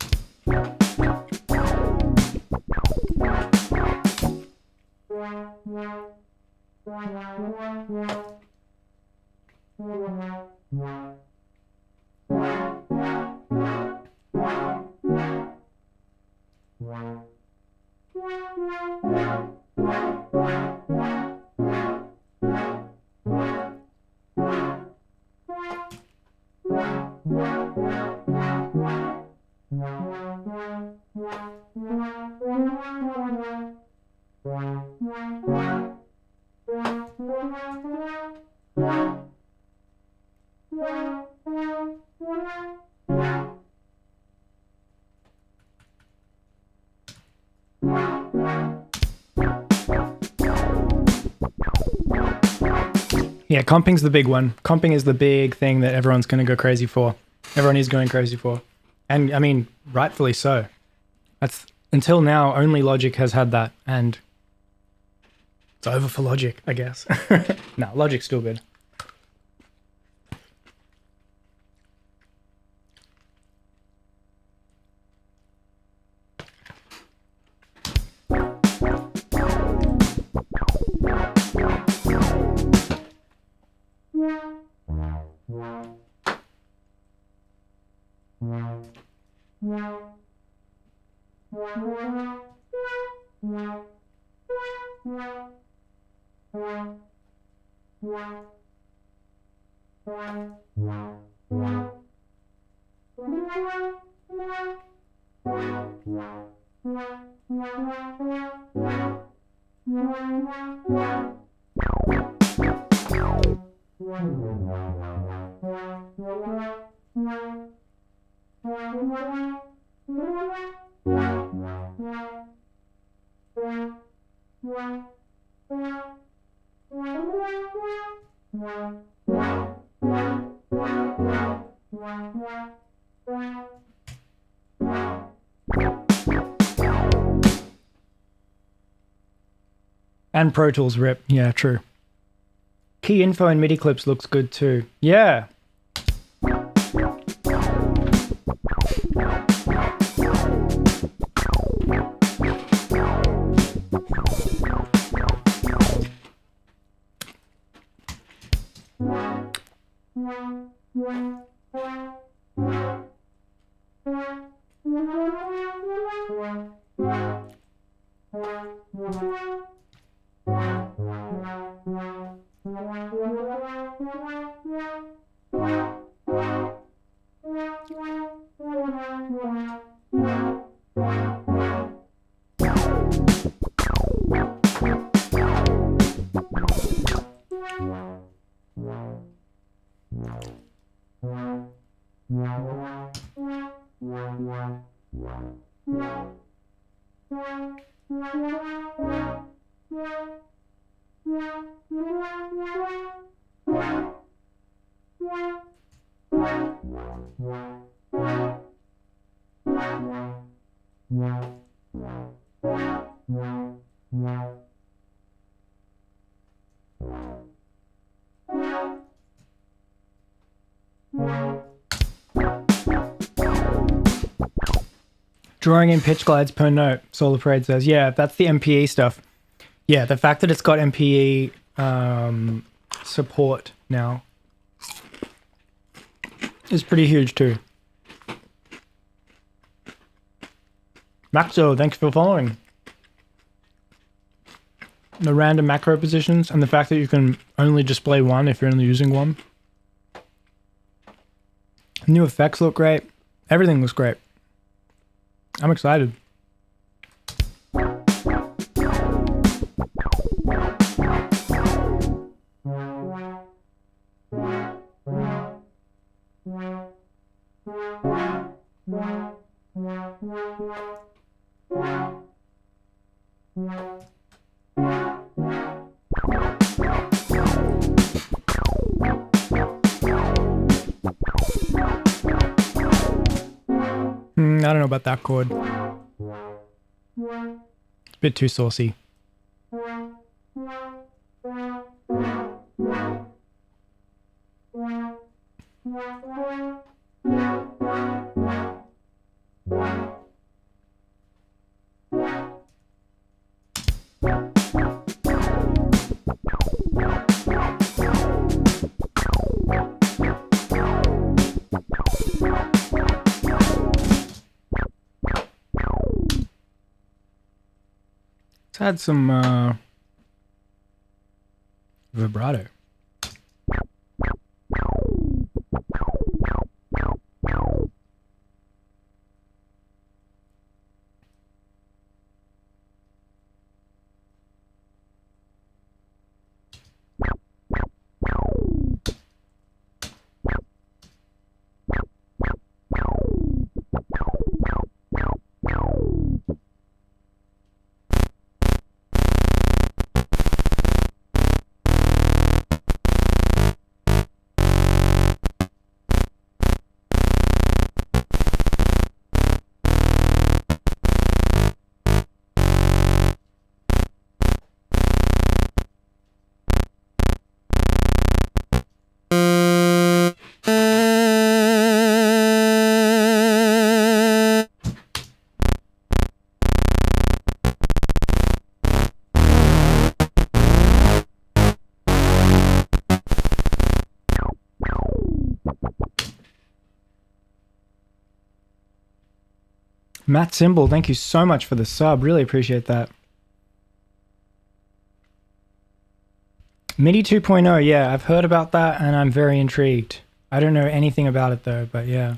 Yeah, comping's the big one. Comping is the big thing that everyone's going to go crazy for. Everyone is going crazy for. And I mean, rightfully so. That's until now, only Logic has had that, and it's over for Logic, I guess. No, Logic's still good. And Pro Tools rip. Yeah, true. Key info and MIDI clips looks good too. Yeah. Drawing in pitch glides per note, Solar Parade says. Yeah, that's the MPE stuff. Yeah, the fact that it's got MPE support now is pretty huge too. Maxo, thanks for following. The random macro positions and the fact that you can only display one if you're only using one. New effects look great. Everything looks great. I'm excited. I don't know about that chord. It's a bit too saucy. Had some vibrato. Matt Symbol, thank you so much for the sub. Really appreciate that. MIDI 2.0, yeah, I've heard about that and I'm very intrigued. I don't know anything about it though, but yeah.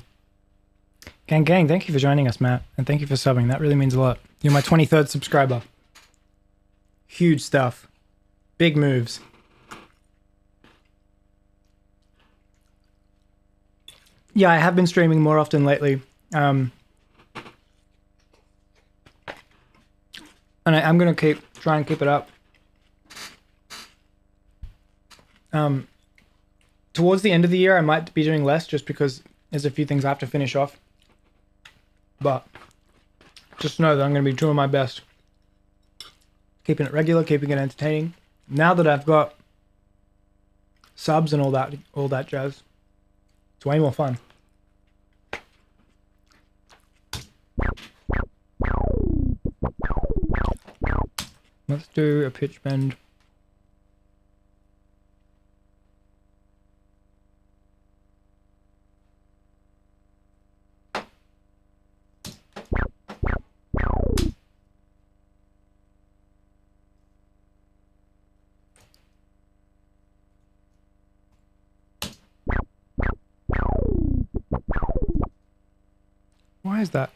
Gang, thank you for joining us, Matt. And thank you for subbing. That really means a lot. You're my 23rd subscriber. Huge stuff. Big moves. Yeah, I have been streaming more often lately. And I'm going to try and keep it up. Towards the end of the year, I might be doing less just because there's a few things I have to finish off. But just know that I'm going to be doing my best. Keeping it regular, keeping it entertaining. Now that I've got subs and all that jazz, it's way more fun. Let's do a pitch bend. Why is that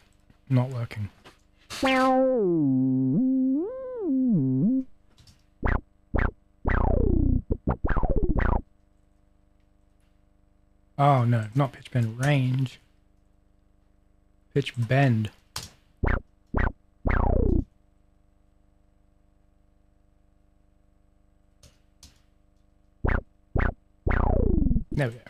not working? Oh no, not pitch bend, range. Pitch bend. There we go.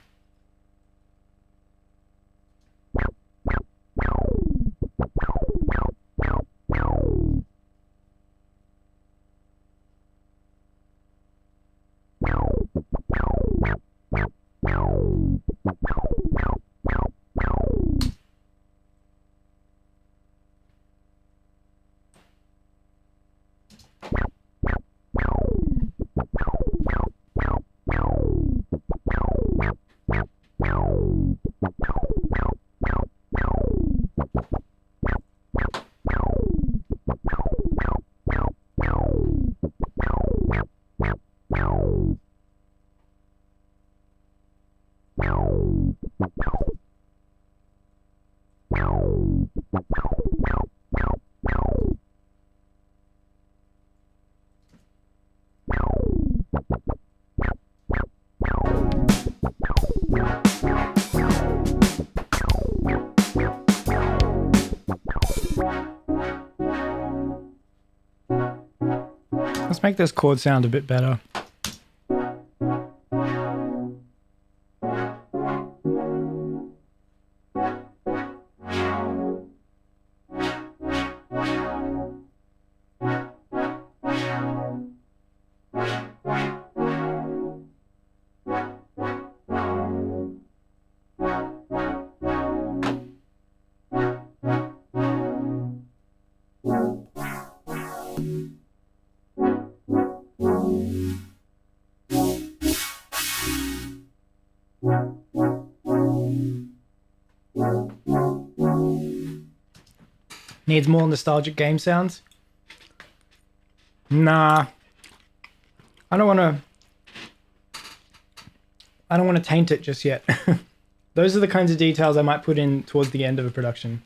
Let's make this chord sound a bit better. Needs more nostalgic game sounds? Nah. I don't want to taint it just yet. Those are the kinds of details I might put in towards the end of a production.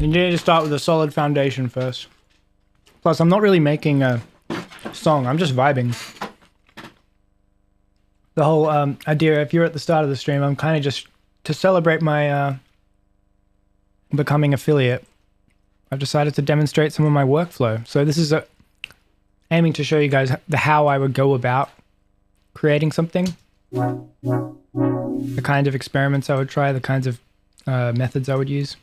You need to start with a solid foundation first. Plus, I'm not really making a song. I'm just vibing. The whole idea, if you're at the start of the stream, I'm kind of just, to celebrate my becoming affiliate, I've decided to demonstrate some of my workflow. So this is aiming to show you guys how I would go about creating something. The kind of experiments I would try, the kinds of methods I would use.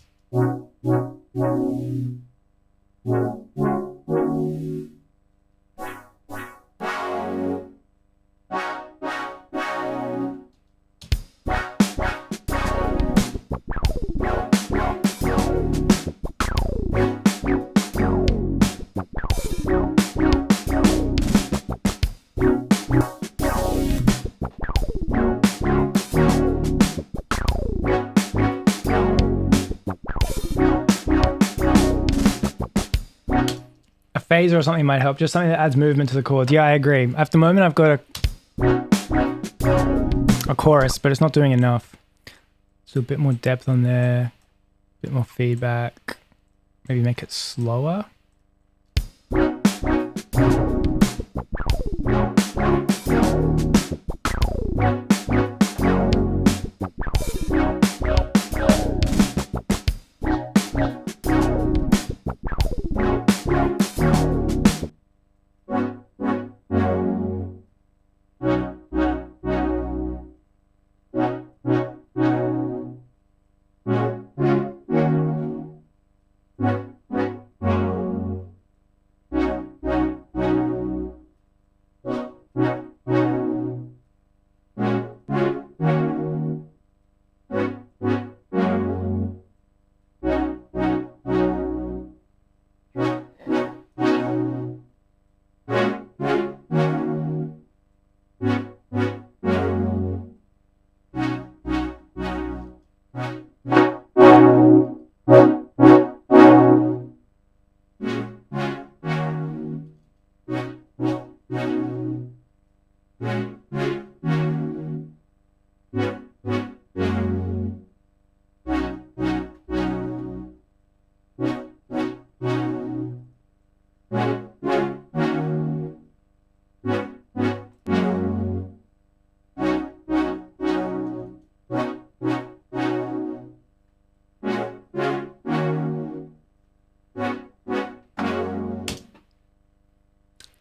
Phaser or something might help, just something that adds movement to the chords. Yeah, I agree. At the moment I've got a chorus, but it's not doing enough. So a bit more depth on there, a bit more feedback. Maybe make it slower.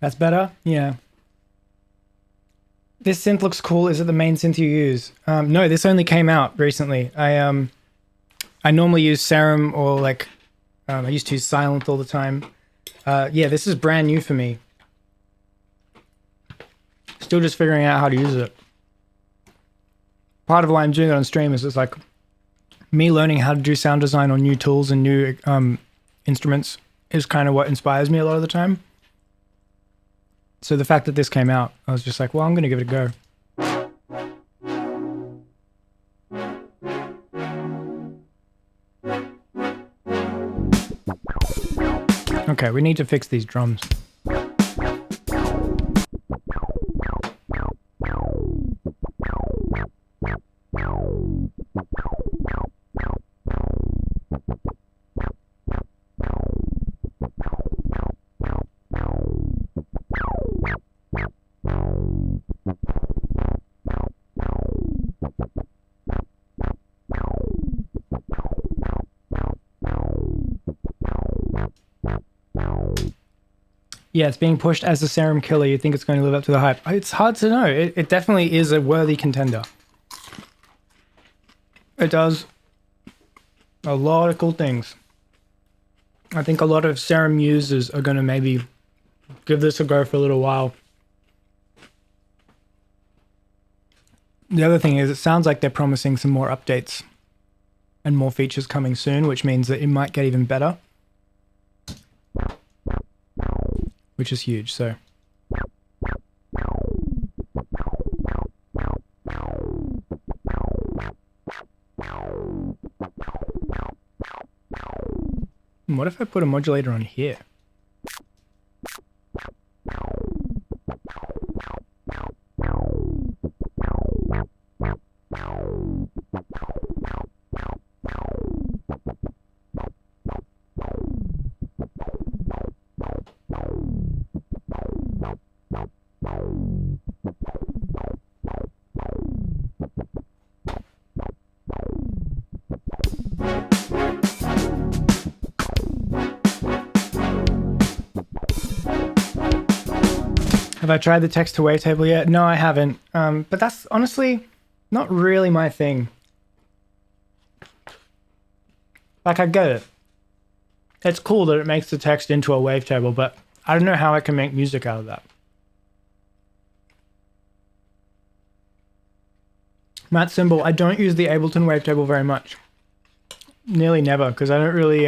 That's better? Yeah. This synth looks cool. Is it the main synth you use? No, this only came out recently. I normally use Serum or like, I used to use Silent all the time. Yeah, this is brand new for me. Still just figuring out how to use it. Part of why I'm doing it on stream is it's like me learning how to do sound design on new tools and new instruments is kind of what inspires me a lot of the time. So the fact that this came out, I was just like, well, I'm going to give it a go. Okay, we need to fix these drums. Yeah, it's being pushed as a serum killer. You think it's going to live up to the hype? It's hard to know. It definitely is a worthy contender. It does a lot of cool things. I think a lot of serum users are going to maybe give this a go for a little while. The other thing is, it sounds like they're promising some more updates and more features coming soon, which means that it might get even better, which is huge. So what if I put a modulator on here? Have I tried the text to wavetable yet? No, I haven't. But that's honestly not really my thing. Like, I get it. It's cool that it makes the text into a wavetable, but I don't know how I can make music out of that. Matt Symbol, I don't use the Ableton wavetable very much. Nearly never, because I don't really,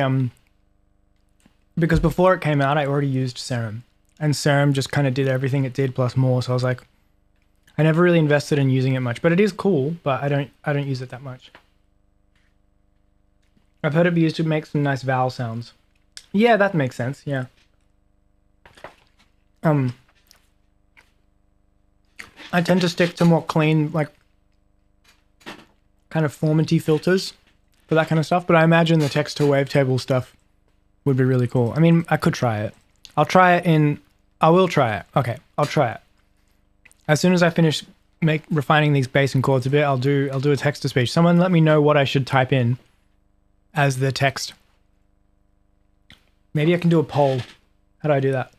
because before it came out, I already used Serum. And Serum just kind of did everything it did plus more, so I was like, I never really invested in using it much, but it is cool, but I don't use it that much. I've heard it be used to make some nice vowel sounds. Yeah, that makes sense, yeah. I tend to stick to more clean, like, kind of formaty filters for that kind of stuff, but I imagine the text to wavetable stuff would be really cool. I mean, I could try it. I'll try it in... I will try it. Okay, I'll try it. As soon as I finish refining these bass and chords a bit, I'll do a text to speech. Someone let me know what I should type in as the text. Maybe I can do a poll. How do I do that?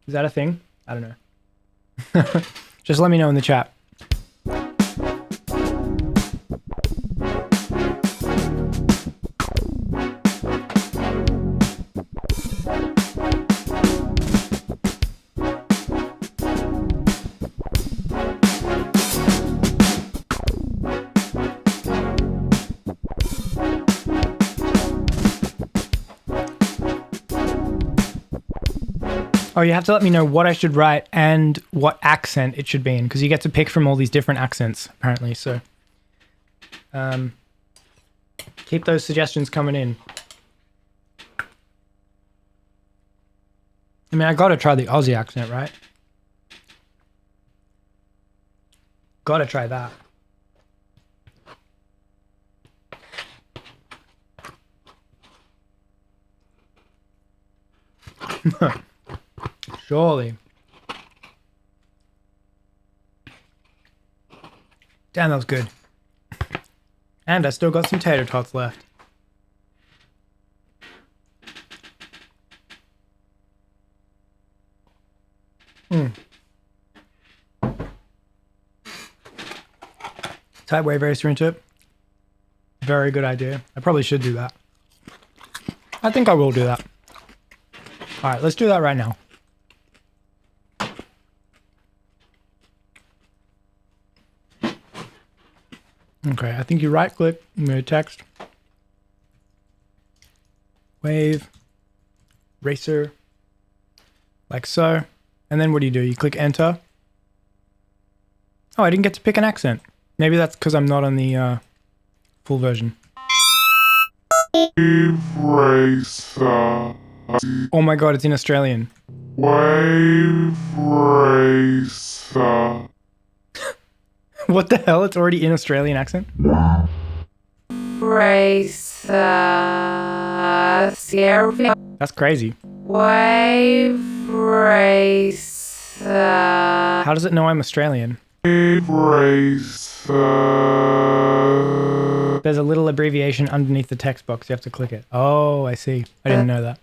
Is that a thing? I don't know. Just let me know in the chat. Oh, you have to let me know what I should write and what accent it should be in, because you get to pick from all these different accents, apparently, so... keep those suggestions coming in. I mean, I gotta try the Aussie accent, right? Gotta try that. Surely. Damn, that was good. And I still got some tater tots left. Type wave racer into it. Very good idea. I probably should do that. I think I will do that. All right, let's do that right now. Okay, I think you right click, I'm going to text. Wave. Racer. Like so. And then what do? You click enter. Oh, I didn't get to pick an accent. Maybe that's because I'm not on the full version. Wave racer. Oh my god, it's in Australian. Wave racer. What the hell? It's already in Australian accent? Racer. Sierra. That's crazy. Wave racer. How does it know I'm Australian? Wave racer. There's a little abbreviation underneath the text box. You have to click it. Oh, I see. I didn't know that.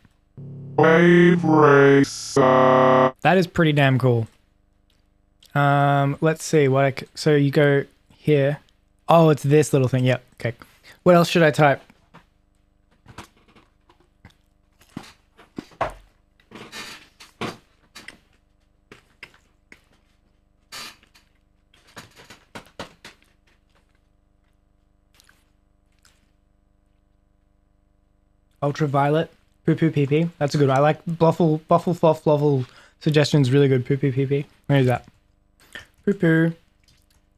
Wave racer. That is pretty damn cool. Let's see what so you go here. Oh, it's this little thing. Yep. Okay. What else should I type? Ultraviolet. Poo poo pee pee. That's a good one. I like Bluffle Fluff Bluffle suggestions. Really good. Poo poo pee pee. Where is that? Poo poo.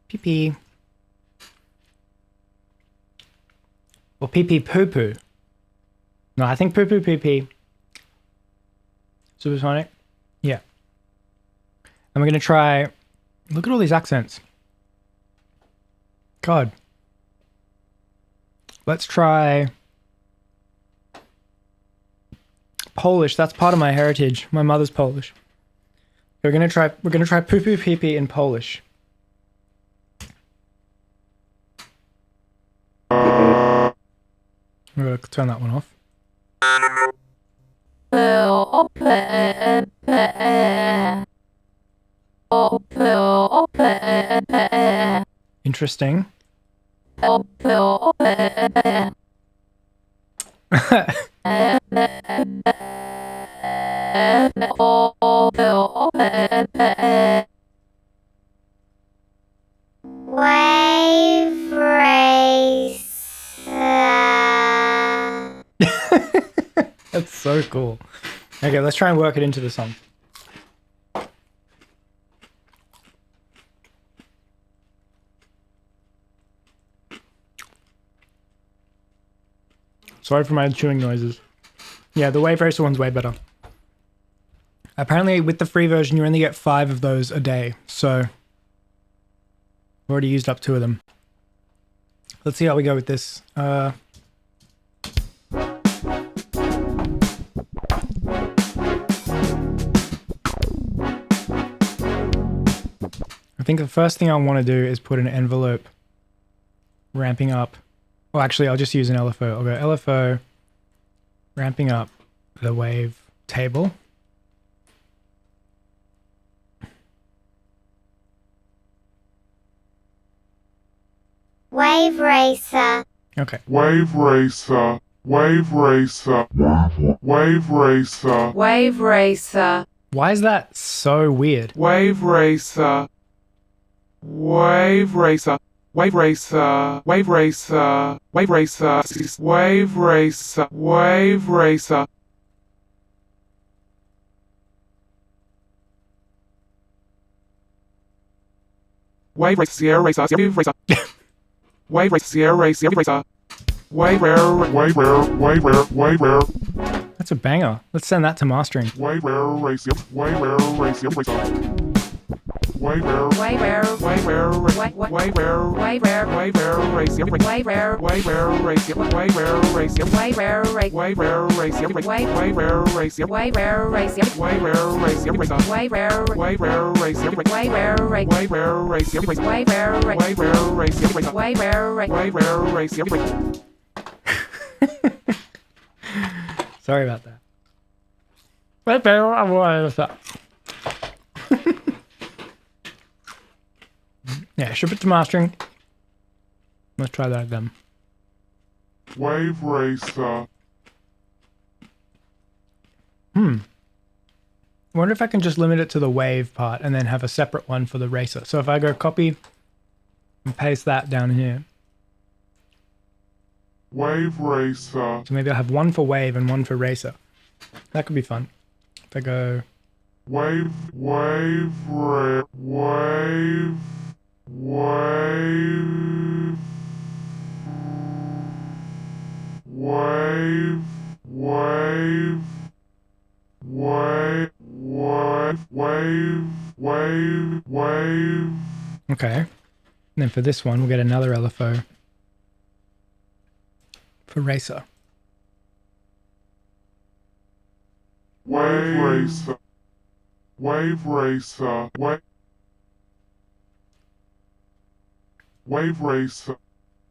Pee pee. Or pee pee poo poo. No, I think poo poo pee pee. Supersonic. Yeah. And we're going to try. Look at all these accents. God. Let's try Polish. That's part of my heritage. My mother's Polish. We're gonna try poo poo pee pee in Polish. I'm gonna turn that one off. Interesting. Wave race. That's so cool. Okay, let's try and work it into the song. Sorry for my chewing noises. Yeah, the Wave Racer one's way better. Apparently, with the free version, you only get 5 of those a day. So, I've already used up 2 of them. Let's see how we go with this. I think the first thing I want to do is put an envelope ramping up. Well, actually, I'll just use an LFO. I'll go LFO, ramping up the wave table. Wave racer. Okay. Wave racer. Wave racer. Wave racer. Wave racer. Why is that so weird? Wave racer. Wave racer. Wave racer. Wave racer. Wave racer. Wave racer. Wave racer. Wave racer. Sierra racer. Wave racer. Wave racer. Sierra racer. Wave racer. Wave rare. Wave rare. Wave rare. Wave rare. That's a banger. Let's send that to mastering. Wave rare racer. Wave rare racer. Wave racer. Way rare, Way rare. way rare, way rare, Way rare. way rare, race, Way rare. way rare, race, way rare, race, Way rare. way rare, race, way rare, race, Way rare. Race. way rare, race, Way rare. way rare, race, Way rare. Race. way rare, race, Way rare. way rare, race, Way rare. way rare, race. Sorry about that. What's that? Yeah, ship it to mastering. Let's try that again. Wave racer. I wonder if I can just limit it to the wave part and then have a separate one for the racer. So if I go copy and paste that down here. Wave racer. So maybe I'll have one for wave and one for racer. That could be fun. If I go... Wave, wave, wave, wave, wave, wave, wave, wave, wave, wave, wave. Okay. And then for this one, we'll get another LFO for racer. Wave racer. Wave racer. Wave racer.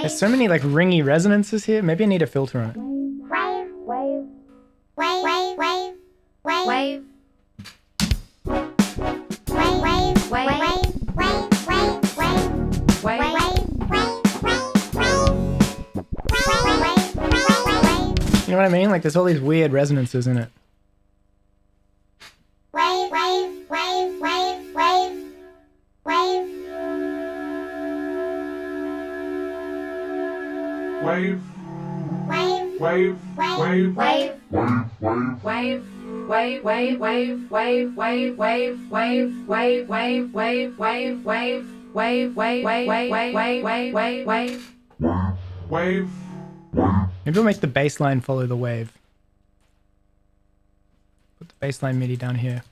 There's so many like ringy resonances here. Maybe I need a filter on it. You know what I mean? Like there's all these weird resonances in it. Wave. Maybe we'll make the bass line follow the wave. Put the bass line MIDI down here.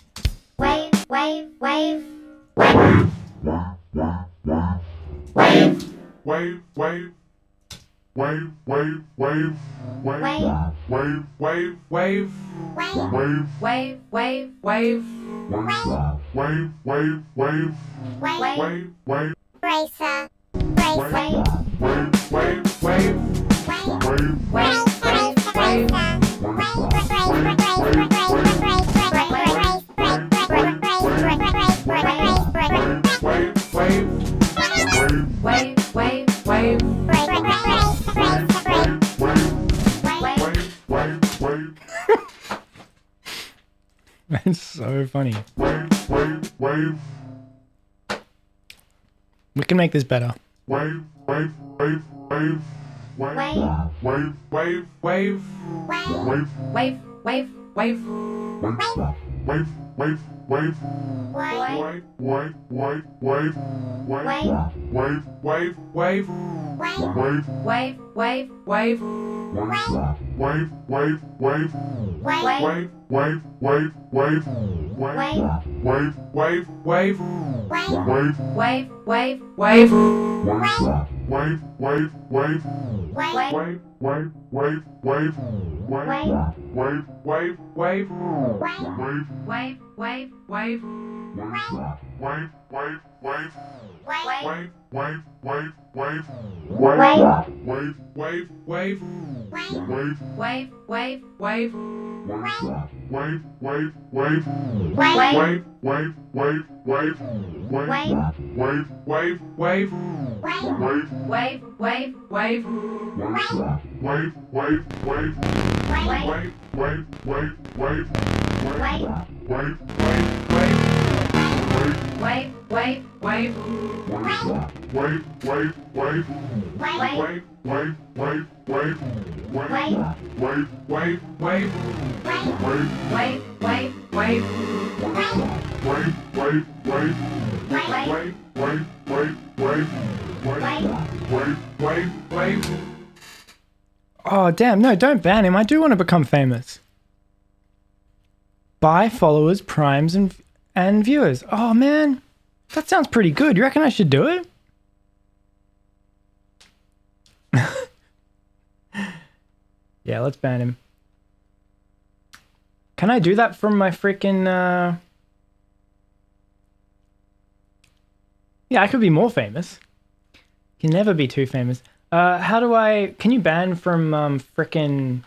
That's so funny. We can make this better. Oh, damn. No, don't ban him. I do want to become famous. Buy followers, primes, and viewers. Oh, man. That sounds pretty good. You reckon I should do it? Yeah, let's ban him. Can I do that from my freaking... Yeah, I could be more famous. Can never be too famous. How do I... Can you ban from frickin'...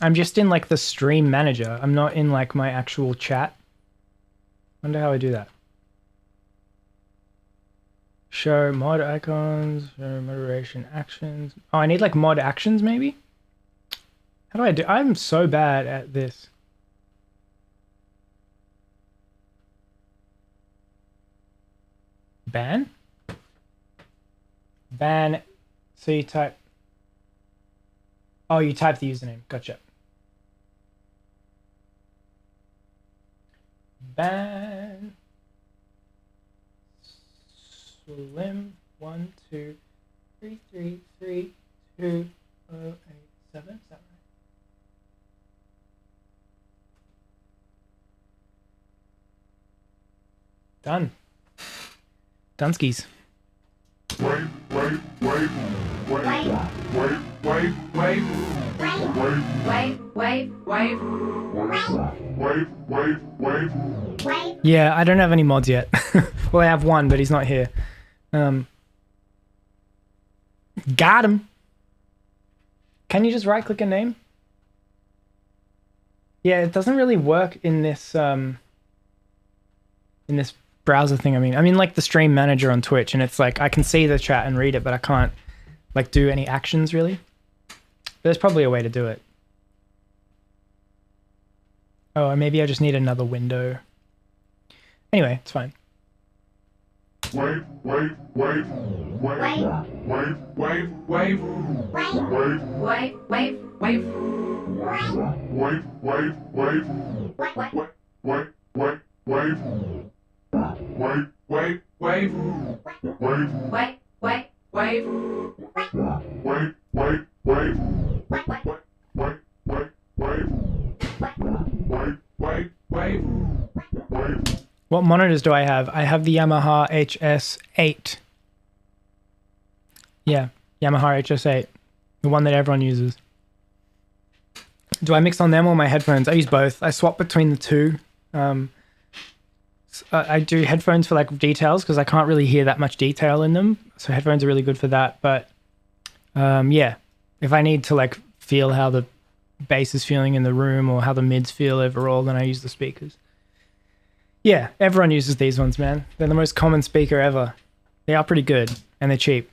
I'm just in like the stream manager. I'm not in like my actual chat. Wonder how I do that. Show mod icons, show moderation actions. Oh, I need like mod actions maybe? How do I do? I'm so bad at this. Ban? Ban. So you type... Oh, you type the username. Gotcha. Ban. Slim 1 2 3 3 3 2 0 8 7. Is that right? Done. Dunskies. Yeah, I don't have any mods yet. Well, I have one, but he's not here. Got him. Can you just right-click a name? Yeah, it doesn't really work in this browser thing. I mean like the stream manager on Twitch, and it's like I can see the chat and read it, but I can't like do any actions really. There's probably a way to do it. Oh, and maybe I just need another window. Anyway, it's fine. What monitors do I have? I have the Yamaha HS8. Yeah, Yamaha HS8. The one that everyone uses. Do I mix on them or my headphones? I use both. I swap between the two. I do headphones for like details because I can't really hear that much detail in them. So headphones are really good for that. But yeah, if I need to like feel how the bass is feeling in the room or how the mids feel overall, then I use the speakers. Yeah, everyone uses these ones, man. They're the most common speaker ever. They are pretty good and they're cheap.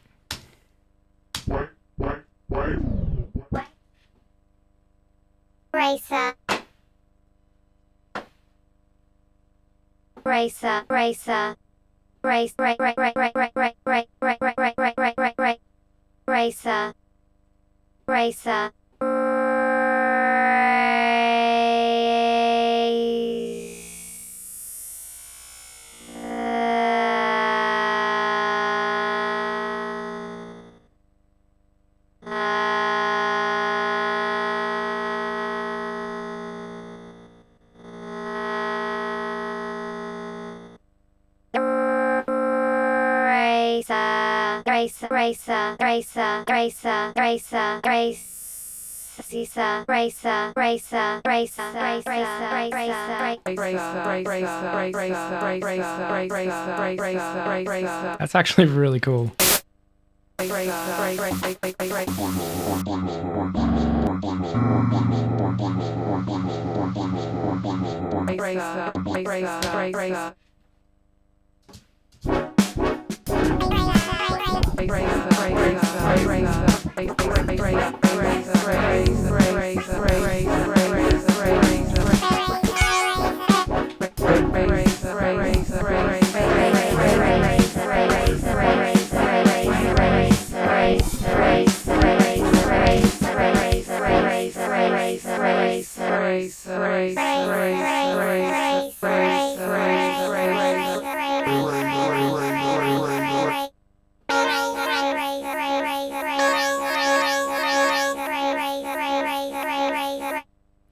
Racer. Racer. Racer. Race. Racer. Racer. Racer, racer, racer, racer, race. Racer, racer, racer, racer, racer. That's actually really cool.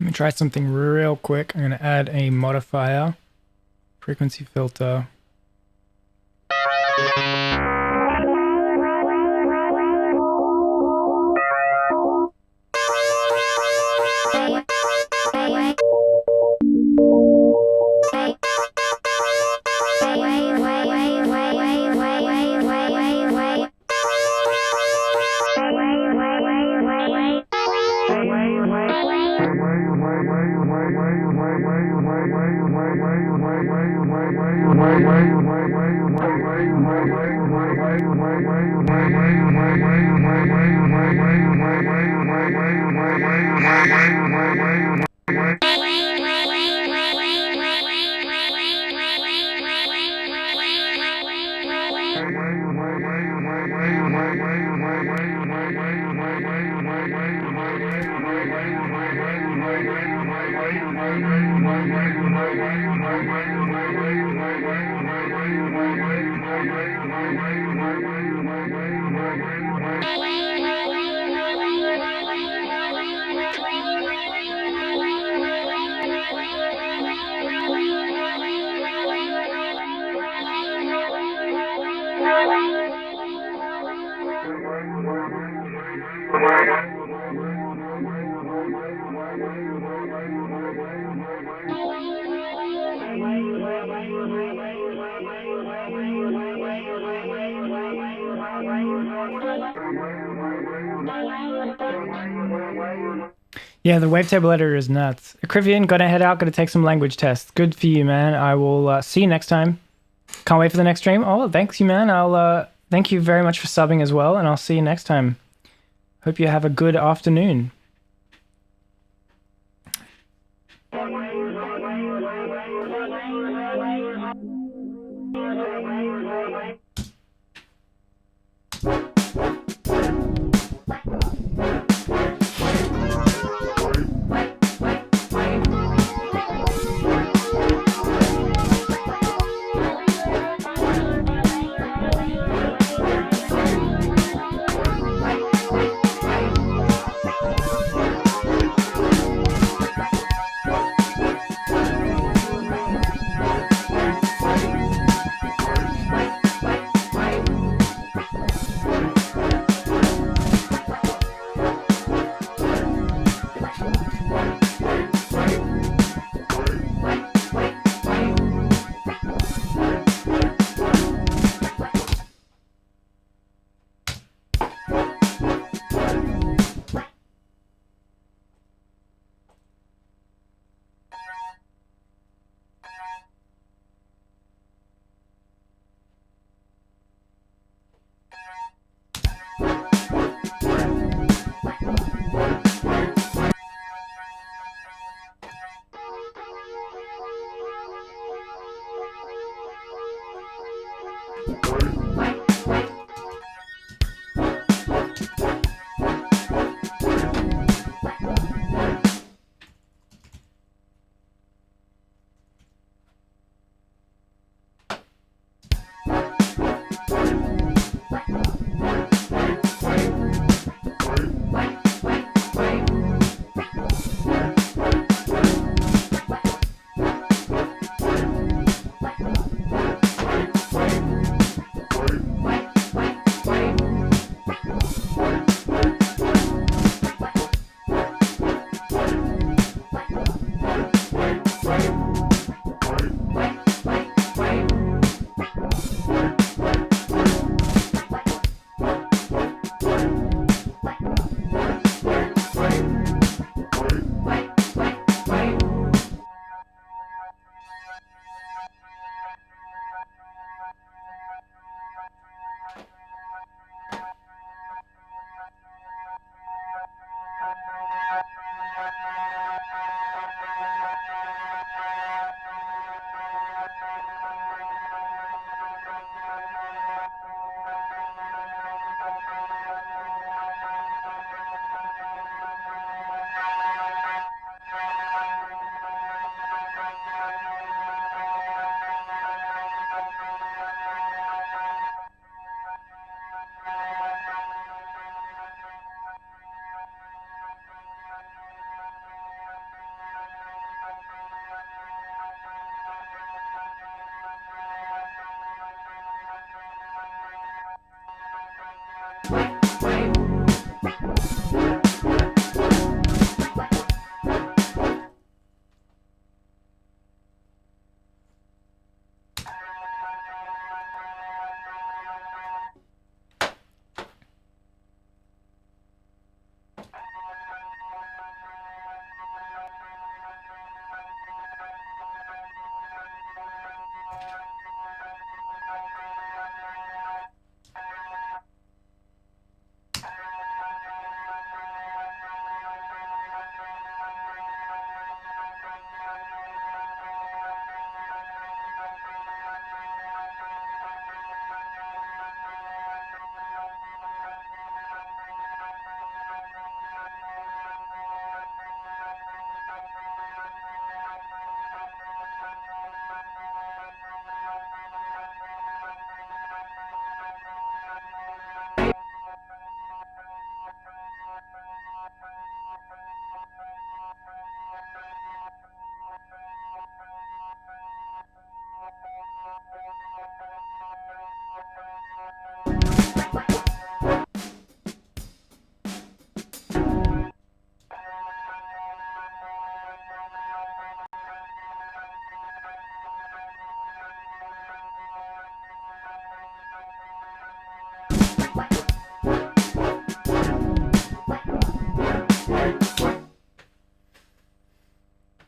Let me try something real quick. I'm going to add a modifier, frequency filter. Yeah, the wavetable editor is nuts. Acrivian, gotta head out, gotta take some language tests. Good for you, man. I will see you next time. Can't wait for the next stream. Oh, thanks you, man. I'll thank you very much for subbing as well, and I'll see you next time. Hope you have a good afternoon.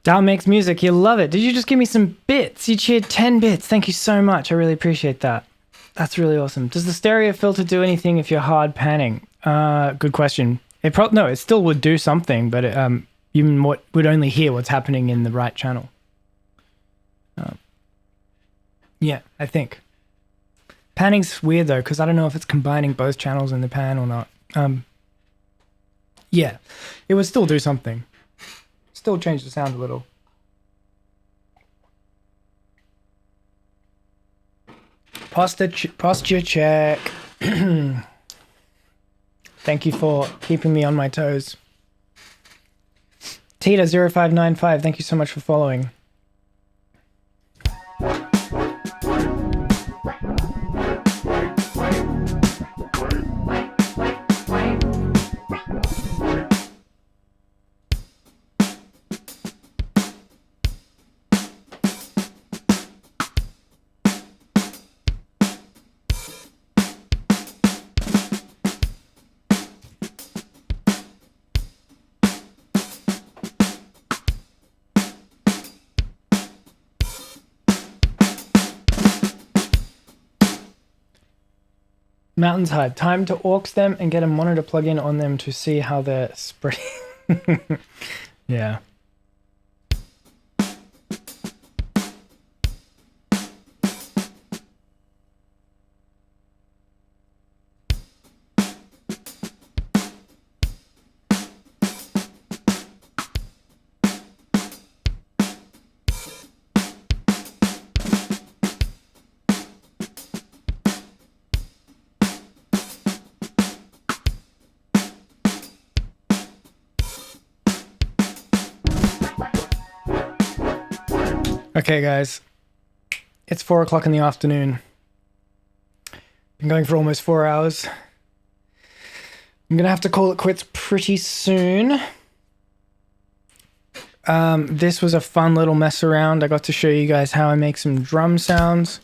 Dal makes music. You love it. Did you just give me some bits? You cheered 10 bits. Thank you so much. I really appreciate that. That's really awesome. Does the stereo filter do anything if you're hard panning? Good question. No, it still would do something, but you would only hear what's happening in the right channel. Yeah, I think. Panning's weird though, because I don't know if it's combining both channels in the pan or not. Yeah, it would still do something. Still change the sound a little. Posture check. Thank you for keeping me on my toes. Tita0595, thank you so much for following. Mountains Hide. Time to aux them and get a monitor plug-in on them to see how they're spreading. Yeah. Okay, guys, it's 4 o'clock in the afternoon. Been going for almost 4 hours. I'm gonna have to call it quits pretty soon. This was a fun little mess around. I got to show you guys how I make some drum sounds.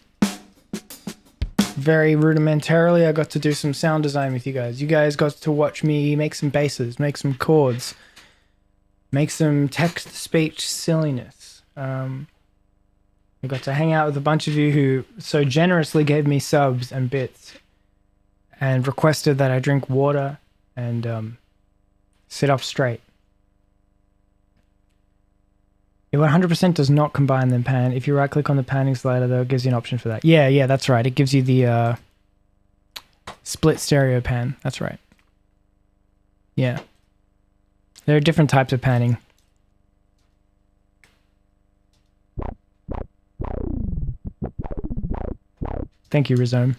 Very rudimentarily, I got to do some sound design with you guys. You guys got to watch me make some basses, make some chords, make some text-to-speech silliness. I got to hang out with a bunch of you who so generously gave me subs and bits and requested that I drink water and sit up straight. It 100% does not combine then pan. If you right click on the panning slider though, it gives you an option for that. Yeah, that's right. It gives you the split stereo pan. That's right. Yeah. There are different types of panning. Thank you, Rizome.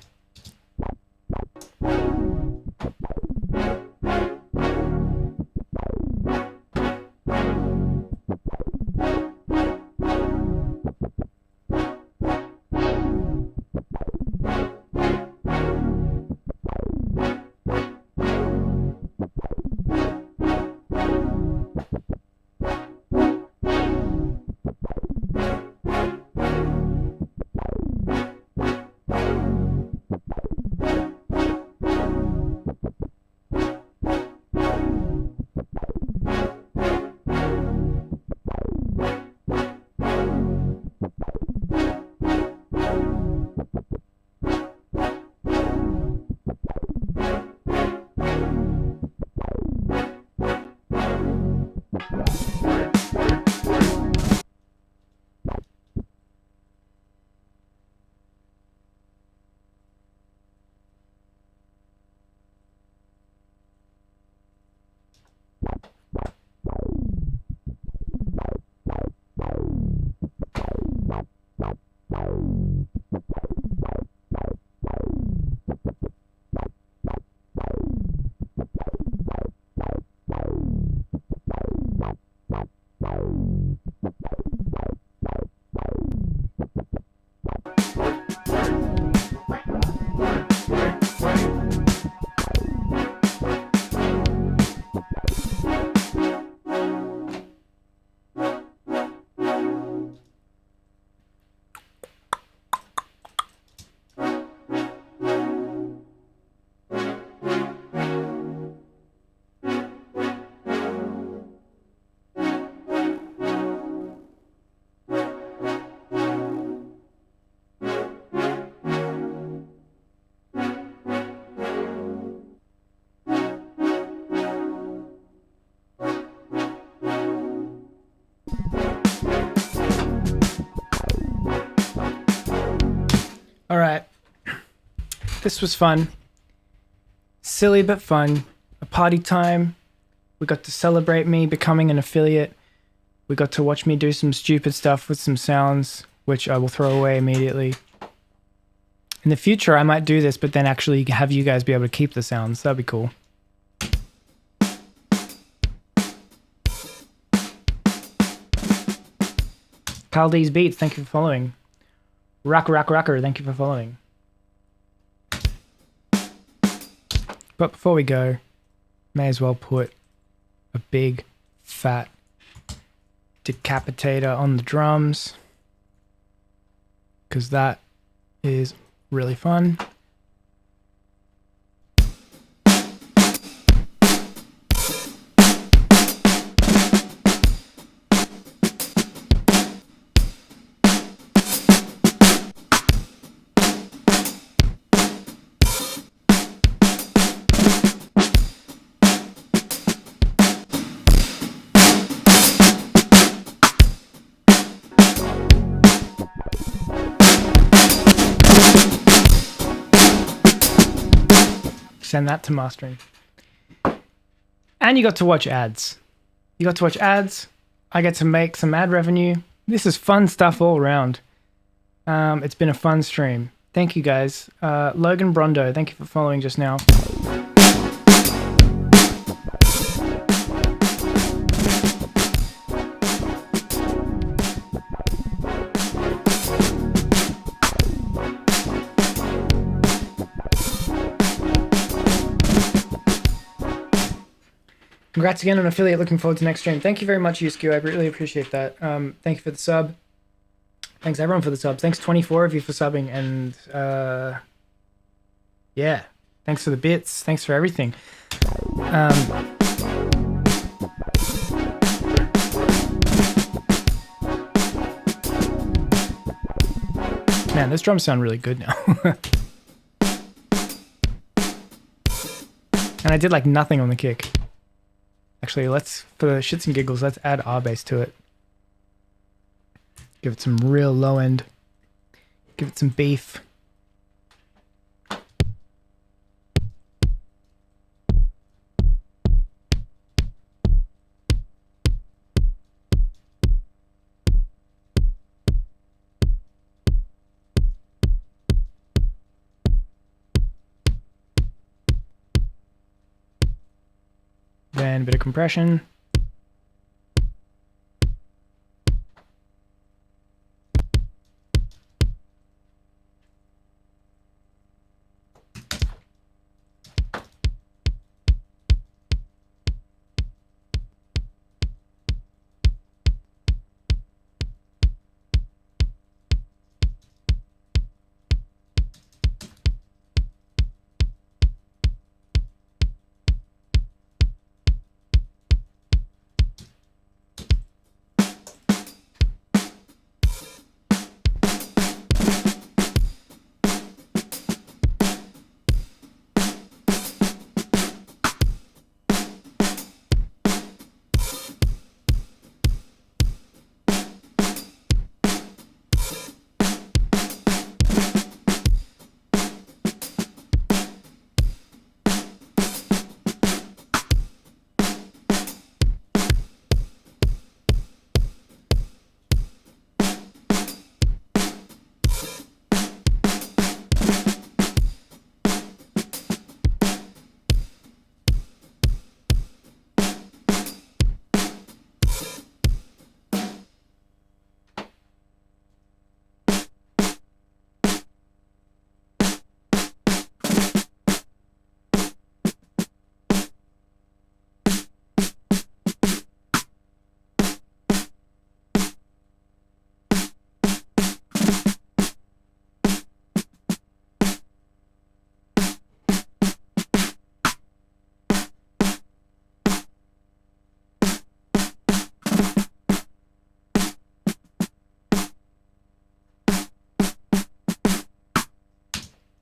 this was fun. Silly but fun. A party time. We got to celebrate me becoming an affiliate. We got to watch me do some stupid stuff with some sounds, which I will throw away immediately. In the future, I might do this, but then actually have you guys be able to keep the sounds. That'd be cool. Carl D's Beats, thank you for following. Rocker, thank you for following. But before we go, may as well put a big, fat decapitator on the drums, because that is really fun. Send that to mastering. And you got to watch ads. You got to watch ads. I get to make some ad revenue. This is fun stuff all around. It's been a fun stream. Thank you guys. Logan Brondo, thank you for following just now. Congrats again on affiliate. Looking forward to next stream. Thank you very much, Yuskyu. I really appreciate that. Thank you for the sub. Thanks everyone for the subs. Thanks 24 of you for subbing. And yeah, thanks for the bits. Thanks for everything. Man, those drums sound really good now. And I did like nothing on the kick. Actually, let's, for the shits and giggles, let's add R bass to it. Give it some real low end. Give it some beef. Then a bit of compression.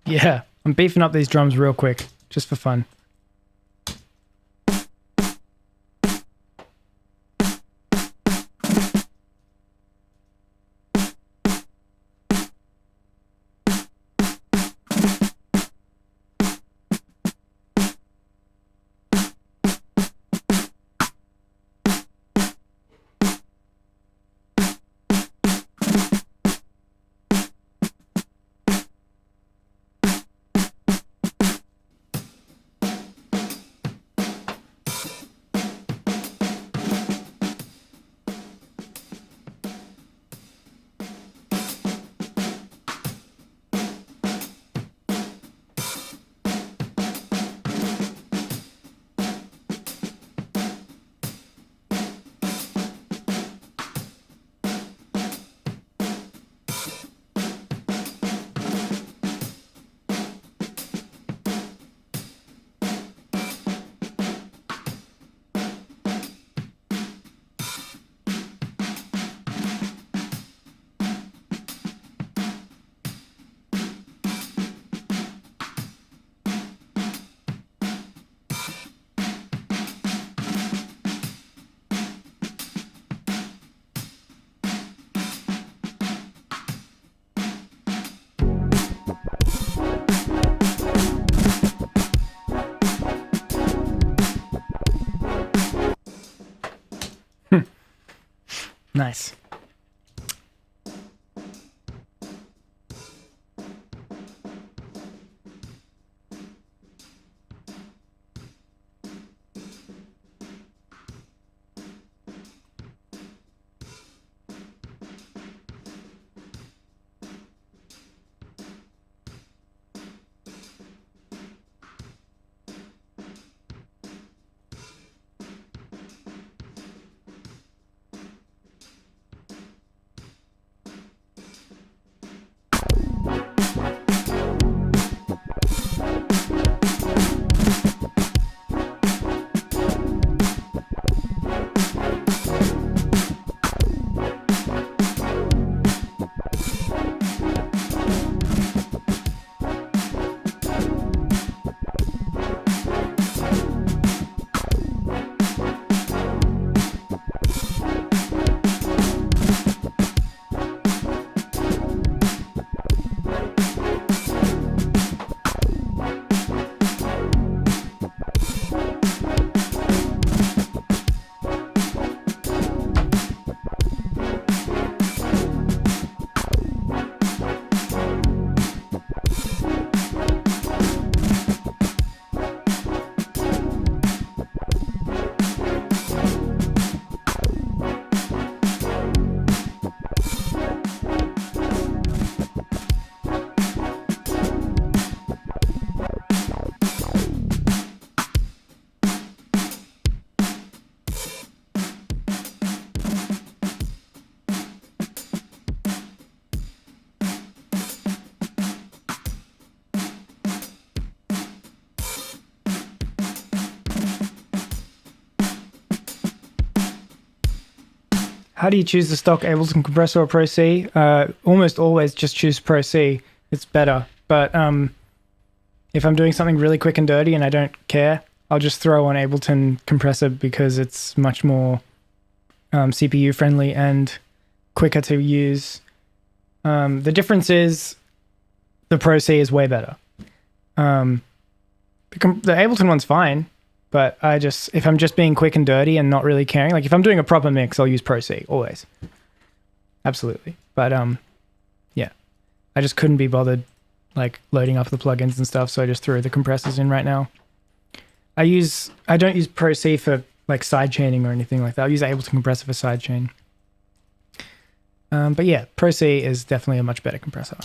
Yeah, I'm beefing up these drums real quick, just for fun. Nice. How do you choose the stock Ableton compressor or Pro C? Almost always just choose Pro C. It's better. But if I'm doing something really quick and dirty and I don't care, I'll just throw on Ableton compressor because it's much more CPU friendly and quicker to use. The difference is the Pro C is way better. The Ableton one's fine, but if I'm just being quick and dirty and not really caring, like if I'm doing a proper mix, I'll use Pro C always. Absolutely. But yeah, I just couldn't be bothered like loading up the plugins and stuff, so I just threw the compressors in right now. I don't use Pro C for like sidechaining or anything like that. I'll use Ableton compressor for sidechain. But yeah, Pro C is definitely a much better compressor.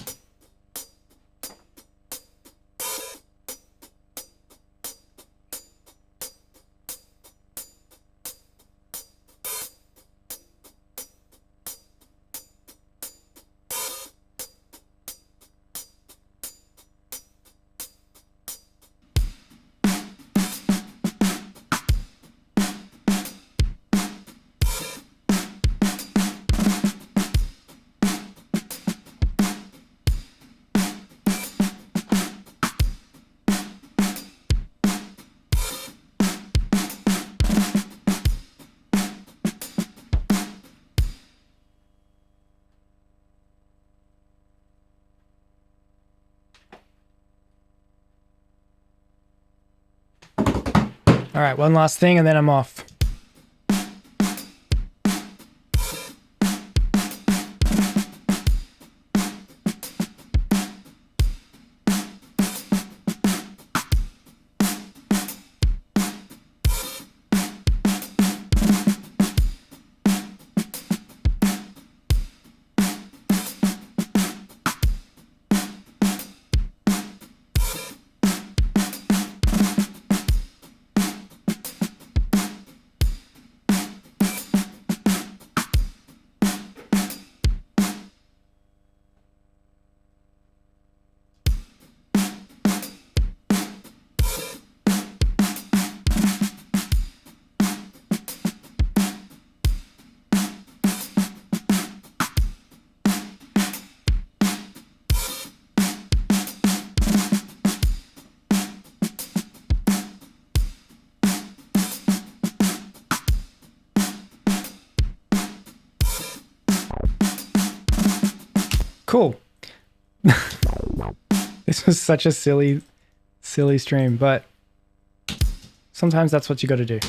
All right, one last thing and then I'm off. Cool. This was such a silly stream, but sometimes that's what you got to do.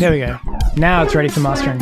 There we go. Now it's ready for mastering.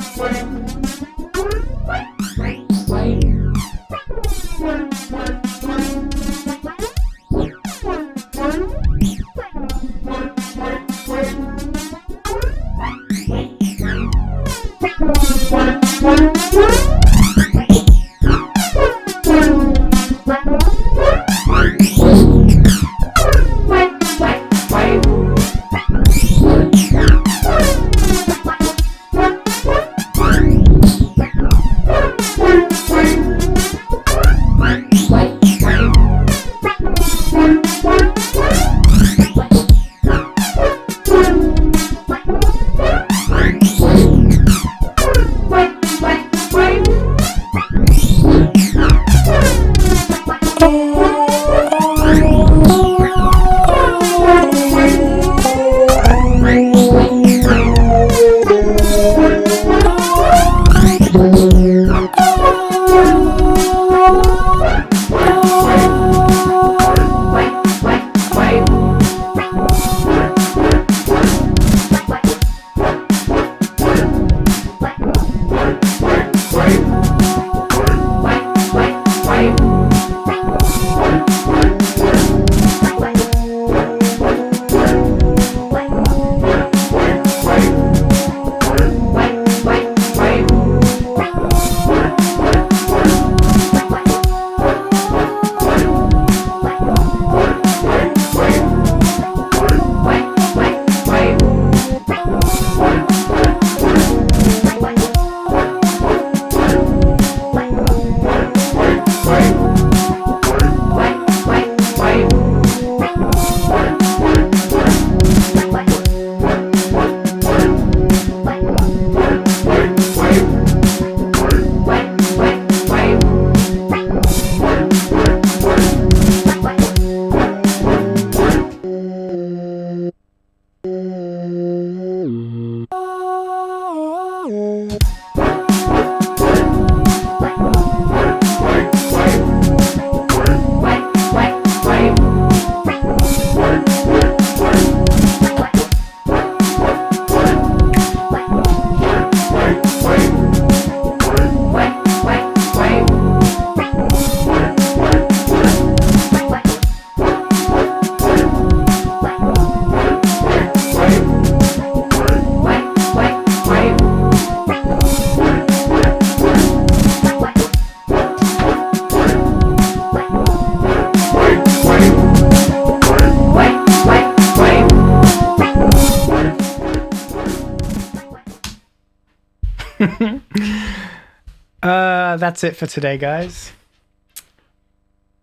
That's it for today, guys.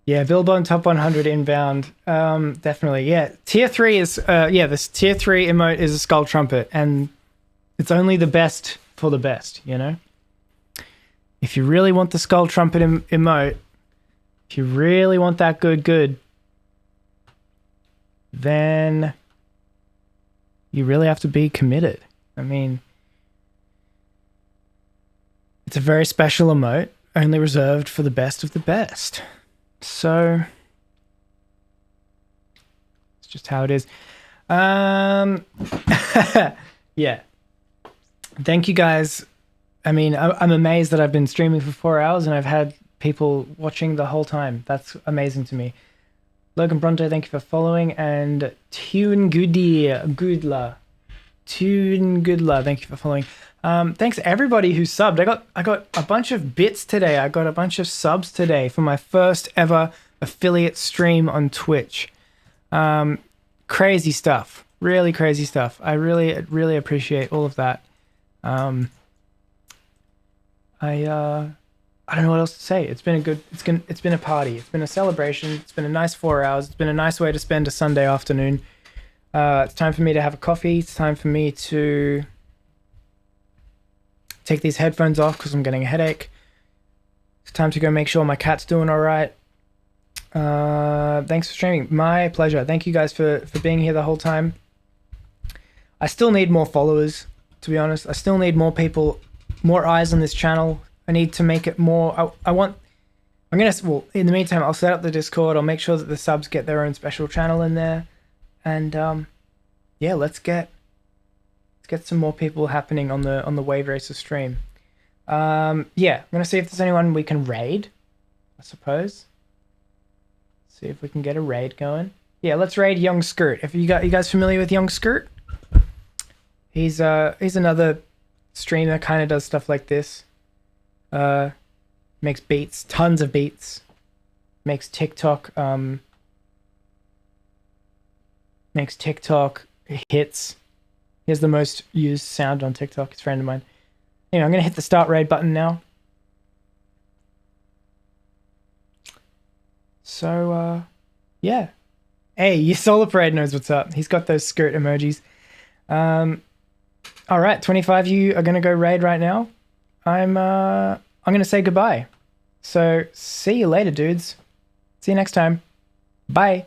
Yeah, Billbone top 100 inbound. Definitely. Yeah, tier 3 is this tier 3 emote is a skull trumpet, and it's only the best for the best, you know? If you really want the skull trumpet emote, if you really want that good, then you really have to be committed. I mean, it's a very special emote, only reserved for the best of the best. So it's just how it is. Yeah. Thank you guys. I mean, I'm amazed that I've been streaming for 4 hours and I've had people watching the whole time. That's amazing to me. Logan Bronte, thank you for following, and Tune Goodla, thank you for following. Thanks everybody who subbed. I got a bunch of bits today. I got a bunch of subs today for my first ever affiliate stream on Twitch. Crazy stuff, really crazy stuff. I really appreciate all of that. I don't know what else to say. It's been a party. It's been a celebration. It's been a nice 4 hours. It's been a nice way to spend a Sunday afternoon. It's time for me to have a coffee. It's time for me to take these headphones off because I'm getting a headache. It's time to go make sure my cat's doing all right. Thanks for streaming. My pleasure. Thank you guys for being here the whole time. I still need more followers, to be honest. I still need more people, more eyes on this channel. I need to make it more. Well, in the meantime, I'll set up the Discord. I'll make sure that the subs get their own special channel in there. And yeah, let's get get some more people happening on the Wave Racer stream. Yeah, I'm gonna see if there's anyone we can raid, I suppose. See if we can get a raid going. Yeah, let's raid Young Skirt. If you guys familiar with Young Skirt? He's another streamer, kind of does stuff like this. Makes beats, tons of beats. Makes TikTok hits. He has the most used sound on TikTok. He's a friend of mine. Anyway, I'm gonna hit the start raid button now. So yeah. Hey, your Solar Parade knows what's up. He's got those skirt emojis. All right, 25 of you are gonna go raid right now. I'm gonna say goodbye. So see you later, dudes. See you next time. Bye.